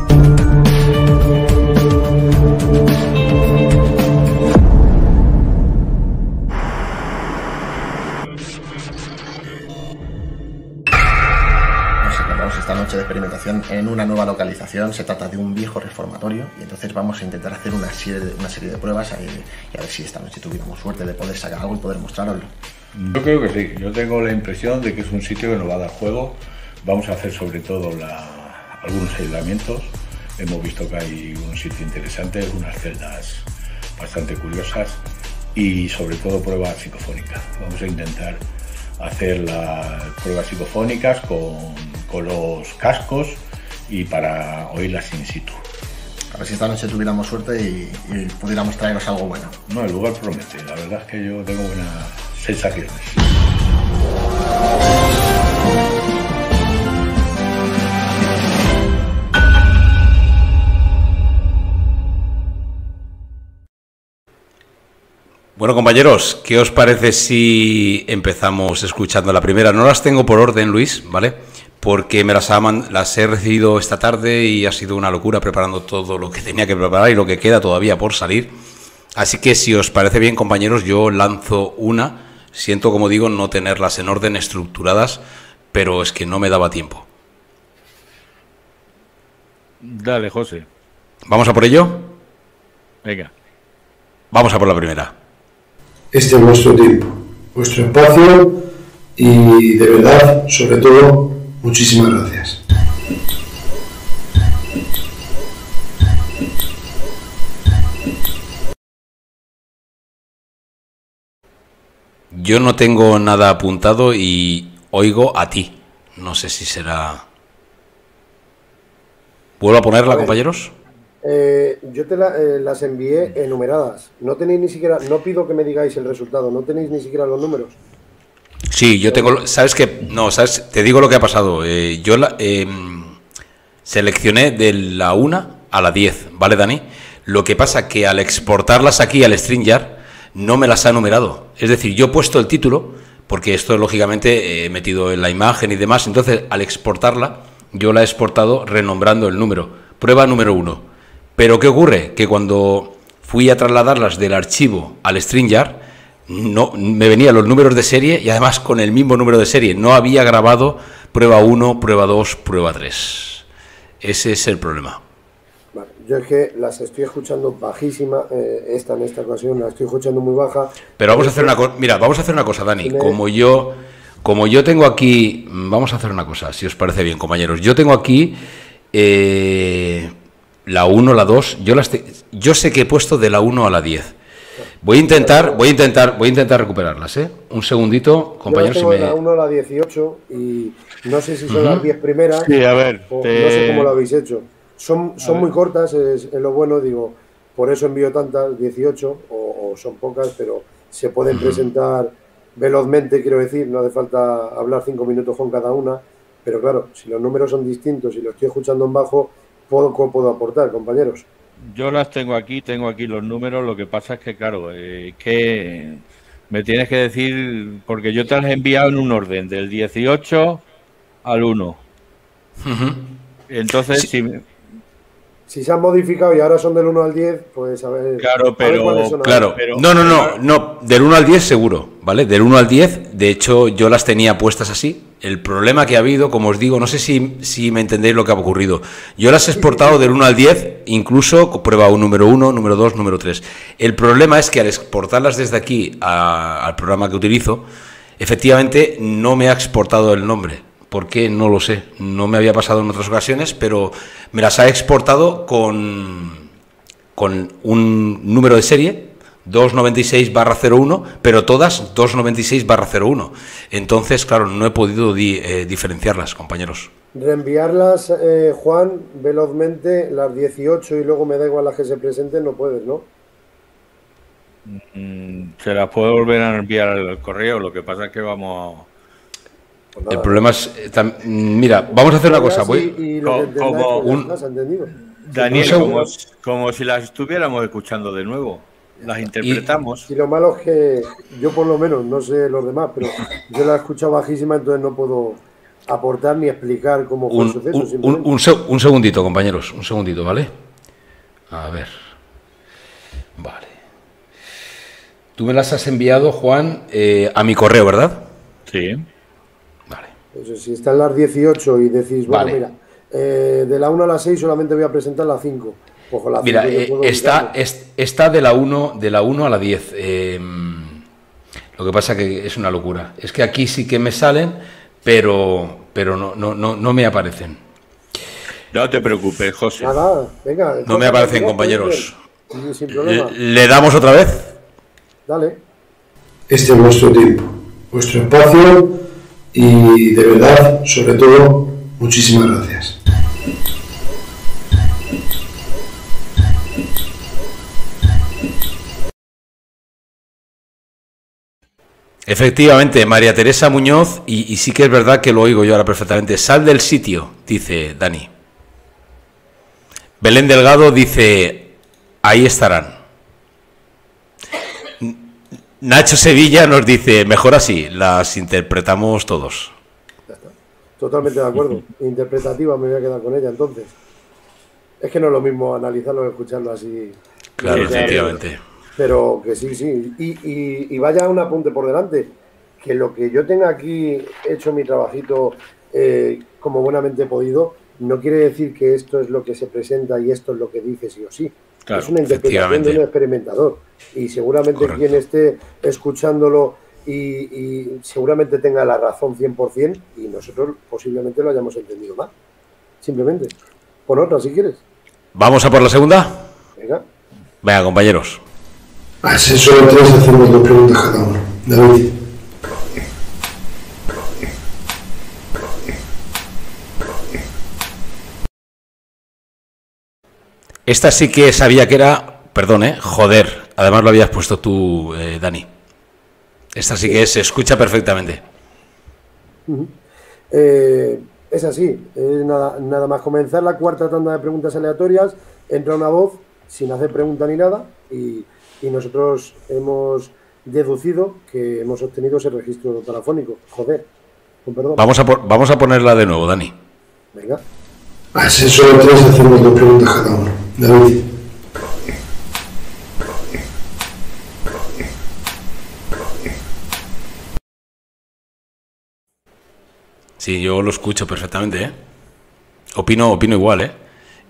Esta noche de experimentación en una nueva localización. Se trata de un viejo reformatorio y entonces vamos a intentar hacer una serie de pruebas y a ver si esta noche tuviéramos suerte de poder sacar algo y poder mostraroslo.
Yo creo que sí, yo tengo la impresión de que es un sitio que nos va a dar juego. Vamos a hacer sobre todo algunos aislamientos. Hemos visto que hay un sitio interesante, unas celdas bastante curiosas y sobre todo pruebas psicofónicas. Vamos a intentar hacer las pruebas psicofónicas con los cascos y para oírlas in situ.
A ver si esta noche tuviéramos suerte y pudiéramos traeros algo bueno.
No, el lugar promete, la verdad es que yo tengo buenas sensaciones.
Bueno, compañeros, ¿qué os parece si empezamos escuchando la primera? No las tengo por orden, Luis, ¿vale? Porque me las he recibido esta tarde y ha sido una locura preparando todo lo que tenía que preparar y lo que queda todavía por salir. Así que si os parece bien, compañeros, yo lanzo una. Siento, como digo, no tenerlas en orden estructuradas, pero es que no me daba tiempo.
Dale, José.
¿Vamos a por ello?
Venga.
Vamos a por la primera.
Este es vuestro tiempo, vuestro espacio y de verdad, sobre todo, muchísimas gracias.
Yo no tengo nada apuntado y oigo a ti. No sé si será... ¿Vuelvo a ponerla, compañeros?
Yo te las envié enumeradas. No tenéis ni siquiera, no pido que me digáis el resultado, no tenéis ni siquiera los números.
Sí, yo tengo, ¿sabes qué? No, ¿sabes? Te digo lo que ha pasado. Yo seleccioné de la 1 a la 10, ¿vale, Dani? Lo que pasa que al exportarlas aquí al StreamYard no me las ha numerado. Es decir, yo he puesto el título, porque esto lógicamente he metido en la imagen y demás, entonces al exportarla, yo la he exportado renombrando el número. Prueba número 1. Pero ¿qué ocurre? Que cuando fui a trasladarlas del archivo al StreamYard, no, me venían los números de serie y además con el mismo número de serie. No había grabado prueba 1, prueba 2, prueba 3. Ese es el problema.
Vale, yo es que las estoy escuchando bajísima, en esta ocasión la estoy escuchando muy baja.
Pero vamos a hacer una cosa, mira, vamos a hacer una cosa, Dani. Como yo tengo aquí, vamos a hacer una cosa, si os parece bien, compañeros. Yo tengo aquí la 1, la 2, yo sé que he puesto de la 1 a la 10. Voy a intentar recuperarlas, ¿eh? Un segundito, compañeros.
Yo tengo de la 1 a la 18 y no sé si son las 10 primeras.
Sí, a ver.
No sé cómo lo habéis hecho. Son muy cortas, es lo bueno, digo, por eso envío tantas, 18, o son pocas, pero se pueden presentar velozmente, quiero decir, no hace falta hablar 5 minutos con cada una, pero claro, si los números son distintos y lo estoy escuchando en bajo, poco puedo aportar, compañeros.
Yo las tengo aquí los números, lo que pasa es que, claro, que me tienes que decir, porque yo te las he enviado en un orden, del 18 al 1. Entonces,
Sí.
Si se han modificado y ahora son del 1 al 10, pues a ver.
Claro, pero-
cuáles son
Claro,
ahora.
pero-
no, del 1 al 10 seguro, ¿vale? Del 1 al 10, de hecho yo las tenía puestas así. El problema que ha habido, como os digo, no sé si me entendéis lo que ha ocurrido. Yo las he exportado del 1 al 10, incluso prueba un número 1, número 2, número 3. El problema es que al exportarlas desde aquí al programa que utilizo, efectivamente no me ha exportado el nombre. ¿Por qué? No lo sé. No me había pasado en otras ocasiones, pero me las ha exportado con un número de serie, 296/01, pero todas 296/01. Entonces, claro, no he podido diferenciarlas, compañeros.
Reenviarlas, Juan, velozmente, las 18 y luego me da igual las que se presenten, no puedes, ¿no?
Se las puedo volver a enviar al correo, lo que pasa es que vamos...
Pues nada.
El problema es... mira, vamos a hacer una cosa.
Y lo que entendáis,
como
pues ya
un-
está, ¿se ha entendido?
Daniel,
Un segundo.
como si las estuviéramos escuchando de nuevo. Las interpretamos.
Y lo malo es que yo por lo menos, no sé los demás, pero yo la he escuchado bajísima, entonces no puedo aportar ni explicar cómo fue el suceso. simplemente.
Un segundito, compañeros, un segundito, ¿vale? A ver. Vale. Tú me las has enviado, Juan, a mi correo, ¿verdad?
Sí.
Vale.
Entonces, si están las 18 y decís, bueno,
Vale.
mira, de la 1 a la 6 solamente voy a presentar la 5. Pues con la 5
Mira,
yo puedo
está
evitarlo.
de la 1 a la 10. Lo que pasa que es una locura. Es que aquí sí que me salen, pero no me aparecen.
No te preocupes, José.
Nada, venga.
No me aparecen, compañeros.
Sin problema.
¿Le damos otra vez?
Dale.
Este es vuestro tiempo, vuestro espacio y de verdad, sobre todo, muchísimas gracias.
Efectivamente, María Teresa Muñoz, y sí que es verdad que lo oigo yo ahora perfectamente. Sal del sitio, dice Dani. Belén Delgado dice, ahí estarán. Nacho Sevilla nos dice, mejor así, las interpretamos todos.
Totalmente de acuerdo. Interpretativa, me voy a quedar con ella entonces. Es que no es lo mismo analizarlo que escucharlo así.
Claro,
Sí,
efectivamente.
Pero que sí, sí. Y vaya un apunte por delante. Que lo que yo tenga aquí hecho mi trabajito como buenamente he podido, no quiere decir que esto es lo que se presenta y esto es lo que dice sí o sí.
Claro,
es una interpretación de
efectivamente.
un experimentador. Y seguramente
Correcto.
quien esté escuchándolo y seguramente tenga la razón 100% y nosotros posiblemente lo hayamos entendido mal. Simplemente. Pon otra si quieres.
¿Vamos a por la segunda?
Venga.
Venga, compañeros.
A ese solo 3 hacemos 2 preguntas cada uno. David.
Esta sí que sabía que era, perdón, joder. Además lo habías puesto tú, Dani. Esta sí que se escucha perfectamente.
Es así, es nada más comenzar la cuarta tanda de preguntas aleatorias, entra una voz sin hacer pregunta ni nada y nosotros hemos deducido que hemos obtenido ese registro parafónico. Joder, con perdón.
Vamos a ponerla de nuevo, Dani.
Venga.
A ese solo 3 hacemos 2 preguntas cada uno. David.
Sí, yo lo escucho perfectamente, ¿eh? Opino igual, ¿eh?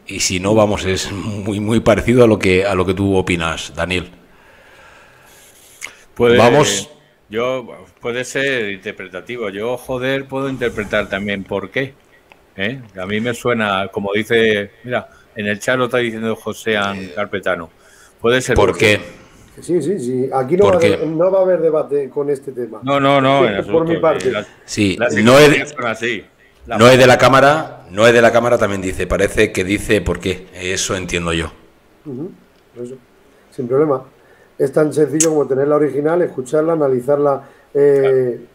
Y si no, vamos, es muy parecido a lo que tú opinas, Daniel. Vamos.
Puede ser interpretativo. Yo, joder, puedo interpretar también por qué. A mí me suena, como dice, mira, en el chat lo está diciendo José Carpetano. Puede ser
¿Por qué?
Sí. Aquí no
¿Por
va, a
qué?
haber, no va a haber debate con este tema.
No, en
Por
absoluto.
mi parte.
Sí,
Las
Noé
psicologías son así.
de la cámara también dice, parece que dice por qué. Eso entiendo yo.
Por eso, sin problema. Es tan sencillo como tener la original, escucharla, analizarla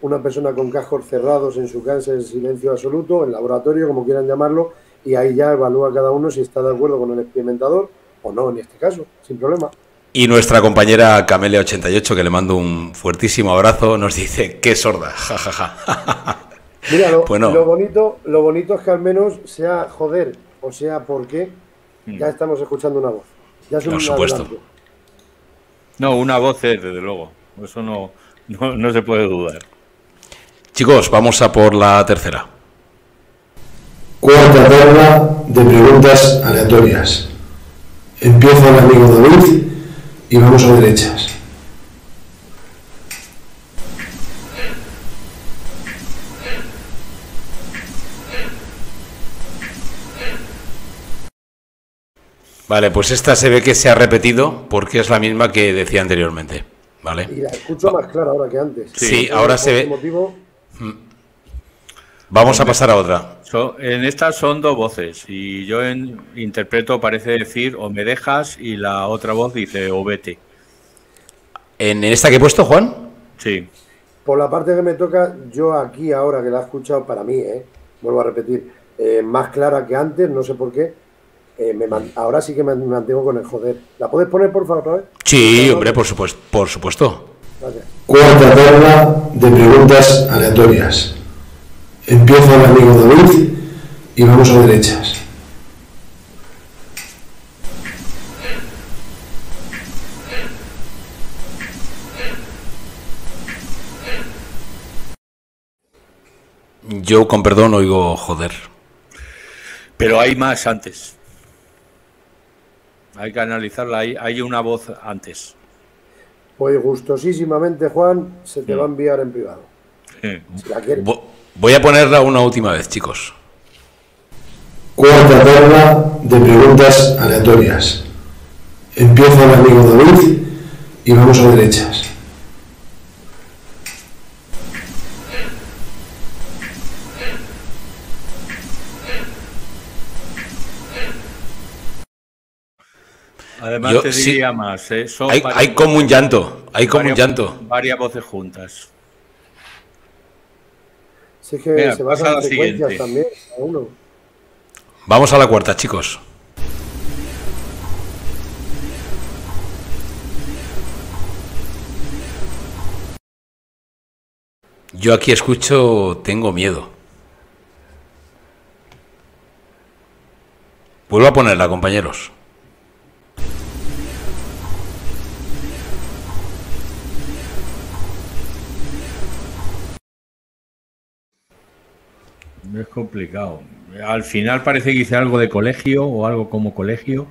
una persona con cascos cerrados en su casa en silencio absoluto, en laboratorio, como quieran llamarlo, y ahí ya evalúa cada uno si está de acuerdo con el experimentador o no, en este caso, sin problema.
Y nuestra compañera Camelia88, que le mando un fuertísimo abrazo, nos dice, qué sorda, jajaja.
Mira,
Bueno.
lo bonito es que al menos sea joder, o sea, porque ya estamos escuchando una voz. Ya es un
Por supuesto.
adelanto.
No, una voz es, desde luego. Eso no se puede dudar.
Chicos, vamos a por la tercera.
Cuarta ronda de preguntas aleatorias. Empieza el amigo David y vamos a derechas.
Vale, pues esta se ve que se ha repetido porque es la misma que decía anteriormente. ¿Vale?
Y la escucho más clara ahora que antes.
Sí, ahora se ve.
Por ese motivo,
Vamos a pasar a otra.
En estas son dos voces y yo interpreto, parece decir, o me dejas, y la otra voz dice, o vete.
¿En esta que he puesto, Juan?
Sí.
por la parte que me toca, yo aquí ahora que la he escuchado para mí, vuelvo a repetir, más clara que antes, no sé por qué. Ahora sí que me mantengo con el joder. ¿La puedes poner, por favor, otra vez?
Sí, hombre, por supuesto. Por supuesto.
Gracias.
Cuarta ronda de preguntas aleatorias. Empieza el amigo David y vamos a derechas.
Yo, con perdón, oigo joder.
Pero hay más antes. Hay que analizarla. Hay una voz antes.
Pues gustosísimamente, Juan, se te va a enviar en privado. Si la quieres.
Voy a ponerla una última vez, chicos.
Cuarta ronda de preguntas aleatorias. Empieza el amigo David y vamos a derechas.
Además,
Yo,
te
sí.
diría más. Son
Hay como un llanto. Hay como un llanto.
Varias voces juntas.
Sí, que
Mira,
se
pasa
basan
a la
en secuencias
siguiente.
también, a uno.
Vamos a la cuarta, chicos. Yo aquí escucho tengo miedo. Vuelvo a ponerla, compañeros.
Es complicado. Al final parece que hice algo de colegio o algo como colegio,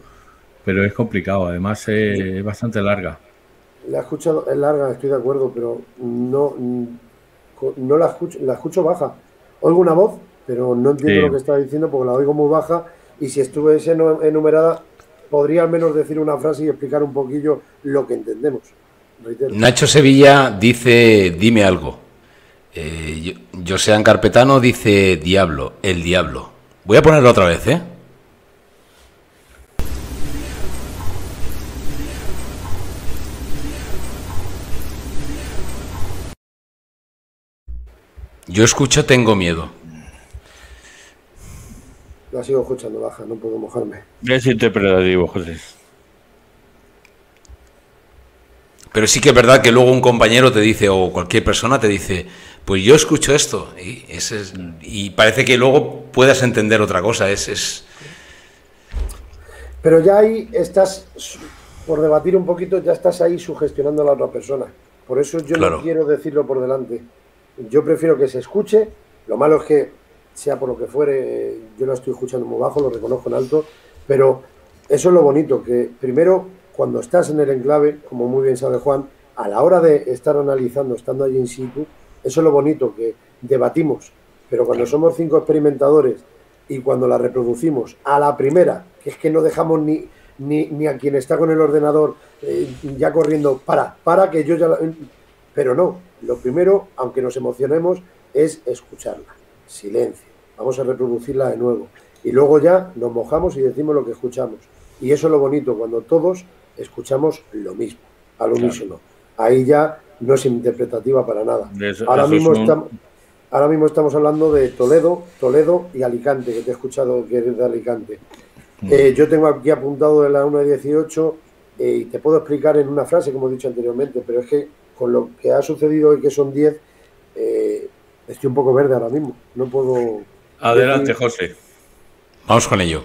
pero es complicado. Además, es bastante larga.
La he escuchado, es larga, estoy de acuerdo, pero no la escucho baja. Oigo una voz, pero no entiendo
Sí.
lo que está diciendo porque la oigo muy baja y si estuviese enumerada podría al menos decir una frase y explicar un poquillo lo que entendemos. Reitero.
Nacho Sevilla dice dime algo. Josean Carpetano dice diablo, el diablo. Voy a ponerlo otra vez, ¿eh? Yo escucho tengo miedo.
La sigo escuchando baja, no puedo mojarme.
Es interpretativo, José.
Pero sí que es verdad que luego un compañero te dice, o cualquier persona te dice, pues yo escucho esto. Y parece que luego puedas entender otra cosa.
Pero ya ahí estás, por debatir un poquito, ya estás ahí sugestionando a la otra persona. Por eso yo
Claro.
no quiero decirlo por delante. Yo prefiero que se escuche. Lo malo es que, sea por lo que fuere, yo lo estoy escuchando muy bajo, lo reconozco en alto. Pero eso es lo bonito, que primero, cuando estás en el enclave, como muy bien sabe Juan, a la hora de estar analizando, estando allí in situ, eso es lo bonito, que debatimos. Pero cuando somos 5 experimentadores y cuando la reproducimos a la primera, que es que no dejamos ni a quien está con el ordenador ya corriendo, para que yo ya la... Pero no, lo primero, aunque nos emocionemos, es escucharla. Silencio. Vamos a reproducirla de nuevo. Y luego ya nos mojamos y decimos lo que escuchamos. Y eso es lo bonito, cuando todos escuchamos lo mismo, al unísono. Ahí ya no es interpretativa para nada.
Eso,
Ahora
eso
mismo estamos hablando de Toledo y Alicante, que te he escuchado que eres de Alicante. Yo tengo aquí apuntado de la 1 de 18 y te puedo explicar en una frase, como he dicho anteriormente, pero es que con lo que ha sucedido hoy, que son 10, estoy un poco verde ahora mismo. No puedo...
Adelante, José.
Vamos con ello.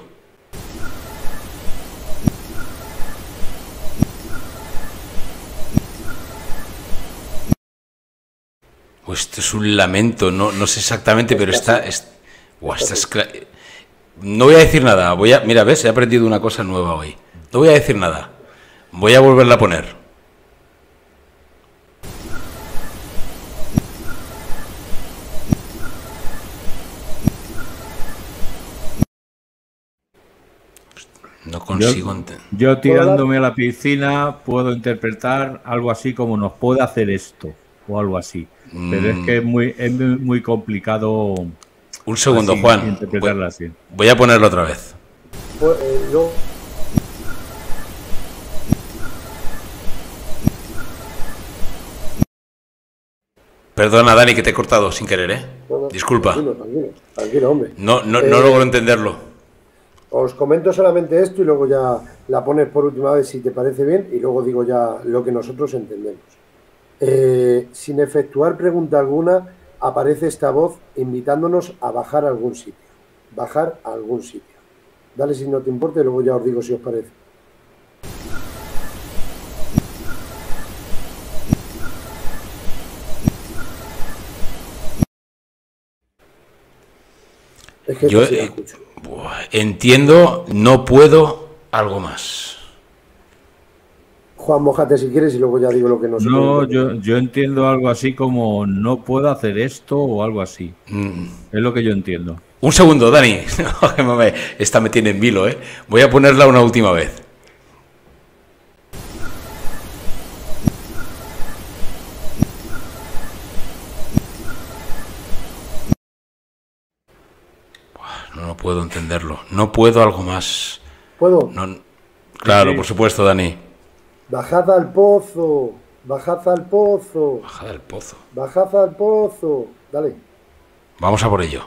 Pues esto es un lamento, no sé exactamente, pero no voy a decir nada. Mira, ves, he aprendido una cosa nueva hoy. No voy a decir nada. Voy a volverla a poner. No consigo entender.
Yo tirándome a la piscina puedo interpretar algo así como nos puede hacer esto o algo así. Pero es que es muy complicado.
Un segundo,
así,
Juan.
Interpretarla así.
Voy a ponerlo otra vez. Perdona, Dani, que te he cortado sin querer, ¿eh? Disculpa.
Tranquilo, hombre.
No logro entenderlo.
Os comento solamente esto y luego ya la pones por última vez si te parece bien y luego digo ya lo que nosotros entendemos. Sin efectuar pregunta alguna, aparece esta voz invitándonos a bajar a algún sitio. Bajar a algún sitio. Dale si no te importa y luego ya os digo si os parece. Es que
yo entiendo, no puedo, algo más.
Juan, mójate si quieres y luego ya digo lo que nosotros...
No, yo entiendo algo así como no puedo hacer esto o algo así. Es lo que yo entiendo.
Un segundo, Dani. Esta me tiene en vilo, ¿eh? Voy a ponerla una última vez. No puedo entenderlo. No puedo algo más.
¿Puedo?
No, claro, por supuesto, Dani.
Bajad al pozo. Bajad al pozo.
Bajad al pozo.
Bajad al pozo. Dale.
Vamos a por ello.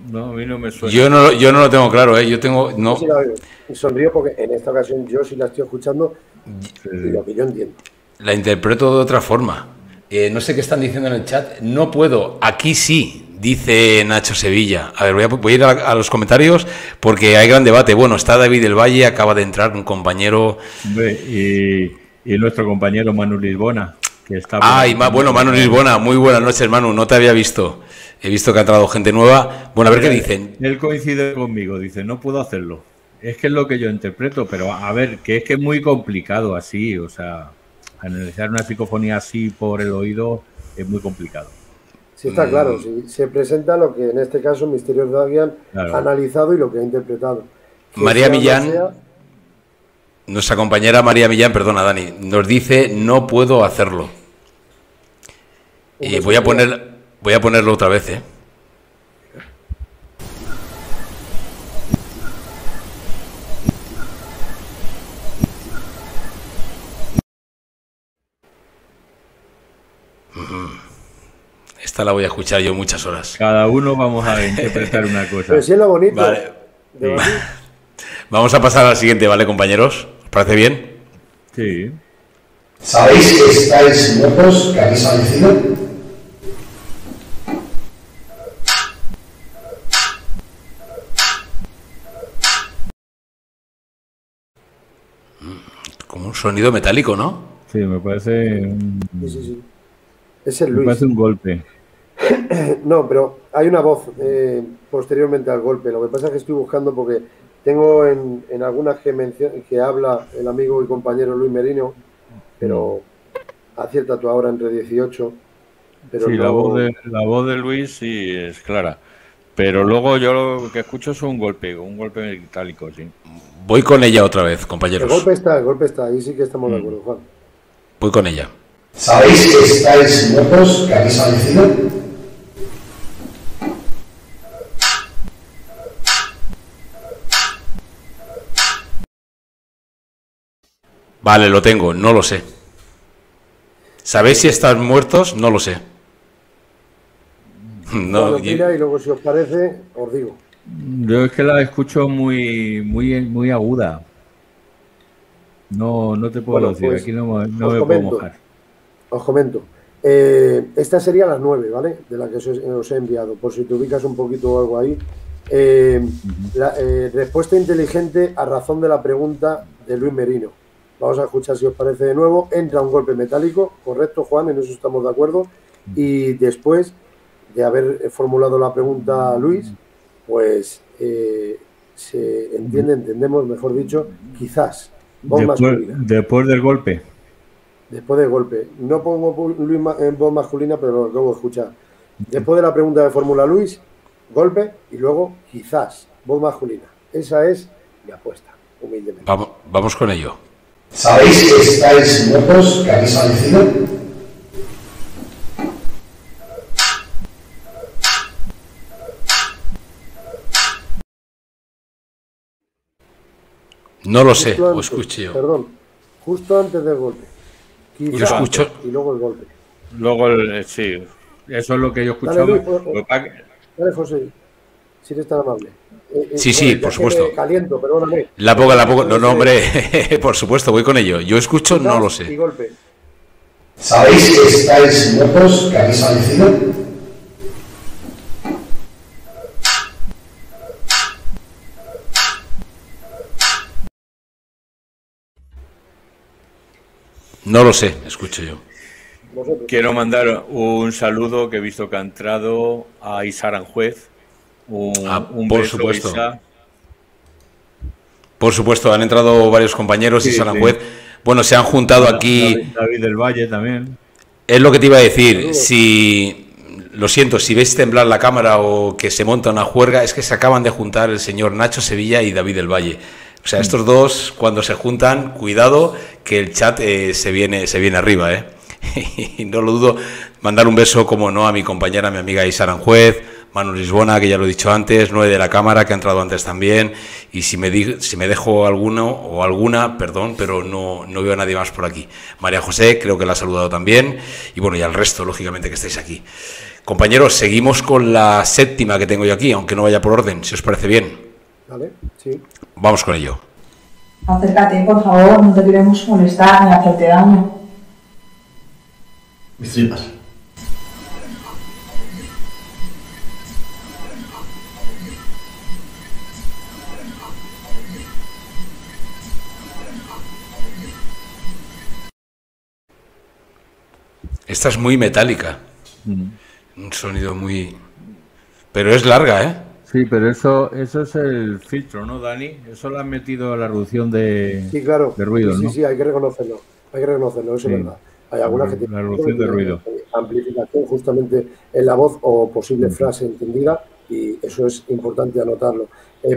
No, a mí no me suena.
Yo no lo tengo claro, ¿eh? Yo tengo... No.
Yo sí la veo. Sonrío porque en esta ocasión yo sí la estoy escuchando y lo que yo entiendo.
La interpreto de otra forma. No sé qué están diciendo en el chat. No puedo. Aquí sí, dice Nacho Sevilla. A ver, voy a ir a los comentarios porque hay gran debate. Bueno, está David del Valle, acaba de entrar un compañero...
Hombre, y nuestro compañero Manu Lisbona. Que está
bueno, Manu Lisbona. Muy buenas noches, Manu. No te había visto. He visto que ha entrado gente nueva. Bueno, a ver qué dicen.
Él coincide conmigo. Dice, no puedo hacerlo. Es que es lo que yo interpreto, pero a ver, que es muy complicado así, o sea, analizar una psicofonía así por el oído es muy complicado.
Sí, está claro, sí, se presenta lo que en este caso Misterios Davian ha analizado y lo que ha interpretado.
María Millán, nuestra compañera María Millán, perdona Dani, nos dice no puedo hacerlo. Voy a ponerlo otra vez, ¿eh? Esta la voy a escuchar yo muchas horas.
Cada uno vamos a interpretar una cosa.
Pero sí es lo bonito.
Vale. Vamos a pasar al siguiente, ¿vale, compañeros? ¿Os parece bien?
Sí.
¿Sabéis que estáis muertos, que habéis fallecido?
Como un sonido metálico, ¿no?
Sí, me parece...
Sí. Es el Luis.
Me parece un golpe.
No, pero hay una voz posteriormente al golpe. Lo que pasa es que estoy buscando porque tengo en algunas que habla el amigo y compañero Luis Merino, pero acierta tú ahora entre 18. Pero
sí,
no...
la voz de Luis sí es clara. Pero luego yo lo que escucho es un golpe metálico, sí.
Voy con ella otra vez, compañeros.
El golpe está, ahí sí que estamos de acuerdo, Juan.
Voy con ella.
¿Sabéis que estáis muertos, que habéis fallecido?
Vale, lo tengo, no lo sé. ¿Sabéis si están muertos? No lo sé.
No, y luego, si os parece, os digo.
Yo es que la escucho muy aguda. No te puedo decir, pues, aquí no me puedo mojar.
Os comento. Esta sería la 9, ¿vale? De la que os he enviado, por si te ubicas un poquito o algo ahí. Respuesta inteligente a razón de la pregunta de Luis Merino. Vamos a escuchar si os parece de nuevo. Entra un golpe metálico, correcto, Juan, en eso estamos de acuerdo. Y después de haber formulado la pregunta Luis, pues entendemos, mejor dicho, quizás.
Después del golpe.
Después del golpe. No pongo Luis en voz masculina, pero lo acabo de escuchar. Después de la pregunta de fórmula Luis, golpe y luego quizás, voz masculina. Esa es mi apuesta, humildemente.
Vamos con ello.
¿Sabéis que estáis muertos, que habéis fallecido?
No lo sé, o escuché yo.
Perdón, justo antes del golpe.
Quizás, yo escucho.
Y luego el golpe.
Luego sí, eso es lo que yo escuchaba.
Dale, José, si eres tan amable.
Sí, por supuesto.
Caliento, perdóname.
La pongo. No, hombre, por supuesto, voy con ello. Yo escucho, no lo sé.
Y golpe.
¿Sabéis que estáis muertos, que habéis fallecido?
No lo sé, escucho yo.
Quiero mandar un saludo que he visto que ha entrado a Isa Aranjuez. Un
por
beso,
supuesto.
Isa.
Por supuesto, han entrado varios compañeros, Isa Aranjuez. Bueno, se han juntado aquí.
David del Valle también.
Es lo que te iba a decir. Lo siento, si veis temblar la cámara o que se monta una juerga, es que se acaban de juntar el señor Nacho Sevilla y David del Valle. O sea, estos dos, cuando se juntan, cuidado, que el chat se viene arriba, ¿eh? Y no lo dudo, mandar un beso, como no, a mi compañera, mi amiga Isa Aranjuez, Manu Lisbona, que ya lo he dicho antes, Noé de la Cámara, que ha entrado antes también, y si me dejo alguno o alguna, perdón, pero no veo a nadie más por aquí. María José, creo que la ha saludado también, y bueno, y al resto, lógicamente, que estáis aquí. Compañeros, seguimos con la séptima que tengo yo aquí, aunque no vaya por orden, si os parece bien.
Vale, sí.
Vamos con ello.
Acércate, por favor, no te queremos molestar ni hacerte daño.
Mis tripas.
Esta es muy metálica. Un sonido muy... Pero es larga, ¿eh?
Sí, pero eso es el filtro, ¿no, Dani? Eso lo han metido a la reducción de,
sí, claro.
de ruido, ¿no?
Sí, hay que reconocerlo. Eso es verdad. Hay algunas que tienen
la reducción de ruido.
Amplificación justamente en la voz o posible frase entendida, y eso es importante anotarlo.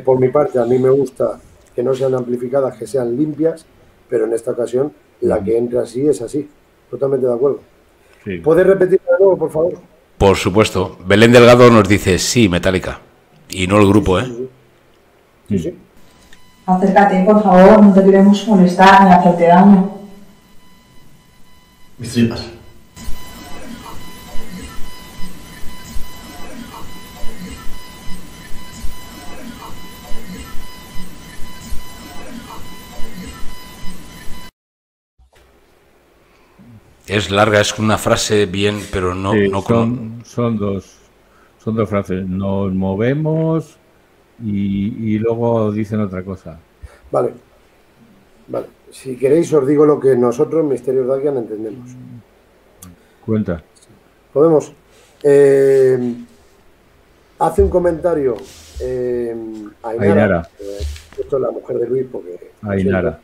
Por mi parte, a mí me gusta que no sean amplificadas, que sean limpias, pero en esta ocasión la que entra así es así. Totalmente de acuerdo.
Sí.
¿Puedes repetirlo de nuevo, por favor?
Por supuesto. Belén Delgado nos dice sí, metálica. Y no el grupo, ¿eh?
Sí.
Acércate, por favor, no te queremos molestar ni hacerte daño.
Mis tripas.
Es larga, es una frase bien, pero no...
Sí,
no
son dos frases. Nos movemos y luego dicen otra cosa.
Vale. Si queréis os digo lo que nosotros en Misterios de Argian entendemos.
Cuenta.
¿Podemos? Hace un comentario
Ainara.
Esto es la mujer de Luis, porque...
Ainara.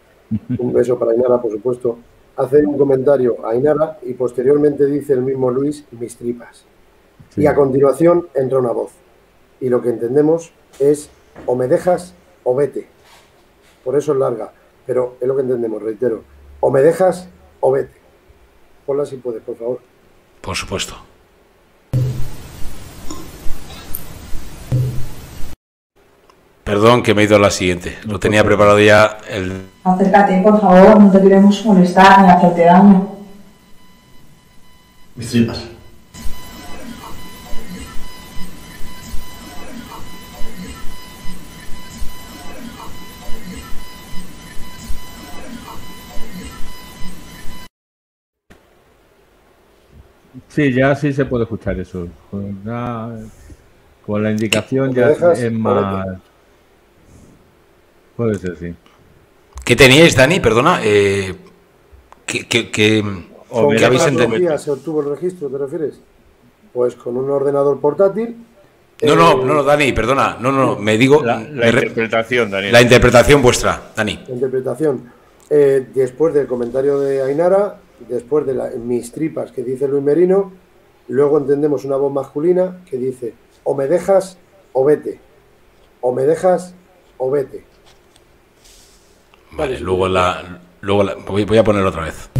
Un beso para Ainara, por supuesto. Hace un comentario a Ainara y posteriormente dice el mismo Luis, mis tripas. Sí. Y a continuación entra una voz. Y lo que entendemos es o me dejas o vete. Por eso es larga. Pero es lo que entendemos, reitero. O me dejas o vete. Ponla si puedes, por favor.
Por supuesto. Perdón, que me he ido a la siguiente. Lo tenía preparado ya el...
Acércate, por favor, no te queremos molestar ni hacerte daño.
Mis tripas.
Sí, ya sí se puede escuchar eso. Con la indicación ya es más... Puede ser, sí.
¿Qué teníais, Dani? Perdona. ¿Qué habéis entendido?
¿Se obtuvo el registro, te refieres? Pues con un ordenador portátil.
No, Dani, perdona. No, me digo...
La interpretación, Daniel.
La interpretación vuestra, Dani.
La interpretación. Después del comentario de Ainara, después de mis tripas que dice Luis Merino, luego entendemos una voz masculina que dice: o me dejas o vete. O me dejas o vete.
Vale, luego voy a poner otra vez.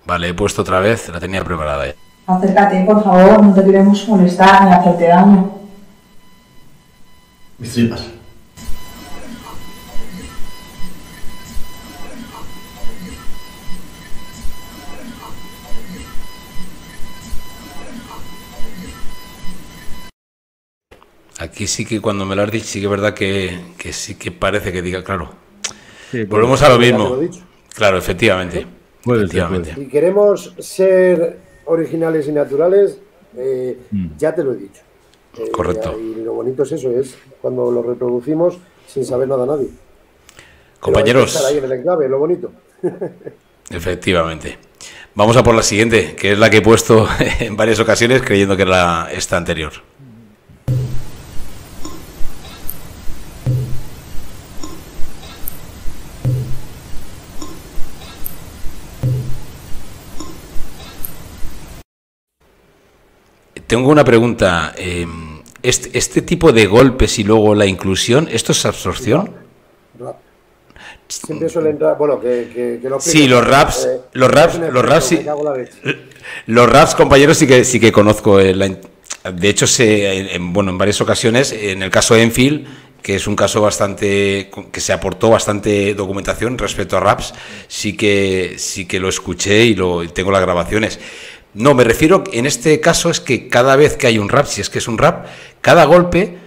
Vale, he puesto otra vez, la tenía preparada ya.
Acércate, por favor, no te queremos molestar ni hacerte daño.
Mis tripas.
Aquí sí que cuando me lo has dicho, sí que es verdad que sí que parece que diga, claro.
Sí,
volvemos a lo mismo. Claro, efectivamente. Efectivamente.
Si queremos ser originales y naturales, ya te lo he dicho.
Correcto.
Y lo bonito es eso, es cuando lo reproducimos sin saber nada a nadie.
Compañeros.
Estar ahí en el enclave, lo bonito.
Efectivamente. Vamos a por la siguiente, que es la que he puesto en varias ocasiones creyendo que era esta anterior. Tengo una pregunta. ¿Este tipo de golpes y luego la inclusión, esto es absorción?
Rap. Siempre suele entrar, bueno, que lo
sí, los raps, sí. Los raps, compañeros, sí que conozco. De hecho, en varias ocasiones, en el caso de Enfield, que es un caso que se aportó bastante documentación respecto a raps, sí que lo escuché y tengo las grabaciones. No, me refiero, en este caso es que cada vez que hay un rap, si es que es un rap, cada golpe,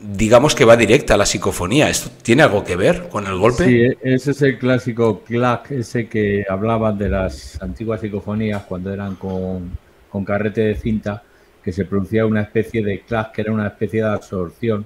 digamos que va directa a la psicofonía. ¿Esto tiene algo que ver con el golpe?
Sí, ese es el clásico clac, ese que hablaban de las antiguas psicofonías cuando eran con carrete de cinta, que se producía una especie de clac, que era una especie de absorción,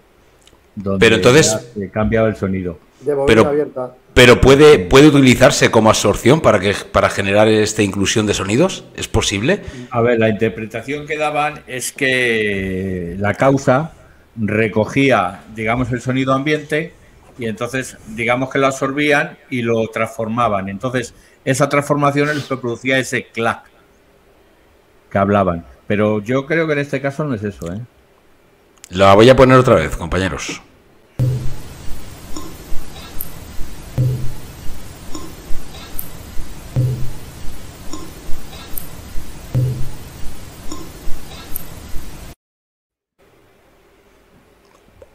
donde
pero entonces
cambiaba el sonido.
De bobina abierta.
Pero puede utilizarse como absorción para generar esta inclusión de sonidos. ¿Es posible?
A ver, la interpretación que daban es que la causa recogía, digamos, el sonido ambiente y entonces, digamos, que lo absorbían y lo transformaban. Entonces, esa transformación es lo que producía ese clac que hablaban. Pero yo creo que en este caso no es eso, ¿eh?
La voy a poner otra vez, compañeros.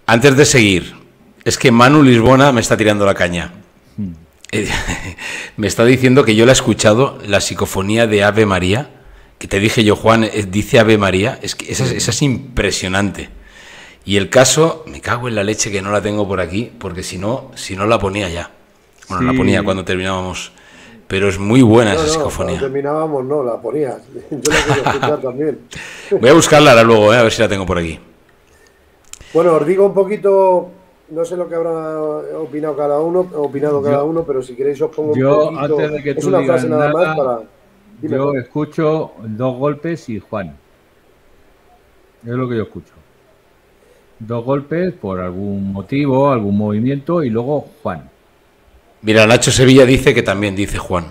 Antes de seguir, es que Manu Lisbona me está tirando la caña. Me está diciendo que yo la he escuchado, la psicofonía de Ave María, que te dije yo, Juan, dice Ave María, es que esa es impresionante. Y el caso, me cago en la leche que no la tengo por aquí, porque si no la ponía ya. Bueno, sí. La ponía cuando terminábamos. Pero es muy buena esa psicofonía.
Cuando terminábamos no, la ponías. Yo la quería escuchar también.
Voy a buscarla ahora luego, a ver si la tengo por aquí.
Bueno, os digo un poquito, no sé lo que habrá opinado cada uno, pero si queréis os pongo un poquito.
Antes de que
es una frase nada más para... Dime,
yo escucho 2 golpes y Juan. Es lo que yo escucho. 2 golpes por algún motivo, algún movimiento y luego Juan.
Mira, Nacho Sevilla dice que también dice Juan.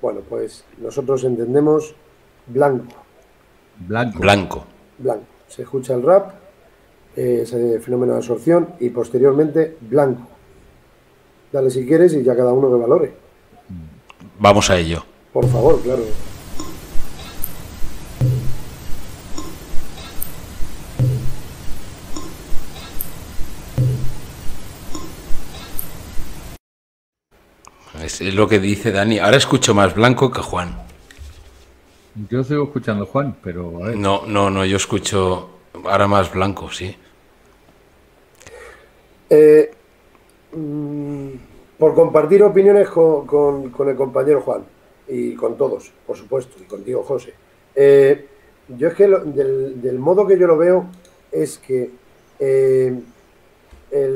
Bueno, pues nosotros entendemos blanco.
Blanco.
Se escucha el rap, ese fenómeno de absorción y posteriormente blanco. Dale si quieres y ya cada uno que valore.
Vamos a ello.
Por favor, claro.
Es lo que dice Dani. Ahora escucho más blanco que Juan.
Yo sigo escuchando a Juan, pero a ver.
No, yo escucho ahora más blanco, sí.
Por compartir opiniones con el compañero Juan y con todos, por supuesto, y contigo, José. Yo es que del modo que yo lo veo es que el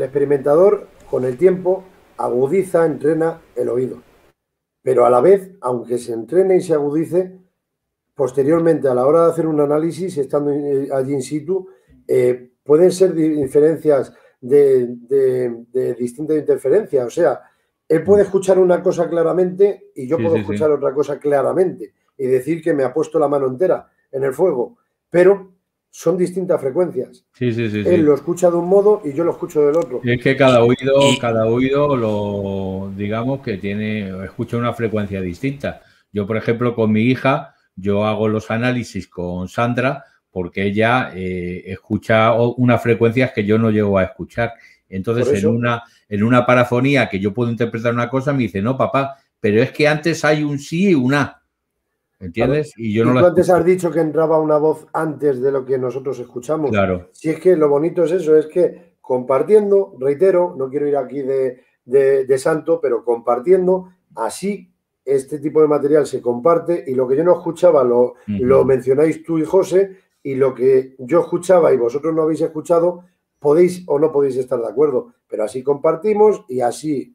experimentador con el tiempo agudiza, entrena el oído, pero a la vez, aunque se entrene y se agudice, posteriormente a la hora de hacer un análisis, estando allí in situ, pueden ser diferencias de distintas interferencias. O sea, él puede escuchar una cosa claramente y yo puedo escuchar otra cosa claramente y decir que me ha puesto la mano entera en el fuego, pero son distintas frecuencias. Él lo escucha de un modo y yo lo escucho del otro.
Y es que cada oído lo, digamos que escucha una frecuencia distinta. Yo, por ejemplo, con mi hija, yo hago los análisis con Sandra porque ella escucha unas frecuencias que yo no llego a escuchar. Entonces, en una parafonía que yo puedo interpretar una cosa, me dice, no, papá, pero es que antes hay un sí y un a. ¿Entiendes?
Claro. Y yo no tú antes has dicho que entraba una voz antes de lo que nosotros escuchamos.
Claro.
Si es que lo bonito es eso, es que compartiendo, reitero, no quiero ir aquí de santo, pero compartiendo, así este tipo de material se comparte y lo que yo no escuchaba lo mencionáis tú y José y lo que yo escuchaba y vosotros no habéis escuchado, podéis o no podéis estar de acuerdo, pero así compartimos y así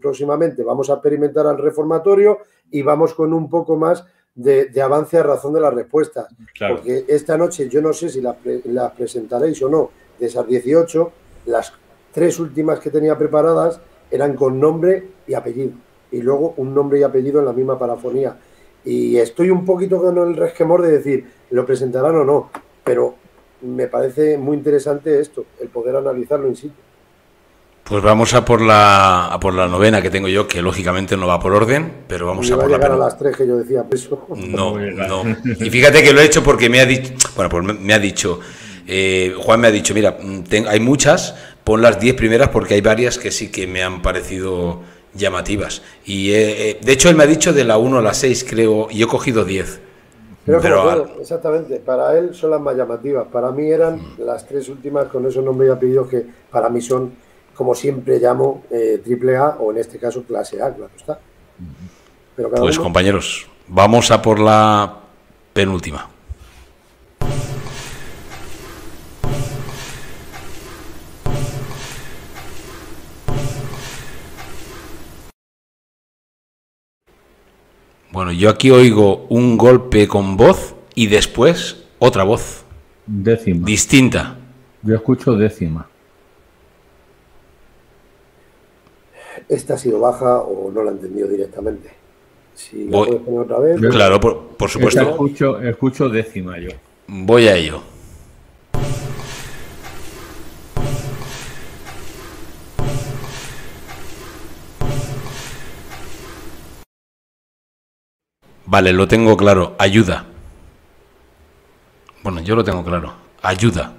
próximamente vamos a experimentar al reformatorio y vamos con un poco más de avance a razón de las respuestas. Claro. Porque esta noche yo no sé si las presentaréis o no, de esas 18, las 3 últimas que tenía preparadas eran con nombre y apellido. Y luego un nombre y apellido en la misma parafonía. Y estoy un poquito con el resquemor de decir, ¿lo presentarán o no? Pero me parece muy interesante esto, el poder analizarlo in situ.
Pues vamos a por la novena que tengo yo, que lógicamente no va por orden, pero vamos a por la
penúltima. A las 3 que yo decía, pues eso.
No. Y fíjate que lo he hecho porque me ha dicho, Juan me ha dicho, mira, hay muchas, pon las 10 primeras porque hay varias que sí que me han parecido llamativas. Y de hecho él me ha dicho de la 1 a la 6, creo, y yo he cogido 10.
Pero exactamente, para él son las más llamativas. Para mí eran las 3 últimas con esos nombres y apellidos que para mí son, como siempre llamo, triple A o en este caso clase A, claro está. Pero
pues compañeros, vamos a por la penúltima. Bueno, yo aquí oigo un golpe con voz y después otra voz.
Décima.
Distinta.
Yo escucho décima.
Esta ha sido baja o no la he entendido directamente. Si la puedes poner otra vez.
Claro, por supuesto.
Escucho décima yo.
Voy a ello. Vale, lo tengo claro. Ayuda. Bueno, yo lo tengo claro. Ayuda.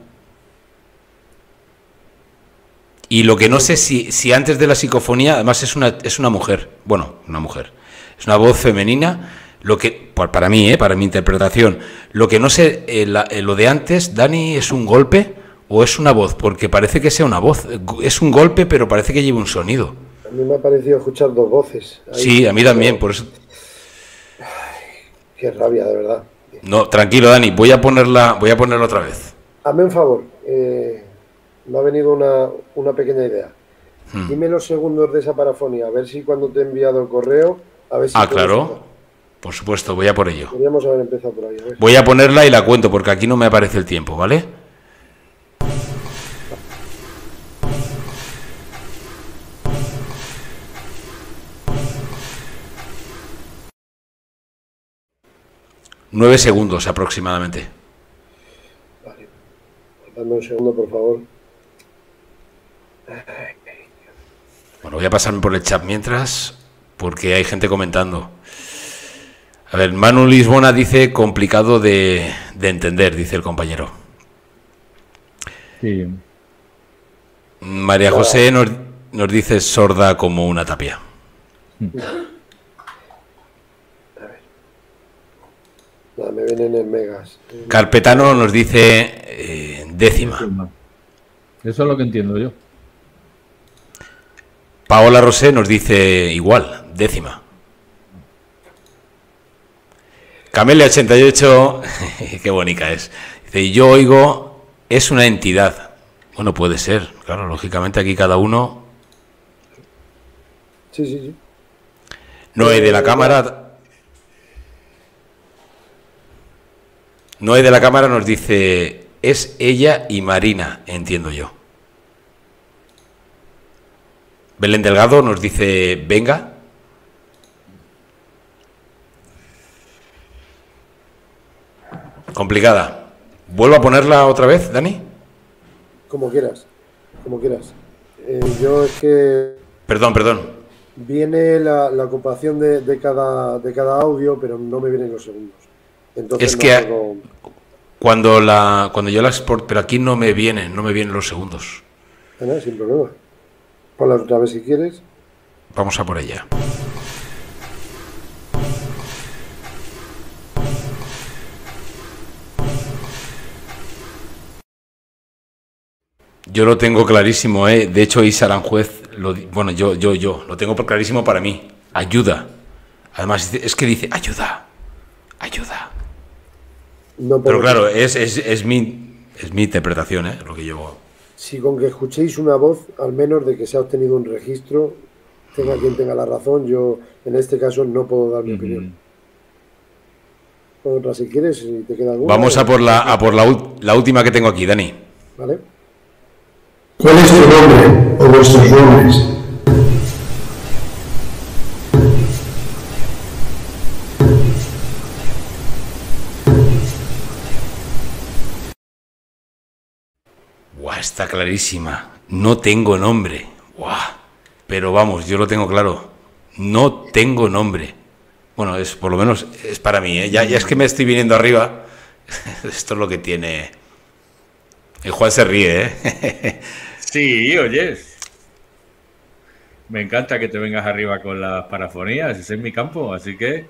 Y lo que no sé si antes de la psicofonía, además es una mujer. Bueno, una mujer. Es una voz femenina. Lo que, para mí, para mi interpretación, lo que no sé, lo de antes, Dani, ¿es un golpe o es una voz? Porque parece que sea una voz. Es un golpe, pero parece que lleva un sonido.
A mí me ha parecido escuchar 2 voces.
Ahí, sí, a mí también, por eso.
Qué rabia, de verdad.
No, tranquilo, Dani, voy a ponerla otra vez.
Hazme un favor, me ha venido una pequeña idea. Dime los segundos de esa parafonía, a ver si cuando te he enviado el correo, a ver si...
claro, por supuesto, voy a por ello.
Podríamos haber empezado por ahí.
Voy a ponerla y la cuento, porque aquí no me aparece el tiempo, ¿vale? Nueve segundos aproximadamente.
Vale. Dame un segundo, por favor.
Bueno, voy a pasarme por el chat mientras, porque hay gente comentando. A ver, Manu Lisbona dice complicado de entender, dice el compañero.
Sí.
María José nos dice sorda como una tapia.
A ver. Nada, me vienen en megas.
Carpetano nos dice décima.
Eso es lo que entiendo yo.
Paola Rosé nos dice igual, décima. Camelia 88, qué bonita es. Dice, yo oigo, es una entidad. Bueno, puede ser, claro, lógicamente aquí cada uno.
Sí.
Noé de la Cámara. Noé de la Cámara nos dice, es ella y Marina, entiendo yo. Belén Delgado nos dice, venga. Complicada. ¿Vuelvo a ponerla otra vez, Dani?
Como quieras. Yo es que...
Perdón.
Viene la ocupación de cada audio, pero no me vienen los segundos. Entonces
es que cuando yo la exporto, pero aquí no me vienen los segundos.
Bueno, sin problema. Ponla otra vez si quieres.
Vamos a por ella. Yo lo tengo clarísimo, ¿eh? De hecho, Isa Aranjuez, yo lo tengo clarísimo para mí. Ayuda. Además, es que dice, ayuda.
No,
pero claro, es mi interpretación, ¿eh? Lo que yo...
Si con que escuchéis una voz, al menos de que se ha obtenido un registro, tenga quien tenga la razón, yo en este caso no puedo dar mi opinión. Otra si quieres, si te queda alguna.
Vamos a por la última que tengo aquí, Dani.
¿Vale?
¿Cuál es tu nombre o vuestros nombres?
Buah, está clarísima. No tengo nombre. Buah. Pero vamos, yo lo tengo claro. No tengo nombre. Bueno, por lo menos es para mí, ¿eh? Ya es que me estoy viniendo arriba. Esto es lo que tiene. El Juan se ríe, ¿eh?
Sí, oyes. Me encanta que te vengas arriba con las parafonías. Ese es mi campo, así que...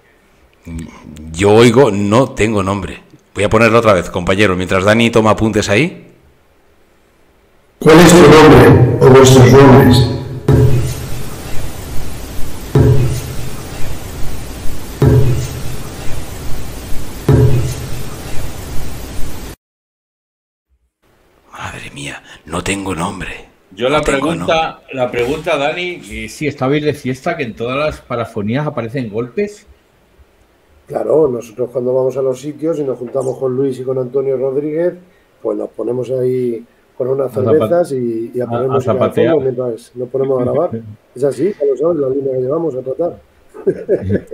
Yo oigo, no tengo nombre. Voy a ponerlo otra vez, compañero. Mientras Dani toma apuntes ahí.
¿Cuál es tu nombre o vuestros nombres?
Madre mía, no tengo nombre.
Yo la pregunta, Dani, si estabais de fiesta, que en todas las parafonías aparecen golpes.
Claro, nosotros cuando vamos a los sitios y nos juntamos con Luis y con Antonio Rodríguez, pues nos ponemos ahí con unas cervezas y a poner música de fondo mientras nos ponemos a grabar. Es así, ya lo sabes, la línea que llevamos a tratar.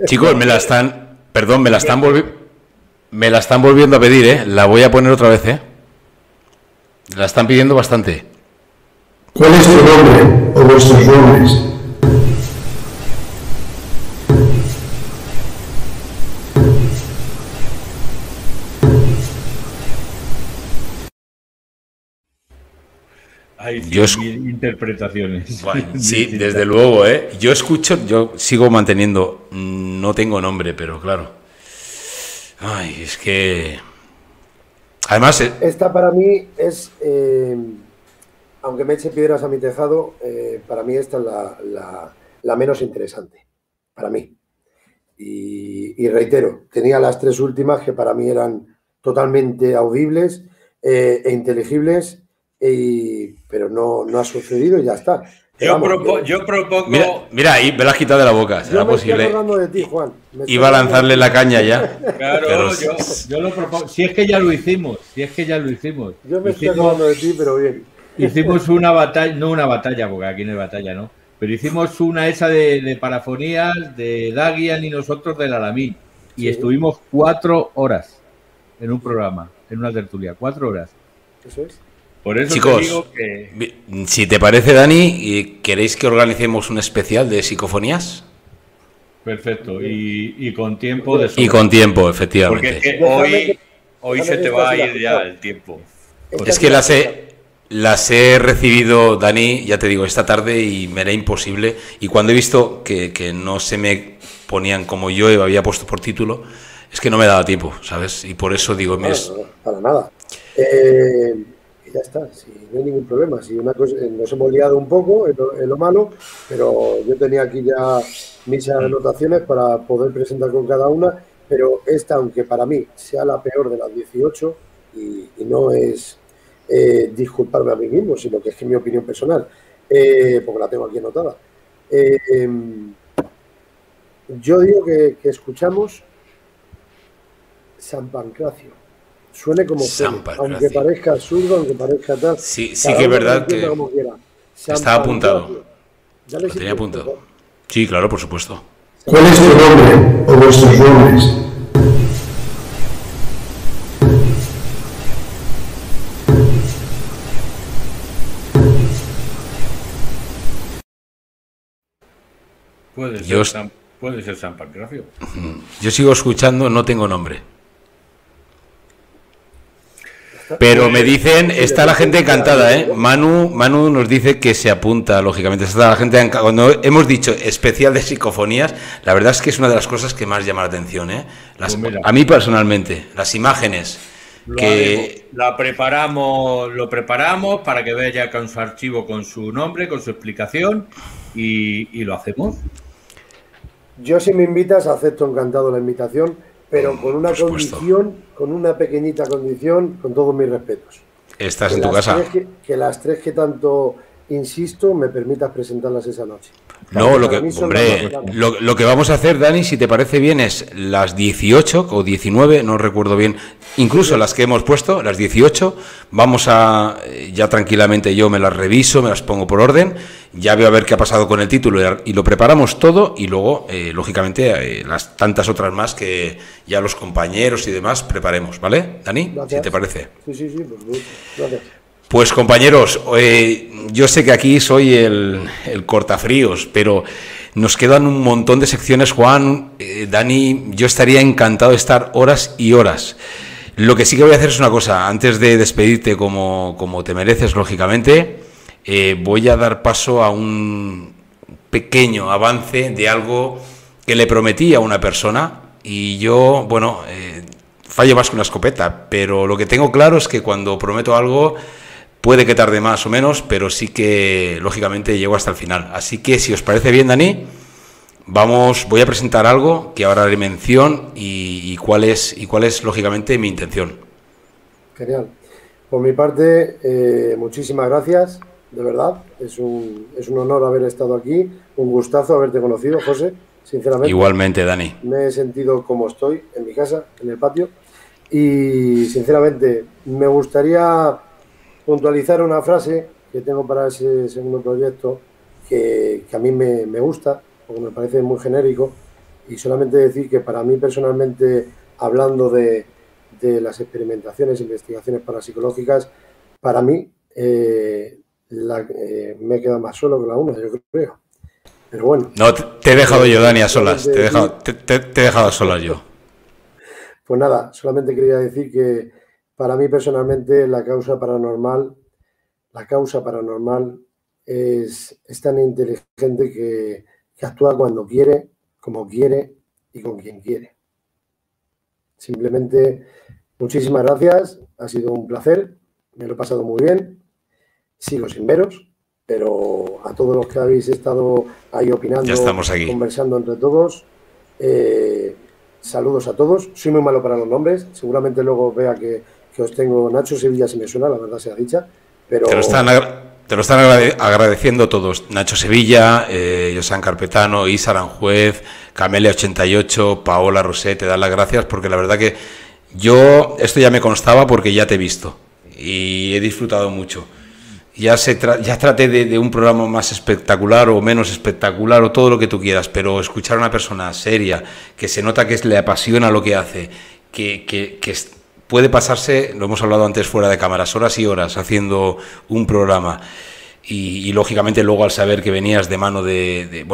Chicos, me la están volviendo a pedir, ¿eh? La voy a poner otra vez, ¿eh? La están pidiendo bastante.
¿Cuál es tu nombre o vuestros nombres?
Hay interpretaciones.
Bueno, sí, desde luego, ¿eh? Yo sigo manteniendo, no tengo nombre, pero claro. Ay, es que... Además...
Esta para mí es, aunque me eche piedras a mi tejado, para mí esta es la menos interesante, para mí. Y reitero, tenía las tres últimas que para mí eran totalmente audibles e inteligibles, pero no ha sucedido y ya está.
Yo propongo...
Mira, ahí me la has quitado de la boca. ¿Será posible?
Estoy acordando de ti, Juan.
Iba a lanzarle la caña ya.
Claro, pero... yo lo propongo. Si es que ya lo hicimos.
Yo me estoy acordando de ti, pero bien.
Hicimos una batalla, no una batalla, porque aquí no hay batalla, ¿no? Pero hicimos una esa de parafonías de Dagian y nosotros del Alamín. Y estuvimos 4 horas en un programa, en una tertulia. 4 horas.
Eso es.
Por eso
chicos,
te digo que...
si te parece, Dani, ¿queréis que organicemos un especial de psicofonías?
Perfecto, y con tiempo de sobra.
Y con tiempo, efectivamente.
Porque es que hoy se te va a ir ya el tiempo.
Es que las he recibido, Dani, ya te digo, esta tarde y me era imposible. Y cuando he visto que no se me ponían como yo había puesto por título, es que no me daba tiempo, ¿sabes? Y por eso digo,
No, para nada. Ya está, sí, no hay ningún problema. Si una cosa, nos hemos liado un poco en lo malo, pero yo tenía aquí ya mis anotaciones para poder presentar con cada una, pero esta, aunque para mí sea la peor de las 18, y no es disculparme a mí mismo, sino que es que es mi opinión personal, porque la tengo aquí anotada. Yo digo que escuchamos San Pancracio. Suene como suene, aunque parezca absurdo, aunque parezca tal.
Sí que es verdad que está apuntado.
Lo
tenía apuntado. Sí, claro, por supuesto.
¿Cuál es tu nombre o vuestros nombres?
Puede ser San Pancracio.
Yo sigo escuchando, no tengo nombre. Pero me dicen, está la gente encantada, ¿eh? Manu nos dice que se apunta, lógicamente. Está la gente cuando hemos dicho especial de psicofonías, la verdad es que es una de las cosas que más llama la atención, ¿eh? A mí personalmente, las imágenes que
lo preparamos para que vaya con su archivo, con su nombre, con su explicación y lo hacemos.
Yo, si me invitas, acepto encantado la invitación, pero con una condición, con una pequeñita condición, con todos mis respetos.
Estás en tu casa.
Que las tres que tanto insisto, me permitas presentarlas esa noche.
No, lo que vamos a hacer, Dani, si te parece bien, es las 18 o 19, no recuerdo bien, incluso las que hemos puesto, las 18, vamos a, ya tranquilamente yo me las reviso, me las pongo por orden, ya veo a ver qué ha pasado con el título y lo preparamos todo y luego, lógicamente, las tantas otras más que ya los compañeros y demás preparemos, ¿vale, Dani?
Gracias.
Si te parece.
Sí, pues gracias.
Pues compañeros, yo sé que aquí soy el cortafríos, pero nos quedan un montón de secciones, Juan, Dani, yo estaría encantado de estar horas y horas. Lo que sí que voy a hacer es una cosa, antes de despedirte como te mereces, lógicamente, voy a dar paso a un pequeño avance de algo que le prometí a una persona y yo, bueno, fallo más que una escopeta, pero lo que tengo claro es que cuando prometo algo... Puede que tarde más o menos, pero sí que, lógicamente, llego hasta el final. Así que, si os parece bien, Dani, voy a presentar algo que ahora haré mención y cuál es, lógicamente, mi intención.
Genial. Por mi parte, muchísimas gracias, de verdad. Es un honor haber estado aquí, un gustazo haberte conocido, José, sinceramente.
Igualmente, Dani.
Me he sentido como estoy, en mi casa, en el patio, y, sinceramente, me gustaría... puntualizar una frase que tengo para ese segundo proyecto que a mí me gusta, porque me parece muy genérico, y solamente decir que para mí personalmente, hablando de las experimentaciones, investigaciones parapsicológicas, para mí me he quedado más solo que la una, yo creo. Pero bueno.
No, te he dejado yo, Dani, a solas, te he dejado a solas yo.
Pues nada, solamente quería decir que para mí personalmente la causa paranormal es tan inteligente que actúa cuando quiere, como quiere y con quien quiere. Simplemente, muchísimas gracias, ha sido un placer, me lo he pasado muy bien, sigo sin veros, pero a todos los que habéis estado ahí opinando,
ya estamos aquí,
conversando entre todos, saludos a todos. Soy muy malo para los nombres, seguramente luego vea que os tengo. Nacho Sevilla, si me suena, la verdad sea dicha, pero...
Te lo están agradeciendo todos. Nacho Sevilla, Josan Carpetano, Isa Aranjuez, Camelia88, Paola Rosé, te dan las gracias porque la verdad que yo, esto ya me constaba porque ya te he visto y he disfrutado mucho. Ya traté de un programa más espectacular o menos espectacular o todo lo que tú quieras, pero escuchar a una persona seria, que se nota que le apasiona lo que hace, que puede pasarse, lo hemos hablado antes fuera de cámaras, horas y horas haciendo un programa y lógicamente luego al saber que venías de mano de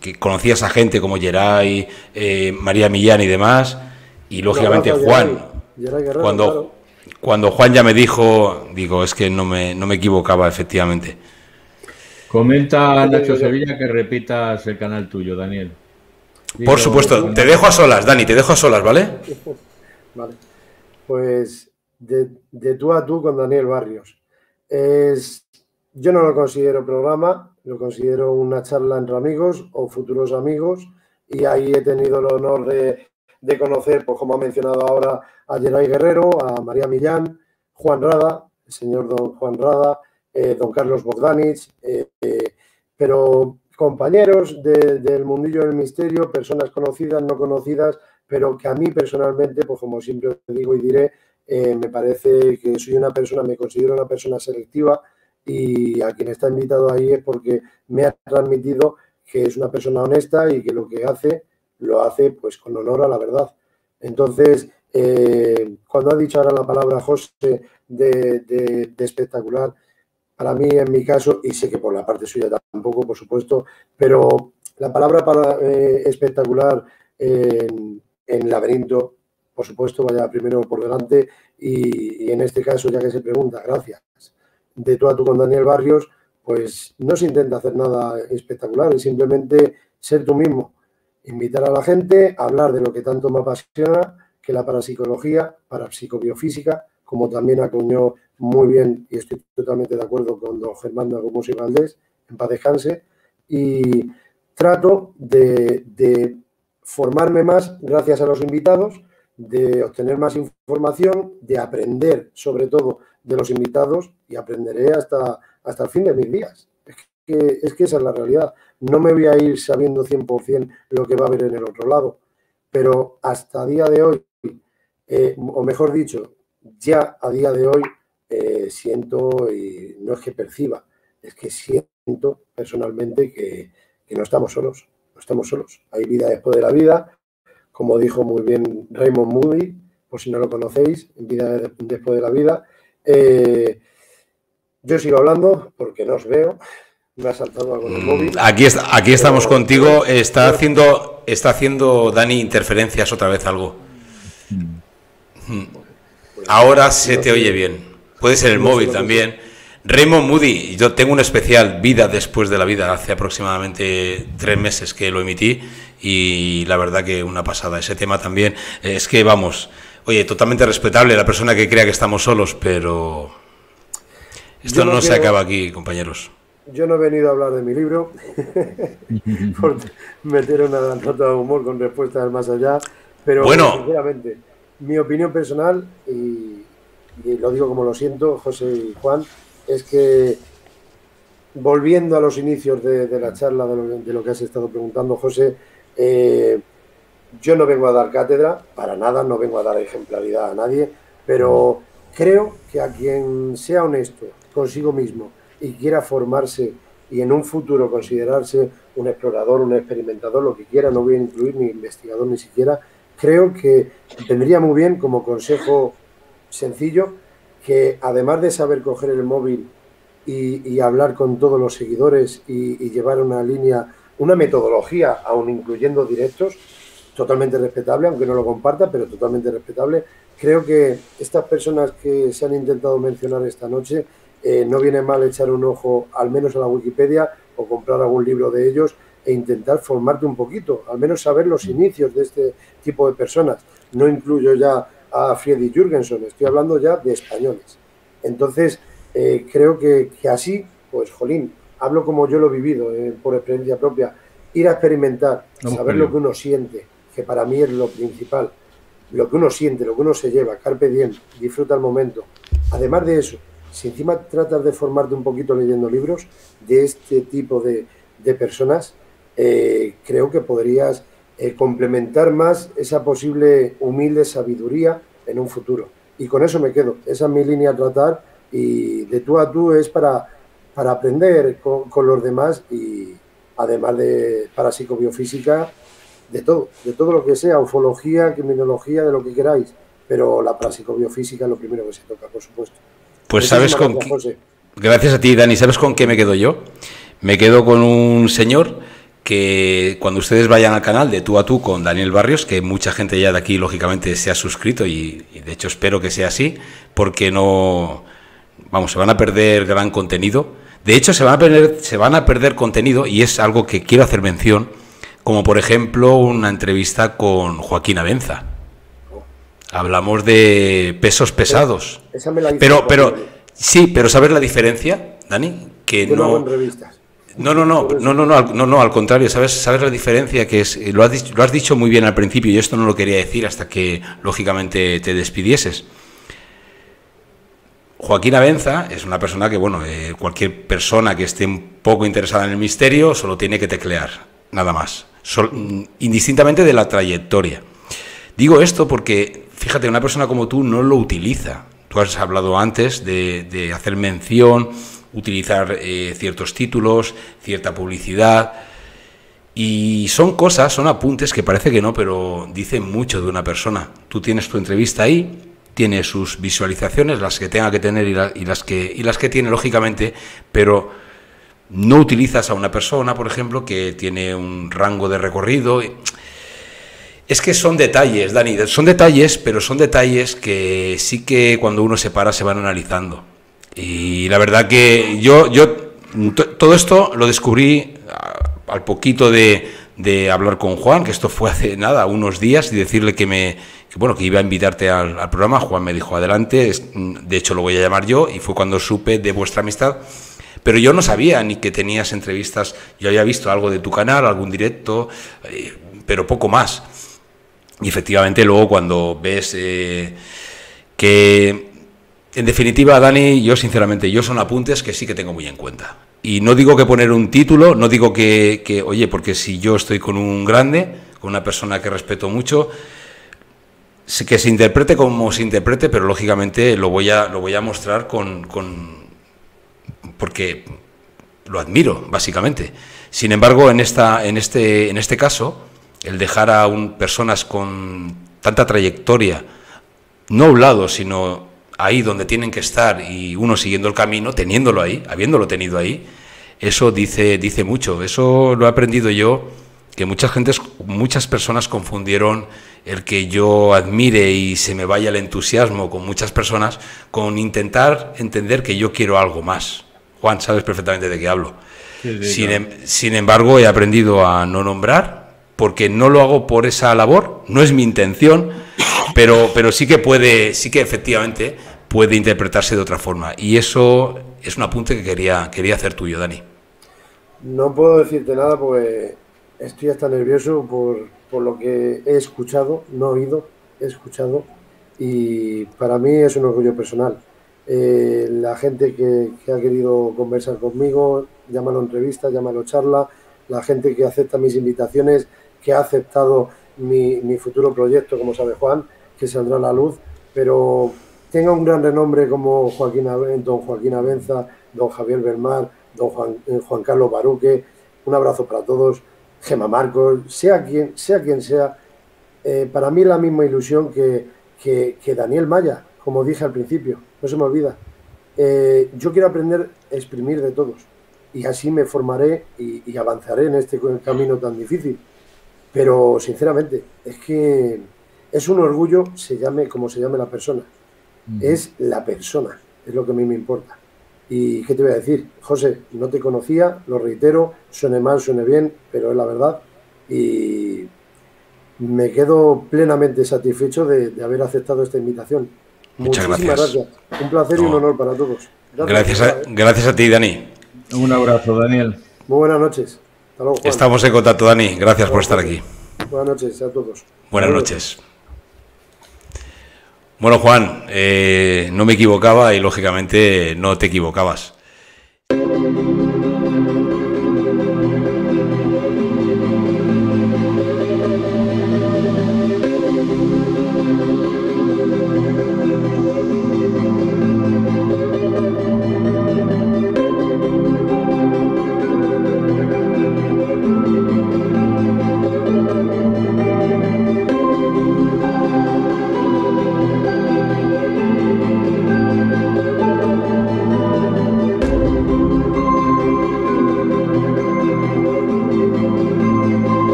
que conocías a gente como Geray, María Millán y demás, y lógicamente Juan, cuando Juan ya me dijo, digo, es que no me equivocaba, efectivamente.
Comenta a Nacho Sevilla que repitas el canal tuyo, Daniel.
Por supuesto, te dejo a solas, Dani, te dejo a solas, ¿vale?
Vale. Pues de tú a tú con Daniel Barrios. Yo no lo considero programa, lo considero una charla entre amigos o futuros amigos, y ahí he tenido el honor de conocer, pues como ha mencionado ahora, a Geray Guerrero, a María Millán, Juan Rada, el señor don Juan Rada, don Carlos Bogdanich, pero compañeros del mundillo del misterio, personas conocidas, no conocidas, pero que a mí personalmente, pues como siempre digo y diré, me parece que soy una persona, me considero una persona selectiva, y a quien está invitado ahí es porque me ha transmitido que es una persona honesta y que lo que hace, lo hace pues con honor a la verdad. Entonces, cuando ha dicho ahora la palabra José de espectacular, para mí, en mi caso, y sé que por la parte suya tampoco, por supuesto, pero la palabra para espectacular en Laberinto, por supuesto, vaya primero por delante, y en este caso, ya que se pregunta, gracias, de tú a tú con Daniel Barrios, pues no se intenta hacer nada espectacular, es simplemente ser tú mismo, invitar a la gente a hablar de lo que tanto me apasiona, que la parapsicología, parapsicobiofísica, como también acuñó muy bien, y estoy totalmente de acuerdo con don Germán Gómez y Valdés, en paz descanse, y trato de formarme más gracias a los invitados, de obtener más información, de aprender sobre todo de los invitados, y aprenderé hasta el fin de mis días. Es que esa es la realidad. No me voy a ir sabiendo 100% lo que va a haber en el otro lado, pero hasta día de hoy, o mejor dicho, ya a día de hoy, siento, y no es que perciba, es que siento personalmente que no estamos solos, no estamos solos. Hay vida después de la vida, como dijo muy bien Raymond Moody, por si no lo conocéis, vida después de la vida. Yo sigo hablando porque no os veo. Me ha saltado algo en el móvil.
Aquí estamos contigo. Está haciendo Dani interferencias otra vez algo. Ahora se te oye bien. Puede ser el móvil también. Raymond Moody, yo tengo un especial Vida después de la vida, hace aproximadamente 3 meses que lo emití, y la verdad que una pasada. Ese tema también, es que vamos, oye, totalmente respetable la persona que crea que estamos solos, pero esto no se acaba aquí, compañeros.
Yo no he venido a hablar de mi libro, por meter una nota de humor con respuestas del más allá, pero
bueno,
sinceramente, mi opinión personal, y lo digo como lo siento, José y Juan, es que, volviendo a los inicios de la charla, de lo que has estado preguntando, José, yo no vengo a dar cátedra, para nada, no vengo a dar ejemplaridad a nadie, pero creo que a quien sea honesto consigo mismo y quiera formarse y en un futuro considerarse un explorador, un experimentador, lo que quiera, no voy a incluir ni investigador ni siquiera, creo que vendría muy bien como consejo sencillo que, además de saber coger el móvil y hablar con todos los seguidores y llevar una línea, una metodología, aún incluyendo directos, totalmente respetable, aunque no lo comparta, pero totalmente respetable, creo que estas personas que se han intentado mencionar esta noche, no viene mal echar un ojo al menos a la Wikipedia o comprar algún libro de ellos e intentar formarte un poquito, al menos saber los inicios de este tipo de personas. No incluyo ya a Friedrich Jürgensen, estoy hablando ya de españoles. Entonces, creo que así, pues jolín, hablo como yo lo he vivido, por experiencia propia, ir a experimentar, saber lo que uno siente, que para mí es lo principal, lo que uno siente, lo que uno se lleva, carpe diem, disfruta el momento. Además de eso, si encima tratas de formarte un poquito leyendo libros de este tipo de personas, creo que podrías complementar más esa posible humilde sabiduría en un futuro. Y con eso me quedo. Esa es mi línea a tratar, y de tú a tú es para aprender con los demás, y además de parapsicobiofísica, de todo lo que sea, ufología, criminología, de lo que queráis, pero la parapsicobiofísica es lo primero que se toca, por supuesto.
Pues sabes con qué, gracias a ti, Dani, ¿sabes con qué me quedo yo? Me quedo con un señor que cuando ustedes vayan al canal de Tú a Tú con Daniel Barrios, que mucha gente ya de aquí lógicamente se ha suscrito y de hecho espero que sea así, porque no, vamos, se van a perder gran contenido. De hecho se van a perder contenido, y es algo que quiero hacer mención, como por ejemplo una entrevista con Joaquín Abenza. Hablamos de pesos pesados.
Esa me la hizo
pero sí, pero ¿sabes la diferencia, Dani? Que
yo no
no
hago entrevistas.
No, al contrario, ¿sabes la diferencia? Que es, lo has dicho muy bien al principio, y esto no lo quería decir hasta que, lógicamente, te despidieses. Joaquín Abenza es una persona que, bueno, cualquier persona que esté un poco interesada en el misterio solo tiene que teclear, nada más, indistintamente de la trayectoria. Digo esto porque, fíjate, una persona como tú no lo utiliza. Tú has hablado antes de hacer mención, utilizar ciertos títulos, cierta publicidad, y son cosas, son apuntes que parece que no, pero dicen mucho de una persona. Tú tienes tu entrevista ahí, tiene sus visualizaciones, las que tenga que tener y las que tiene, lógicamente, pero no utilizas a una persona, por ejemplo, que tiene un rango de recorrido. Es que son detalles, Dani, son detalles, pero son detalles que sí que cuando uno se para se van analizando. Y la verdad que yo todo esto lo descubrí al poquito de hablar con Juan, que esto fue hace nada, unos días, y decirle que iba a invitarte al programa. Juan me dijo, adelante, de hecho lo voy a llamar yo, y fue cuando supe de vuestra amistad. Pero yo no sabía ni que tenías entrevistas. Yo había visto algo de tu canal, algún directo, pero poco más. Y efectivamente luego cuando ves que... En definitiva, Dani, yo sinceramente, son apuntes que sí que tengo muy en cuenta. Y no digo que poner un título, no digo que oye, porque si yo estoy con un grande, con una persona que respeto mucho, que se interprete como se interprete, pero lógicamente lo voy a mostrar porque lo admiro, básicamente. Sin embargo, en este caso, el dejar a personas con tanta trayectoria, no a un lado, sino ahí donde tienen que estar, y uno siguiendo el camino, teniéndolo ahí, habiéndolo tenido ahí, eso dice mucho. Eso lo he aprendido yo, que muchas personas confundieron el que yo admire y se me vaya el entusiasmo con muchas personas con intentar entender que yo quiero algo más. Juan, sabes perfectamente de qué hablo. Sí, sin embargo, he aprendido a no nombrar, porque no lo hago por esa labor, no es mi intención, pero sí que efectivamente puede interpretarse de otra forma, y eso es un apunte que quería hacer tuyo, Dani.
No puedo decirte nada porque estoy hasta nervioso por lo que he escuchado, no oído, he escuchado, y para mí es un orgullo personal. La gente que ha querido conversar conmigo, llámalo entrevista, llámalo charla, la gente que acepta mis invitaciones, que ha aceptado mi futuro proyecto, como sabe Juan, que saldrá a la luz, pero tenga un gran renombre como don Joaquín Abenza, don Javier Belmar, don Juan Carlos Baruque, un abrazo para todos, Gemma Marcos, sea quien sea, para mí es la misma ilusión que Daniel Maya, como dije al principio, no se me olvida. Yo quiero aprender a exprimir de todos, y así me formaré y avanzaré en este camino tan difícil. Pero sinceramente, es que es un orgullo, se llame como se llame la persona. Es la persona, es lo que a mí me importa. ¿Y qué te voy a decir? José, no te conocía, lo reitero, suene mal, suene bien, pero es la verdad. Y me quedo plenamente satisfecho de haber aceptado esta invitación.
Muchas
gracias. Un placer y un honor para todos.
Gracias a ti, Dani.
Un abrazo, Daniel.
Muy buenas noches. Hasta luego, Juan.
Estamos en contacto, Dani. Gracias por estar aquí.
Buenas noches a todos.
Buenas noches. Bueno, Juan, no me equivocaba y lógicamente no te equivocabas.